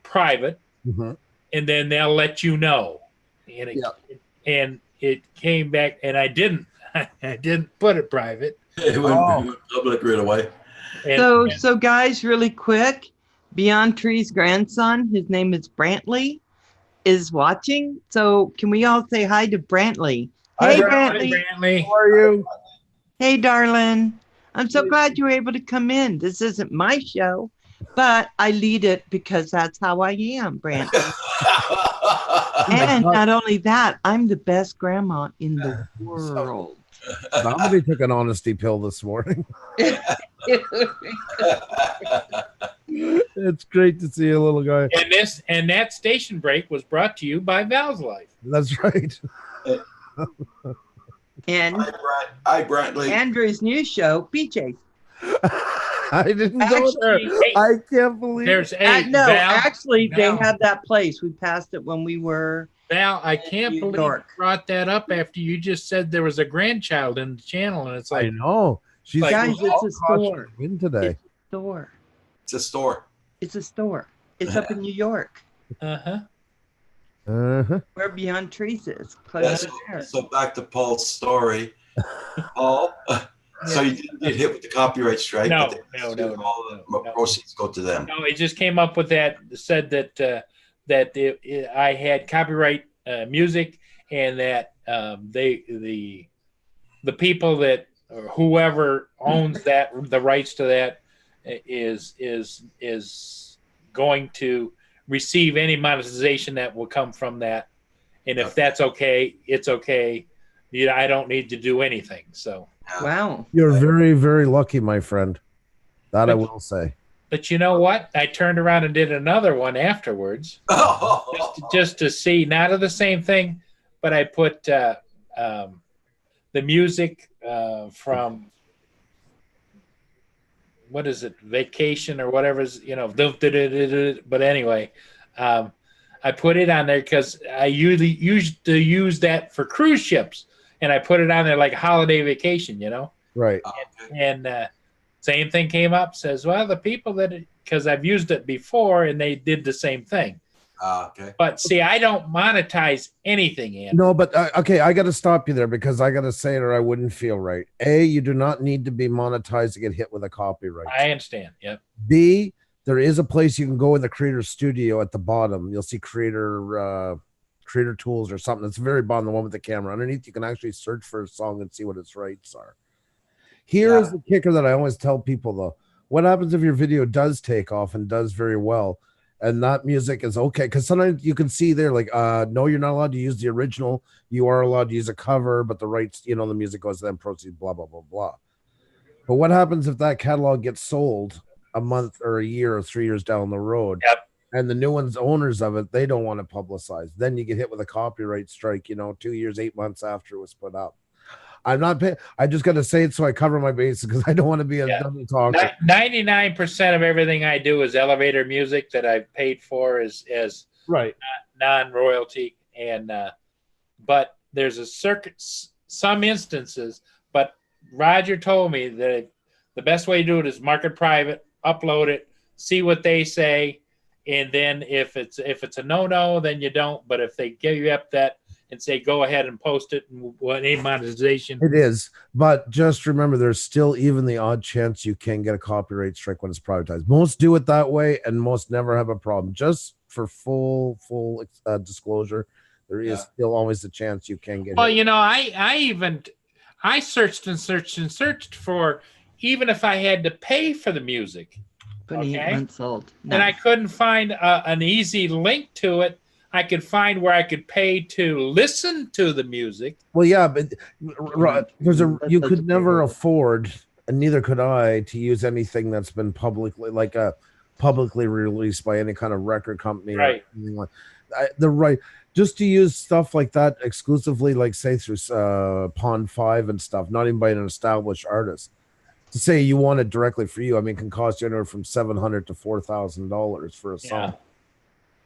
private, and then they'll let you know. And it came back, and I didn't put it private. It went public right away. So guys, really quick, Beyond Tree's grandson, his name is Brantley, is watching. So can we all say hi to Brantley? Hey, Brantley. How are you? Hey, darling. I'm so glad you were able to come in. This isn't my show, but I lead it because that's how I am, Brantley. And not only that, I'm the best grandma in the world. Somebody took an honesty pill this morning. It's great to see you, little guy. And that station break was brought to you by Val's Life. That's right. And hi, Brantley. Andrew's new show, BJ. I didn't go there. I can't believe there's Val, actually, they had that place. We passed it when we were. Val, I can't believe you brought that up after you just said there was a grandchild in the channel, and it's like I know. She's like, guys, it's a store. In today. It's a store. It's a store. It's up in New York. Where Beyond Trees is. So back to Paul's story. Paul, so you didn't get hit with the copyright strike? No. All the proceeds go to them. No, it just came up with that. Said that I had copyright music, and that the people that or whoever owns the rights to that is going to receive any monetization that will come from that. And if that's okay, it's okay. I don't need to do anything. So wow, you're very, very lucky, my friend. That I will say. But you know what? I turned around and did another one afterwards, just to see, not of the same thing, but I put the music from what is it, Vacation or whatever's, but anyway, I put it on there because I usually used to use that for cruise ships, and I put it on there like holiday vacation, Right. And same thing came up, says, well, the people because I've used it before and they did the same thing. Okay. But see, I don't monetize anything, Andrew. No, but okay, I got to stop you there because I got to say it or I wouldn't feel right. A, you do not need to be monetized to get hit with a copyright. I understand. Yep. B, there is a place you can go in the creator studio at the bottom. You'll see creator tools or something. It's very bottom, the one with the camera. Underneath, you can actually search for a song and see what its rights are. Here's the kicker that I always tell people, though. What happens if your video does take off and does very well, and that music is okay? Because sometimes you can see there, like, no, you're not allowed to use the original. You are allowed to use a cover, but the rights, the music goes to them, proceeds, blah, blah, blah, blah. But what happens if that catalog gets sold a month or a year or 3 years down the road? Yep. And the new ones, owners of it, they don't want to publicize. Then you get hit with a copyright strike, 2 years, 8 months after it was put up. I'm not paying. I just got to say it so I cover my bases because I don't want to be a double talker. 99% of everything I do is elevator music that I've paid for as right non-royalty, and but there's some instances. But Roger told me that the best way to do it is market private, upload it, see what they say, and then if it's a no, then you don't. But if they give you up that and say go ahead and post it and any monetization, it is. But just remember, there's still even the odd chance you can get a copyright strike when it's privatized. Most do it that way, and most never have a problem. Just for full disclosure, there is still always the chance you can get. Well, I searched and searched and searched for even if I had to pay for the music. Unsold. And I couldn't find an easy link to it. I could find where I could pay to listen to the music. Well, yeah, but you could never afford, and neither could I, to use anything that's been publicly released by any kind of record company. Right. The right, just to use stuff like that exclusively, like say through Pond 5 and stuff, not even by an established artist. To say you want it directly for you, I mean, can cost you anywhere from $700 to $4,000 for a song. Yeah.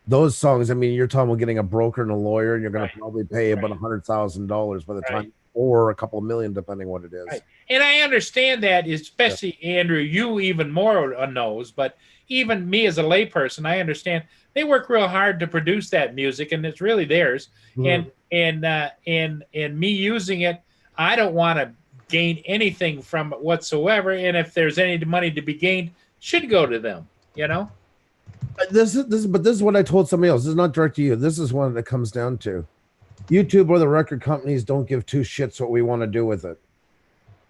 Those songs, I mean, you're talking about getting a broker and a lawyer, and you're going Right. to probably pay about Right. $100,000 by the Right. time, or a couple of million, depending what it is. Right. And I understand that, especially Andrew, you even more knows, but even me as a layperson, I understand they work real hard to produce that music, and it's really theirs. Mhm. And me using it, I don't want to gain anything from it whatsoever. And if there's any money to be gained, should go to them. You know. This is what I told somebody else. This is not direct to you. This is what it comes down to. YouTube or the record companies don't give two shits what we want to do with it.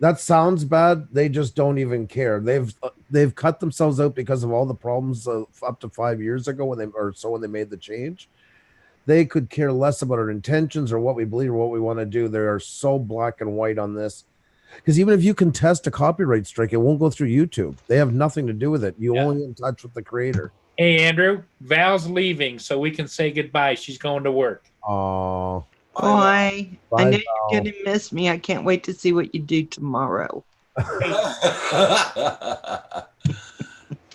That sounds bad. They just don't even care. They've cut themselves out because of all the problems up to 5 years ago when they made the change. They could care less about our intentions or what we believe or what we want to do. They are so black and white on this. Because even if you contest a copyright strike, it won't go through YouTube. They have nothing to do with it. You only in touch with the creator. Hey, Andrew, Val's leaving, so we can say goodbye. She's going to work. Oh, Boy, I Bye, know Val. you're gonna miss me. I can't wait to see what you do tomorrow.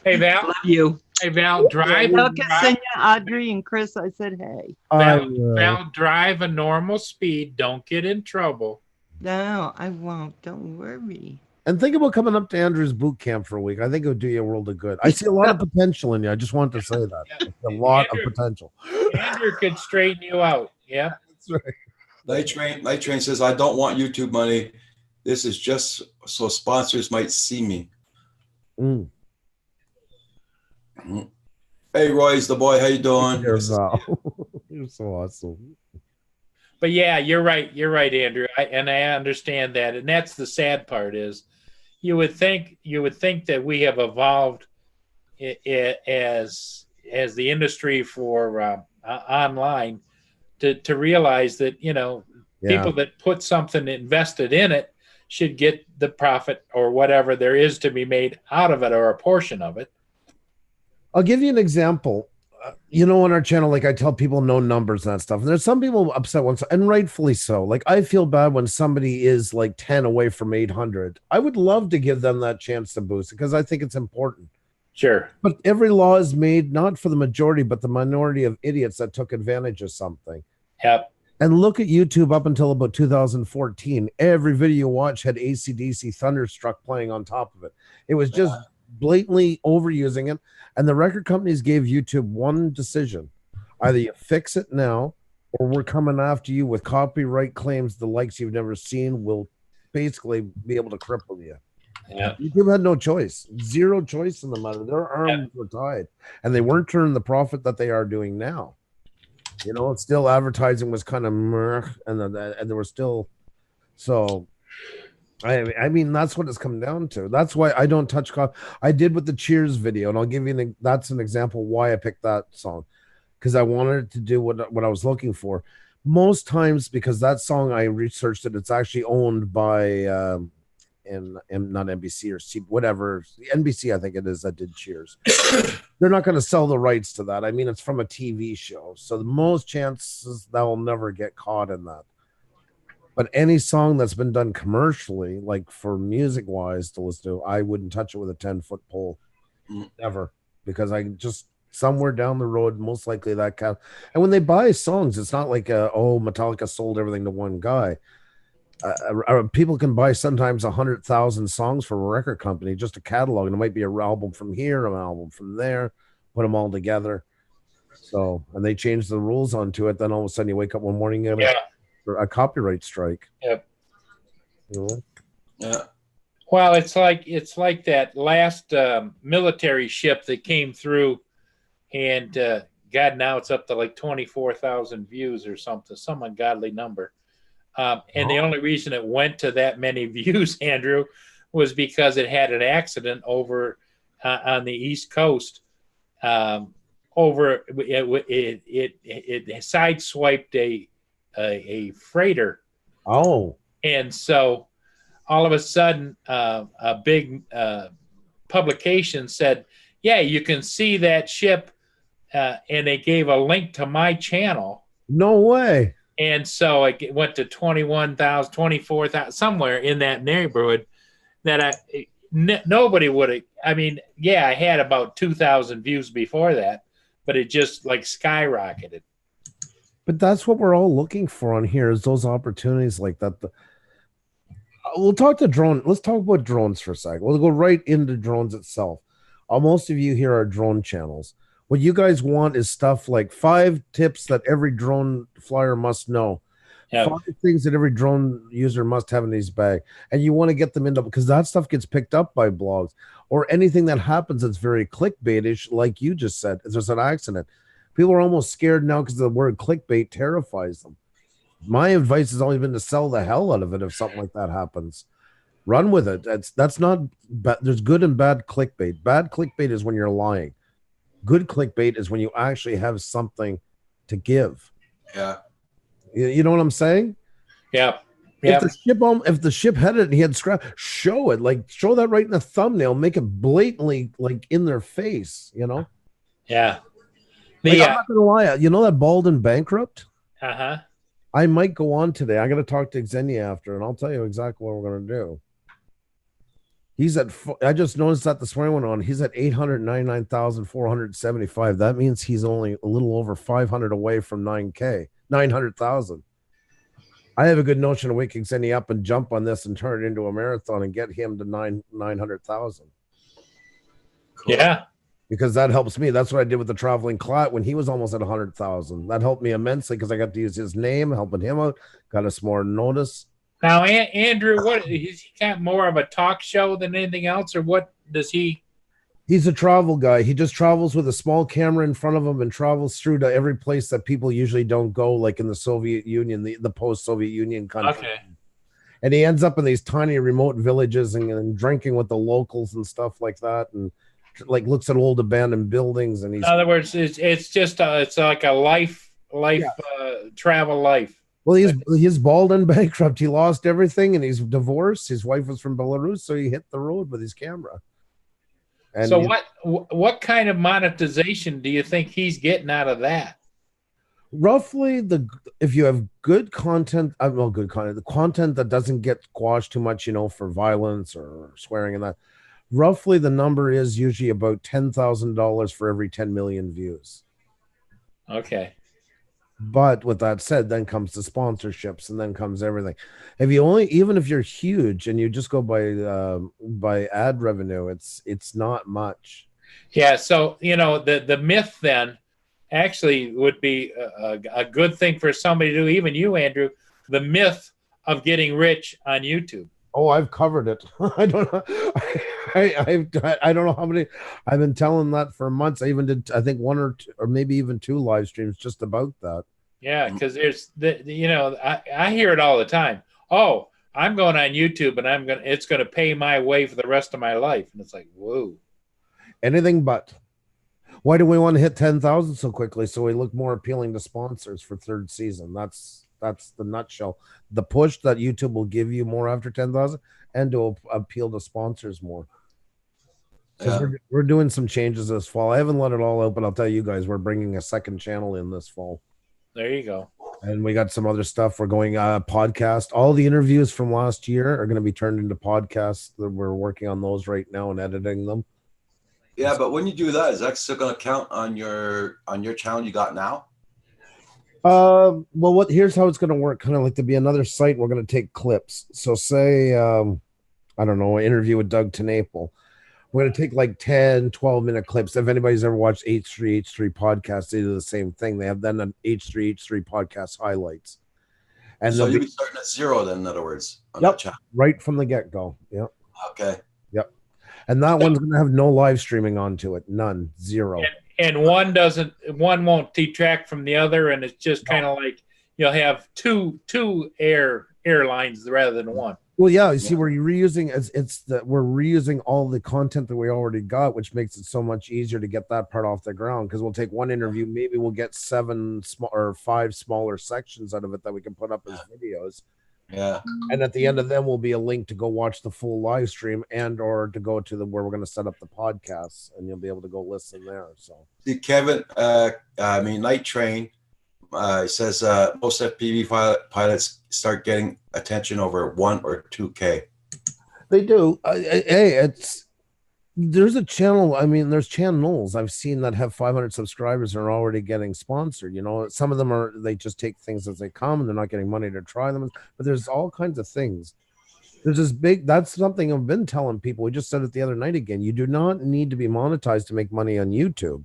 Hey, Val. Love you. Hey, Val, drive. Tell Ksenia, Audrey, and Chris I said hey. Val, drive a normal speed. Don't get in trouble. No, I won't. Don't worry. And think about coming up to Andrew's boot camp for a week. I think it would do you a world of good. I see a lot of potential in you. I just wanted to say that. Yeah. A lot Andrew- of potential. Andrew could straighten you out. Yeah. That's right. Night Train says, I don't want YouTube money. This is just so sponsors might see me. Mm. Hey, Roy's the boy. How you doing? You're so awesome. But yeah, you're right. You're right, Andrew. I understand that, and that's the sad part is, you would think that we have evolved as the industry for online to realize that people that put something invested in it should get the profit or whatever there is to be made out of it or a portion of it. I'll give you an example. On our channel, like I tell people no numbers and that stuff. And there's some people upset once, and rightfully so. Like I feel bad when somebody is like 10 away from 800. I would love to give them that chance to boost it because I think it's important. Sure. But every law is made not for the majority, but the minority of idiots that took advantage of something. Yep. And look at YouTube up until about 2014. Every video you watch had AC/DC Thunderstruck playing on top of it. It was just blatantly overusing it. And the record companies gave YouTube one decision. Either you fix it now, or we're coming after you with copyright claims the likes you've never seen will basically be able to cripple you. Yeah. YouTube had no choice. Zero choice in the matter. Their arms were tied. And they weren't turning the profit that they are doing now. It's still advertising was kind of and there were still so I mean that's what it's come down to. That's why I don't touch I did with the Cheers video, and I'll give you that's an example why I picked that song, because I wanted it to do what I was looking for. Most times, because that song I researched it's actually owned by and not NBC or whatever, NBC I think it is that did Cheers. They're not going to sell the rights to that. I mean, it's from a TV show, so the most chances that will never get caught in that. But any song that's been done commercially, like for music wise to listen to, I wouldn't touch it with a 10-foot pole ever, because I just somewhere down the road, most likely that kind. And when they buy songs, it's not like Metallica sold everything to one guy. People can buy sometimes 100,000 songs from a record company, just a catalog, and it might be an album from here, an album from there, put them all together. So, and they change the rules onto it. Then all of a sudden, you wake up one morning and a copyright strike. Yep. Yeah. Well, it's like that last military ship that came through, and God, now it's up to like 24,000 views or something, some ungodly number. And the only reason it went to that many views, Andrew, was because it had an accident over on the East Coast. It sideswiped a freighter. Oh. And so all of a sudden, a big publication said, yeah, you can see that ship and they gave a link to my channel. No way. And so it went to 21,000, 24,000, somewhere in that neighborhood that nobody would have. I mean, yeah, I had about 2,000 views before that, but it just like skyrocketed. But that's what we're all looking for on here, is those opportunities like that. We'll talk to drone. Let's talk about drones for a second. We'll go right into drones itself. Most of you here are drone channels. What you guys want is stuff like 5 tips that every drone flyer must know. Yeah. 5 things that every drone user must have in his bag. And you want to get them into, because that stuff gets picked up by blogs or anything that happens that's very clickbaitish, like you just said. If there's an accident, people are almost scared now because the word clickbait terrifies them. My advice has always been to sell the hell out of it if something like that happens. Run with it. That's not bad. There's good and bad clickbait. Bad clickbait is when you're lying. Good clickbait is when you actually have something to give. Yeah. You know what I'm saying? Yeah. If the ship had it and he had scrap, show it. Like, show that right in the thumbnail. Make it blatantly like in their face. You know? Yeah. I'm not gonna lie. You know that Bald and Bankrupt? Uh-huh. I might go on today. I'm going to talk to Xenia after, and I'll tell you exactly what we're going to do. He's at, I just noticed that this morning went on. He's at 899,475. That means he's only a little over 500 away from 900,000. I have a good notion to wake Xenia up and jump on this and turn it into a marathon and get him to 900,000. Cool. Yeah. Because that helps me. That's what I did with the traveling clot when he was almost at 100,000. That helped me immensely because I got to use his name, helping him out, got us more notice. Now, Andrew, what is he got more of a talk show than anything else, or what does he? He's a travel guy. He just travels with a small camera in front of him and travels through to every place that people usually don't go, like in the Soviet Union, the post-Soviet Union country. Okay. And he ends up in these tiny remote villages and drinking with the locals and stuff like that, and like looks at old abandoned buildings. And he's, in other words, it's just it's like a life travel life. Well, he's bald and bankrupt. He lost everything, and he's divorced. His wife was from Belarus, so he hit the road with his camera. And so what kind of monetization do you think he's getting out of that? Roughly, if you have good content, the content that doesn't get squashed too much, for violence or swearing and that, roughly the number is usually about $10,000 for every 10 million views. Okay. But with that said, then comes the sponsorships, and then comes everything. Even if you're huge and you just go by ad revenue, it's not much. Yeah. So the myth then actually would be a good thing for somebody to do. Even you, Andrew, the myth of getting rich on YouTube. Oh, I've covered it. I don't know. I don't know how many. I've been telling that for months. I even did, I think, 1 or 2, or maybe even 2 live streams just about that. Yeah, because there's I hear it all the time. Oh, I'm going on YouTube and it's gonna pay my way for the rest of my life. And it's like, whoa. Anything but. Why do we want to hit 10,000 so quickly? So we look more appealing to sponsors for 3rd season. That's the nutshell. The push that YouTube will give you more after 10,000 and to appeal to sponsors more. Yeah. We're doing some changes this fall. I haven't let it all out, but I'll tell you guys, we're bringing a 2nd channel in this fall. There you go. And we got some other stuff. We're going podcast. All the interviews from last year are going to be turned into podcasts. We're working on those right now and editing them. Yeah, but when you do that, is that still going to count on your channel you got now? Well, here's how it's going to work. Kind of like to be another site. We're going to take clips. So say, I don't know, an interview with Doug TenNapel. We're going to take like 10, 12-minute clips. If anybody's ever watched H3H3 podcasts, they do the same thing. They have then an H3H3 podcast highlights. And so you'll be starting at 0 then, in other words, on yep, that channel. Right from the get-go. Yep. Okay. Yep. And that one's going to have no live streaming onto it. None. 0. And one won't detract from the other, and it's just kind of like you'll have two airlines rather than one. Well, yeah, you see, we're reusing we're reusing all the content that we already got, which makes it so much easier to get that part off the ground. Because we'll take one interview, maybe we'll get 7 or 5 smaller sections out of it that we can put up as videos, Yeah. And at the end of them will be a link to go watch the full live stream and or to go to the where we're going to set up the podcasts, and you'll be able to go listen there. So See, Kevin, Night Train says most FPV pilots start getting attention over 1 or 2K. they do. Hey, there's a channel. I mean, there's channels I've seen that have 500 subscribers and are already getting sponsored. You know, some of them they just take things as they come and they're not getting money to try them. But there's all kinds of things. There's this that's something I've been telling people. We just said it the other night again. You do not need to be monetized to make money on YouTube.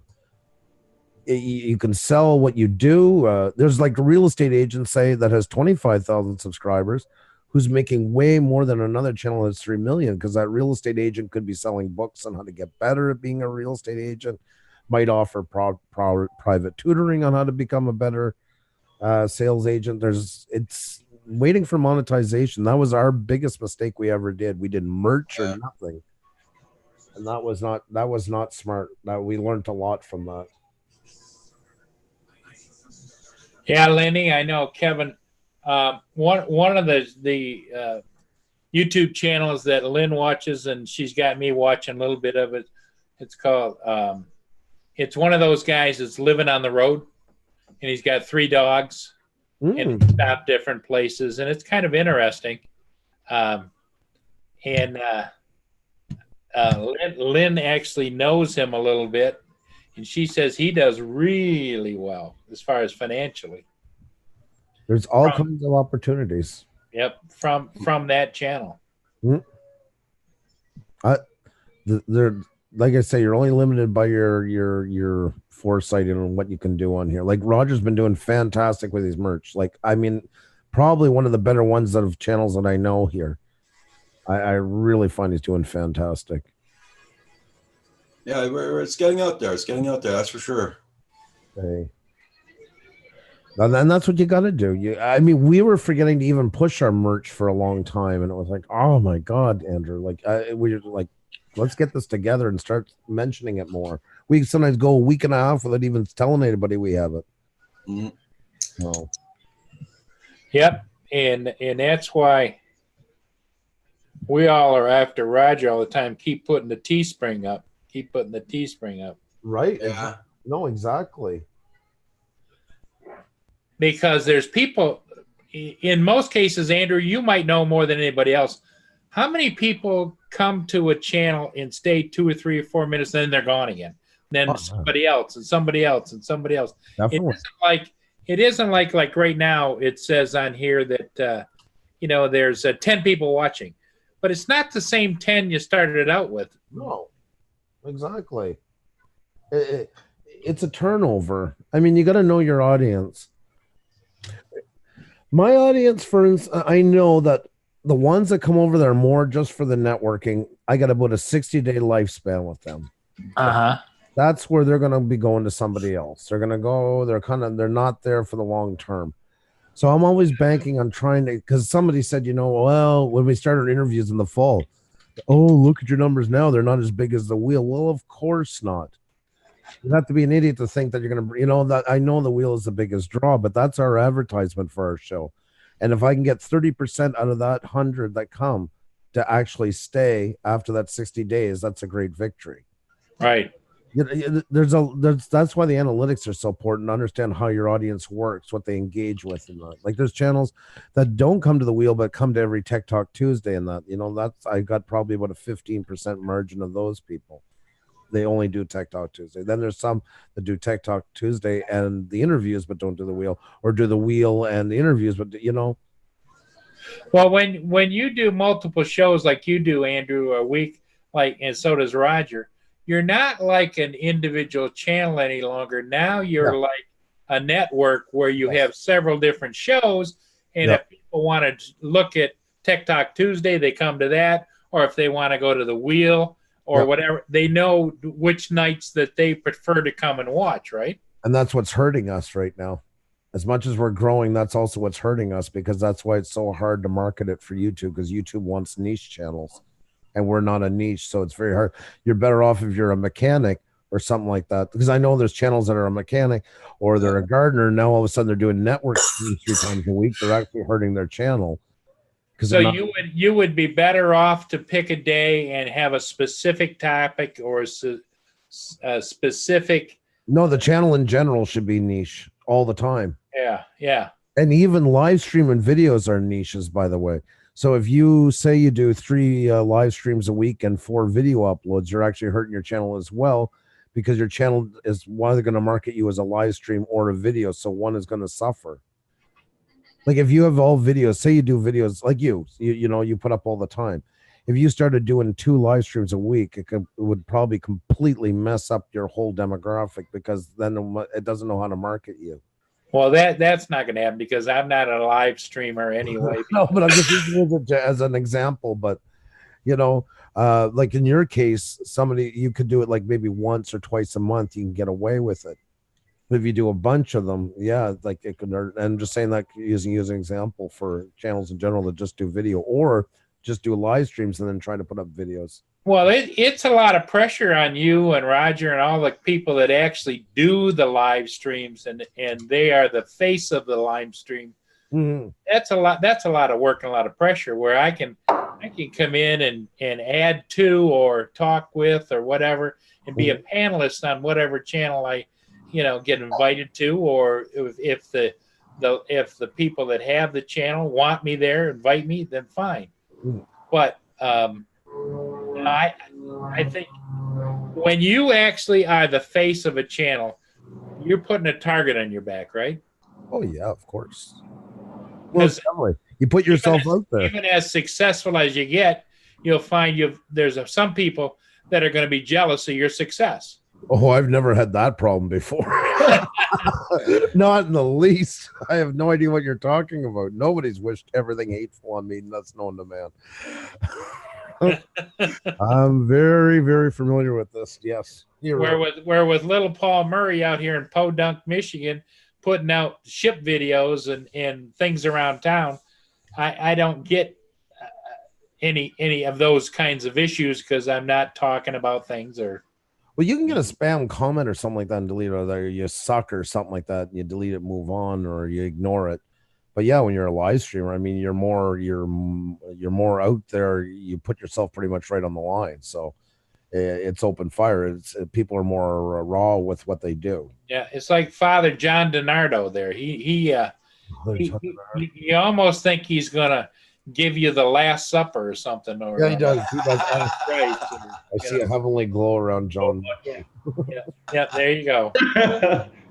You can sell what you do. There's like a real estate agent say that has 25,000 subscribers who's making way more than another channel that's 3 million, because that real estate agent could be selling books on how to get better at being a real estate agent, might offer private tutoring on how to become a better sales agent. It's waiting for monetization. That was our biggest mistake we ever did. We did merch or nothing, and that was not smart. That we learned a lot from that. Yeah, Lenny, I know Kevin. One of the YouTube channels that Lynn watches, and she's got me watching a little bit of it. It's called. It's one of those guys that's living on the road, and he's got 3 dogs, and he stopped different places, and it's kind of interesting. Lynn actually knows him a little bit, and she says he does really well as far as financially. There's all kinds of opportunities. Yep, from that channel. They're like I say, you're only limited by your foresight and what you can do on here. Like Roger's been doing fantastic with his merch. Like, I mean, probably one of the better ones that of channels that I know here. I really find he's doing fantastic. Yeah, it's getting out there. It's getting out there. That's for sure. Okay. And that's what you got to do. I mean, we were forgetting to even push our merch for a long time, and it was like, oh my God, Andrew, like we're like, let's get this together and start mentioning it more. We sometimes go a week and a half without even telling anybody we have it. Mm-hmm. No. Yep, and that's why we all are after Roger all the time. Keep putting the Teespring up. Keep putting the Teespring up. Right. Yeah. No, exactly. Because there's people, in most cases, Andrew, you might know more than anybody else. How many people come to a channel and stay 2 or 3 or 4 minutes, and then they're gone again? Then somebody else and somebody else and somebody else. Definitely. It isn't like right now it says on here that, there's 10 people watching. But it's not the same 10 you started out with. No, exactly. It's a turnover. I mean, you got to know your audience. My audience, for instance, I know that the ones that come over there more just for the networking, I got about a 60-day lifespan with them. That's where they're going to be going to somebody else. They're going to go, they're not there for the long term. So I'm always banking on trying to, because somebody said, well, when we started interviews in the fall, oh, look at your numbers now. They're not as big as the wheel. Well, of course not. You have to be an idiot to think that you're going to, that I know the wheel is the biggest draw, but that's our advertisement for our show. And if I can get 30% out of that 100 that come to actually stay after that 60 days, that's a great victory. Right. That's why the analytics are so important to understand how your audience works, what they engage with. And like there's channels that don't come to the wheel, but come to every Tech Talk Tuesday. And that's, I got probably about a 15% margin of those people. They only do Tech Talk Tuesday. Then there's some that do Tech Talk Tuesday and the interviews, but don't do the wheel, or do the wheel and the interviews, but Well, when you do multiple shows like you do, Andrew, a week, and so does Roger, you're not like an individual channel any longer. Now you're like a network where you have several different shows, and if people want to look at Tech Talk Tuesday, they come to that, or if they want to go to the wheel, or whatever, they know which nights that they prefer to come and watch, right? And that's what's hurting us right now. As much as we're growing, that's also what's hurting us, because that's why it's so hard to market it for YouTube, because YouTube wants niche channels, and we're not a niche, so it's very hard. You're better off if you're a mechanic or something like that, because I know there's channels that are a mechanic or they're a gardener. Now all of a sudden they're doing network streams 3 times a week. They're actually hurting their channel. So you would be better off to pick a day and have a specific topic or a specific. No, the channel in general should be niche all the time. Yeah. And even live stream and videos are niches, by the way. So if you say you do 3 live streams a week and 4 video uploads, you're actually hurting your channel as well, because your channel is either going to market you as a live stream or a video. So one is going to suffer. Like if you have all videos, say you do videos like you put up all the time. If you started doing 2 live streams a week, it would probably completely mess up your whole demographic, because then it doesn't know how to market you. Well, that's not going to happen, because I'm not a live streamer anyway. No, but I'm just using it as an example. But like in your case, you could do it like maybe once or twice a month. You can get away with it. But if you do a bunch of them, yeah, like it could. And I'm just saying that using an example for channels in general that just do video, or just do live streams and then try to put up videos. Well, it's a lot of pressure on you and Roger and all the people that actually do the live streams, and they are the face of the live stream. Mm-hmm. That's a lot of work and a lot of pressure, where I can come in and add to or talk with or whatever, and be a panelist on whatever channel I get invited to, or if the people that have the channel want me there, invite me, then fine. But I think when you actually are the face of a channel, you're putting a target on your back, right? Oh yeah, of course. Well, definitely. You put yourself out there. Even as successful as you get, you'll find there's some people that are going to be jealous of your success. Oh, I've never had that problem before. Not in the least. I have no idea what you're talking about. Nobody's wished everything hateful on me, and that's known to man. I'm very, very familiar with this. Yes. Where with little Paul Murray out here in Podunk, Michigan, putting out ship videos and things around town, I don't get any of those kinds of issues, because I'm not talking about things. Or well, you can get a spam comment or something like that and delete it, or you suck or something like that, and you delete it, move on, or you ignore it. But yeah, when you're a live streamer, I mean, you're more out there. You put yourself pretty much right on the line. So it's open fire. People are more raw with what they do. Yeah, it's like Father John DiNardo there. He you almost think he's gonna give you the Last Supper or something. Or yeah, he does. He does. I see a heavenly glow around John. Yeah. There you go.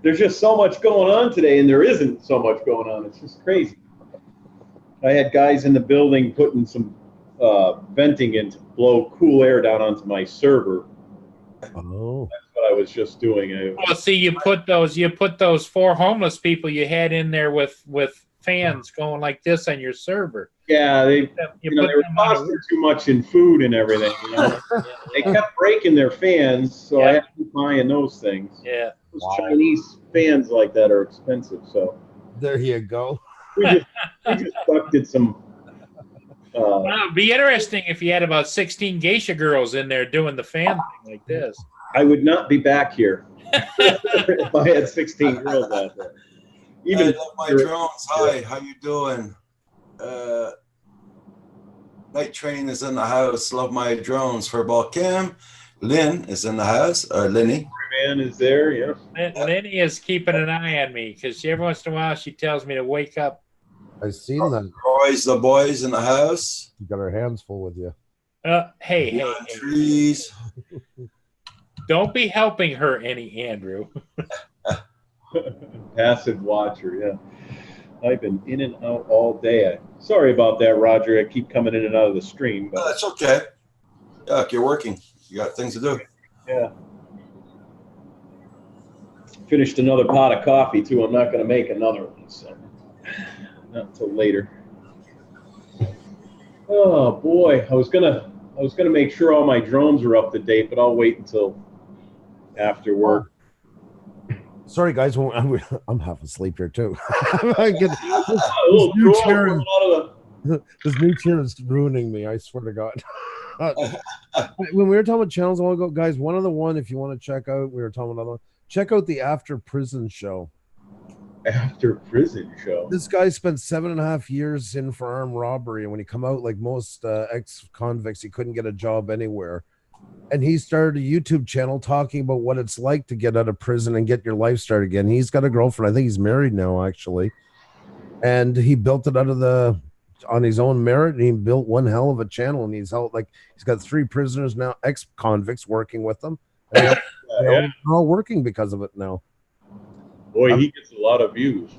There's just so much going on today, and there isn't so much going on. It's just crazy. I had guys in the building putting some venting in to blow cool air down onto my server. Oh, that's what I was just doing. Well, see, you put those 4 homeless people you had in there with fans going like this on your server. Yeah, they were costing too much in food and everything. They kept breaking their fans, so I had to keep buying those things. Yeah, those Chinese fans like that are expensive. So there you go. we just did some. Well, it'd be interesting if you had about 16 geisha girls in there doing the fan thing like this. I would not be back here if I had 16 girls out there. I love my drones. Hi, how you doing? Night Train is in the house. Love my drones. Furball Kim. Lynn is in the house. Or Linny. Man is there, yeah. Linny is keeping an eye on me, because every once in a while she tells me to wake up. I've seen that. Roy's the boys in the house. You got our hands full with you. Hey. Trees. Don't be helping her any, Andrew. Passive watcher, yeah. I've been in and out all day. Sorry about that, Roger. I keep coming in and out of the stream. But that's okay. Yeah, if you're working, you got things to do. Yeah. Finished another pot of coffee too. I'm not going to make another one, so not until later. Oh boy, I was gonna make sure all my drones are up to date, but I'll wait until after work. Sorry, guys. I'm half asleep here too. This new chair is ruining me. I swear to God. When we were talking about channels a while ago, guys, if you want to check out, we were talking about another one. Check out the After Prison show. after prison show. This guy spent 7.5 years in for armed robbery, and when he come out, like most ex-convicts, he couldn't get a job anywhere. And he started a YouTube channel talking about what it's like to get out of prison and get your life started again. He's got a girlfriend. I think he's married now, actually. And he built it on his own merit, and he built one hell of a channel. And he's got 3 prisoners now, ex-convicts, working with him. And they're all working because of it now. Boy, he gets a lot of views.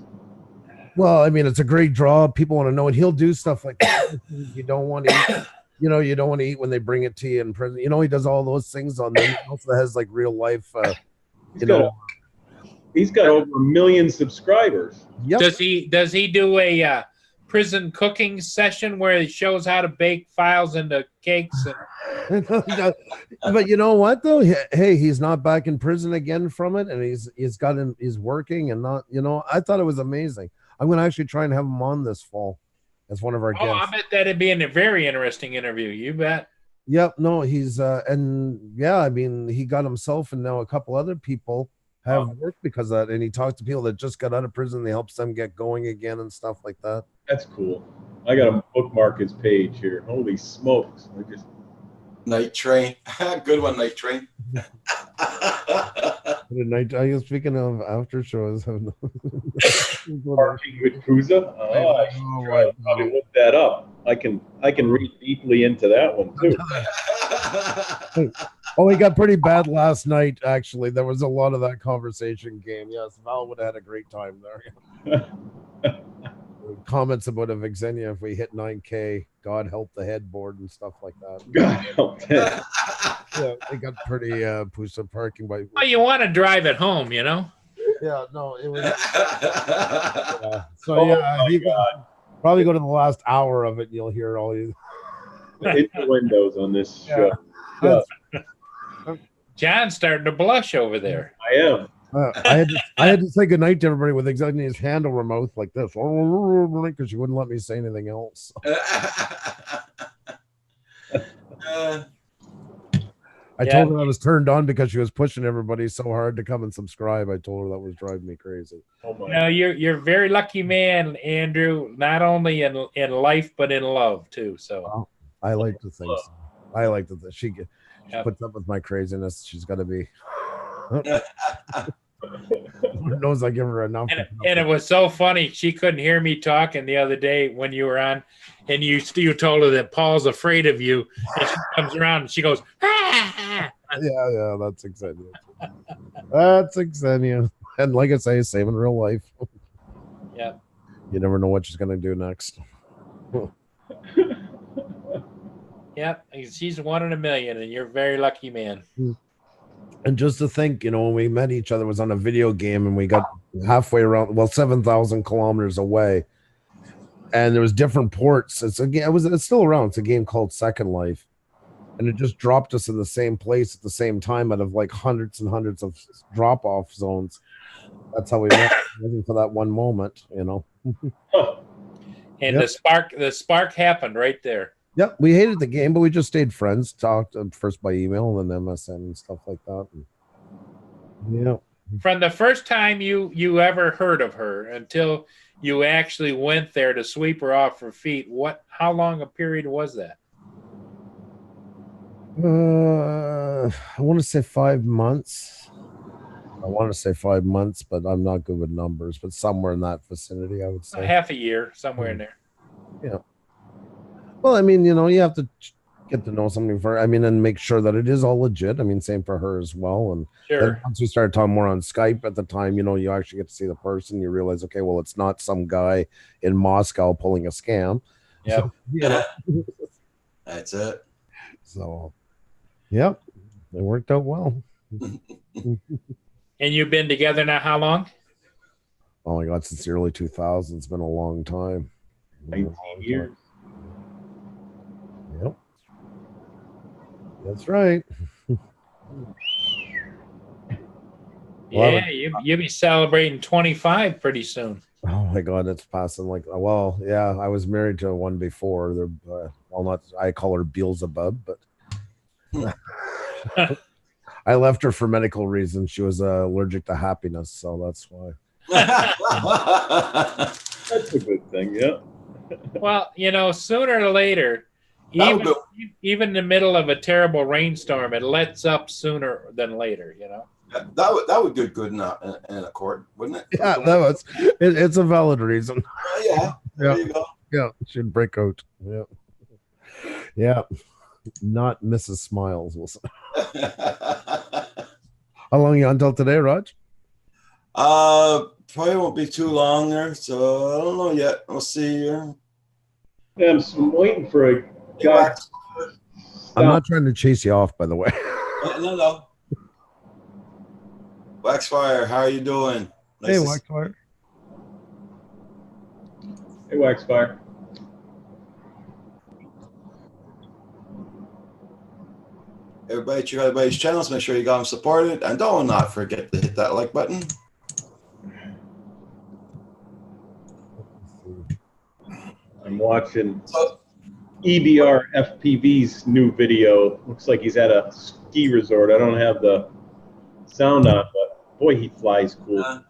Well, I mean, it's a great draw. People want to know, and he'll do stuff like that. You don't want to eat, you don't want to eat when they bring it to you in prison. He does all those things on there. He also has like real life, he's got over 1 million subscribers. Yep. Does he do a prison cooking session where he shows how to bake files into cakes? But you know what though? Hey, he's not back in prison again from it, and he's working and not. I thought it was amazing. I'm going to actually try and have him on this fall as one of our guests. I bet that'd be a very interesting interview. You bet. Yep. No, he's and yeah, I mean, he got himself and now a couple other people have worked because of that, and he talked to people that just got out of prison. They helps them get going again and stuff like that. That's cool. I got to bookmark his page here. Holy smokes! Night Train. Good one, Night Train. Speaking of after shows, Parking with Kuza. I should probably look that up. I can read deeply into that one too. Oh, he got pretty bad last night. Actually, there was a lot of that conversation game. Yes, Val would have had a great time there. Comments about a Xenia if we hit 9K, God help the headboard and stuff like that. God help that. Yeah, they got pretty pusa parking by. Well, you want to drive it home, Yeah, no, it was. So you can probably go to the last hour of it, and you'll hear all these innuendos on this show. Yeah. John's starting to blush over there. I am. I had to say goodnight to everybody with Xenia's hand over her mouth like this because she wouldn't let me say anything else. I told her I was turned on because she was pushing everybody so hard to come and subscribe. I told her that was driving me crazy. You're a very lucky man, Andrew. Not only in life but in love too. So I like to think so. I like to think she puts up with my craziness. She's got to be. Lord knows I give her enough. And it was so funny. She couldn't hear me talking the other day when you were on, and you told her that Paul's afraid of you. And she comes around and she goes, ah! Yeah, that's Xenia. That's Xenia. And like I say, same in real life. Yeah. You never know what she's going to do next. Yep. She's 1 in a million, and you're a very lucky man. And just to think, when we met each other, was on a video game, and we got halfway around, 7,000 kilometers away, and there was different ports. It's still around. It's a game called Second Life, and it just dropped us in the same place at the same time out of like hundreds and hundreds of drop-off zones. That's how we met, waiting for that one moment, And the spark happened right there. Yep, we hated the game, but we just stayed friends. Talked first by email and then MSN and stuff like that. From the first time you ever heard of her until you actually went there to sweep her off her feet, how long a period was that? I want to say 5 months. But I'm not good with numbers. But somewhere in that vicinity, I would say. Half a year, somewhere in there. Yeah. Well, I mean, you have to get to know something and make sure that it is all legit. I mean, same for her as well. And sure. Once we started talking more on Skype at the time, you actually get to see the person. You realize, okay, well, it's not some guy in Moscow pulling a scam. Yeah. That's it. So, yep, it worked out well. And you've been together now how long? Oh my God, since the early 2000s. It's been a long time. 19 years. Yep. That's right. Yeah, you'll be celebrating 25 pretty soon. Oh my God, it's passing I was married to one before. I call her Beelzebub, but I left her for medical reasons. She was allergic to happiness, so that's why. That's a good thing, yeah. Well, sooner or later, That'll even, go. even in the middle of a terrible rainstorm, it lets up sooner than later, That would get good in a court, wouldn't it? Yeah, it's a valid reason. Yeah. There Yeah. you go. Yeah, it should break out. Yeah. Yeah. Not Mrs. Smiles. Will say. How long are you until today, Raj? Probably won't be too long there, so I don't know yet. We'll see. Yeah, I'm waiting for a guy. I'm not trying to chase you off, by the way. No. Waxfire, how are you doing? Nice Hey, to Waxfire. Hey, Waxfire. Everybody check out everybody's channels. Make sure you got them supported. And don't not forget to hit that like button. I'm watching EBR FPV's new video. Looks like he's at a ski resort. I don't have the sound on, but boy, he flies cool.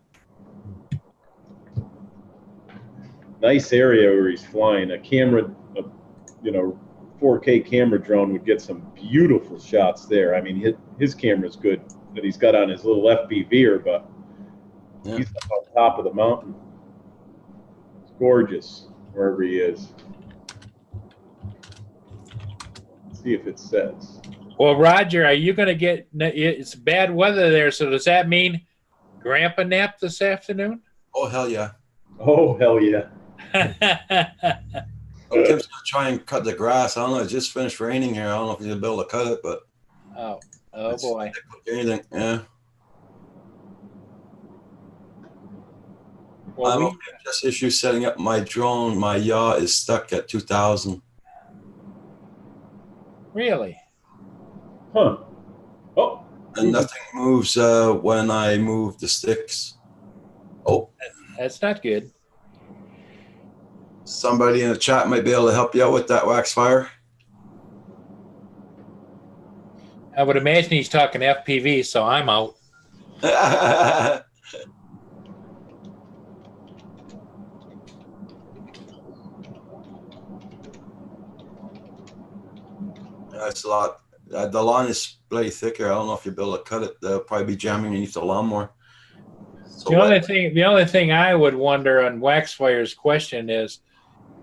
Nice area where he's flying. A camera, 4K camera drone would get some beautiful shots there. I mean, his camera's good that he's got on his little FPVer, but he's up on top of the mountain. It's gorgeous wherever he is. Let's see if it says. Well, Roger, are you going to get? It's bad weather there, so does that mean Grandpa nap this afternoon? Oh hell yeah! Oh hell yeah! Well, Tim's gonna try and cut the grass. I don't know. It just finished raining here. I don't know if he's gonna be able to cut it, but oh boy! Anything, yeah. Well, I'm okay. Just issue setting up my drone. My yaw is stuck at 2,000. Really? Huh? Oh, And nothing moves when I move the sticks. Oh, that's not good. somebody in the chat might be able to help you out with that, Waxfire. I would imagine he's talking FPV, so I'm out. That's a lot. The lawn is bloody thicker. I don't know if you'll be able to cut it. They'll probably be jamming underneath the lawnmower. So The only thing I would wonder on Waxfire's question is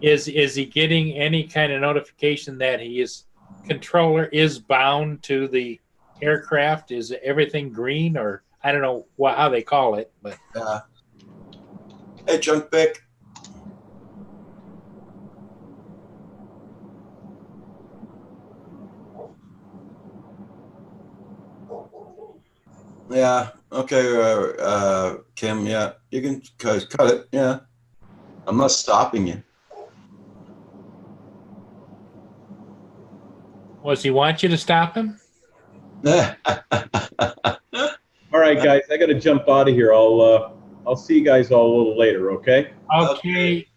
he getting any kind of notification that his controller is bound to the aircraft? Is everything green, or I don't know how they call it, but hey, Junk Pick. Yeah. Okay. Kim. Yeah, you can cut it. Yeah. I'm not stopping you. does he want you to stop him? all right, guys. I got to jump out of here. I'll see you guys all a little later. Okay. Okay.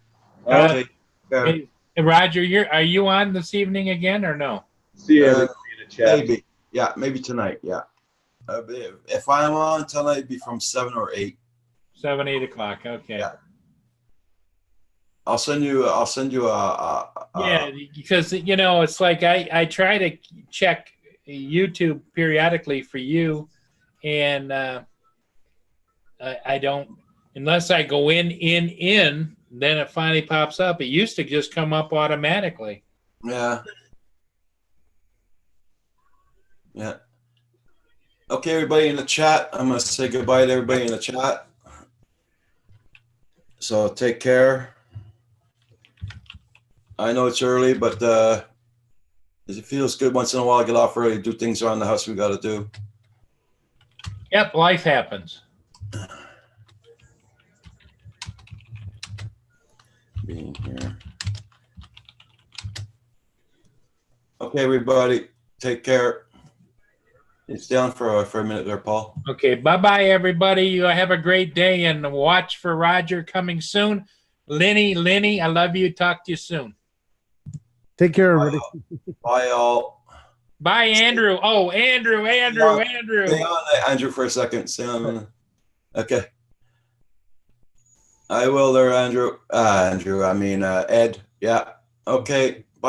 Okay. Hey, Roger, are you on this evening again or no? See everybody in the chat. Maybe. Yeah. Maybe tonight. Yeah. If I'm on tonight, it'd be from 7 or 8. 7, 8 o'clock. Okay. Yeah. I'll send you a Yeah, because it's like I try to check YouTube periodically for you, and I don't unless I go in, then it finally pops up. It used to just come up automatically. Yeah. Yeah. Okay, everybody in the chat. I'm gonna say goodbye to everybody in the chat. So take care. I know it's early, but it feels good once in a while to get off early, do things around the house we got to do. Yep, life happens. Being here. Okay, everybody, take care. It's down for a minute there, Paul. Okay, bye-bye, everybody. You have a great day, and watch for Roger coming soon. Lenny, I love you. Talk to you soon. Take care, everybody. Bye, all. Bye, Andrew. Oh, Andrew. Stay on, Andrew, for a second. Stay on. Okay. I will there, Andrew. Andrew, I mean, Ed. Yeah. Okay.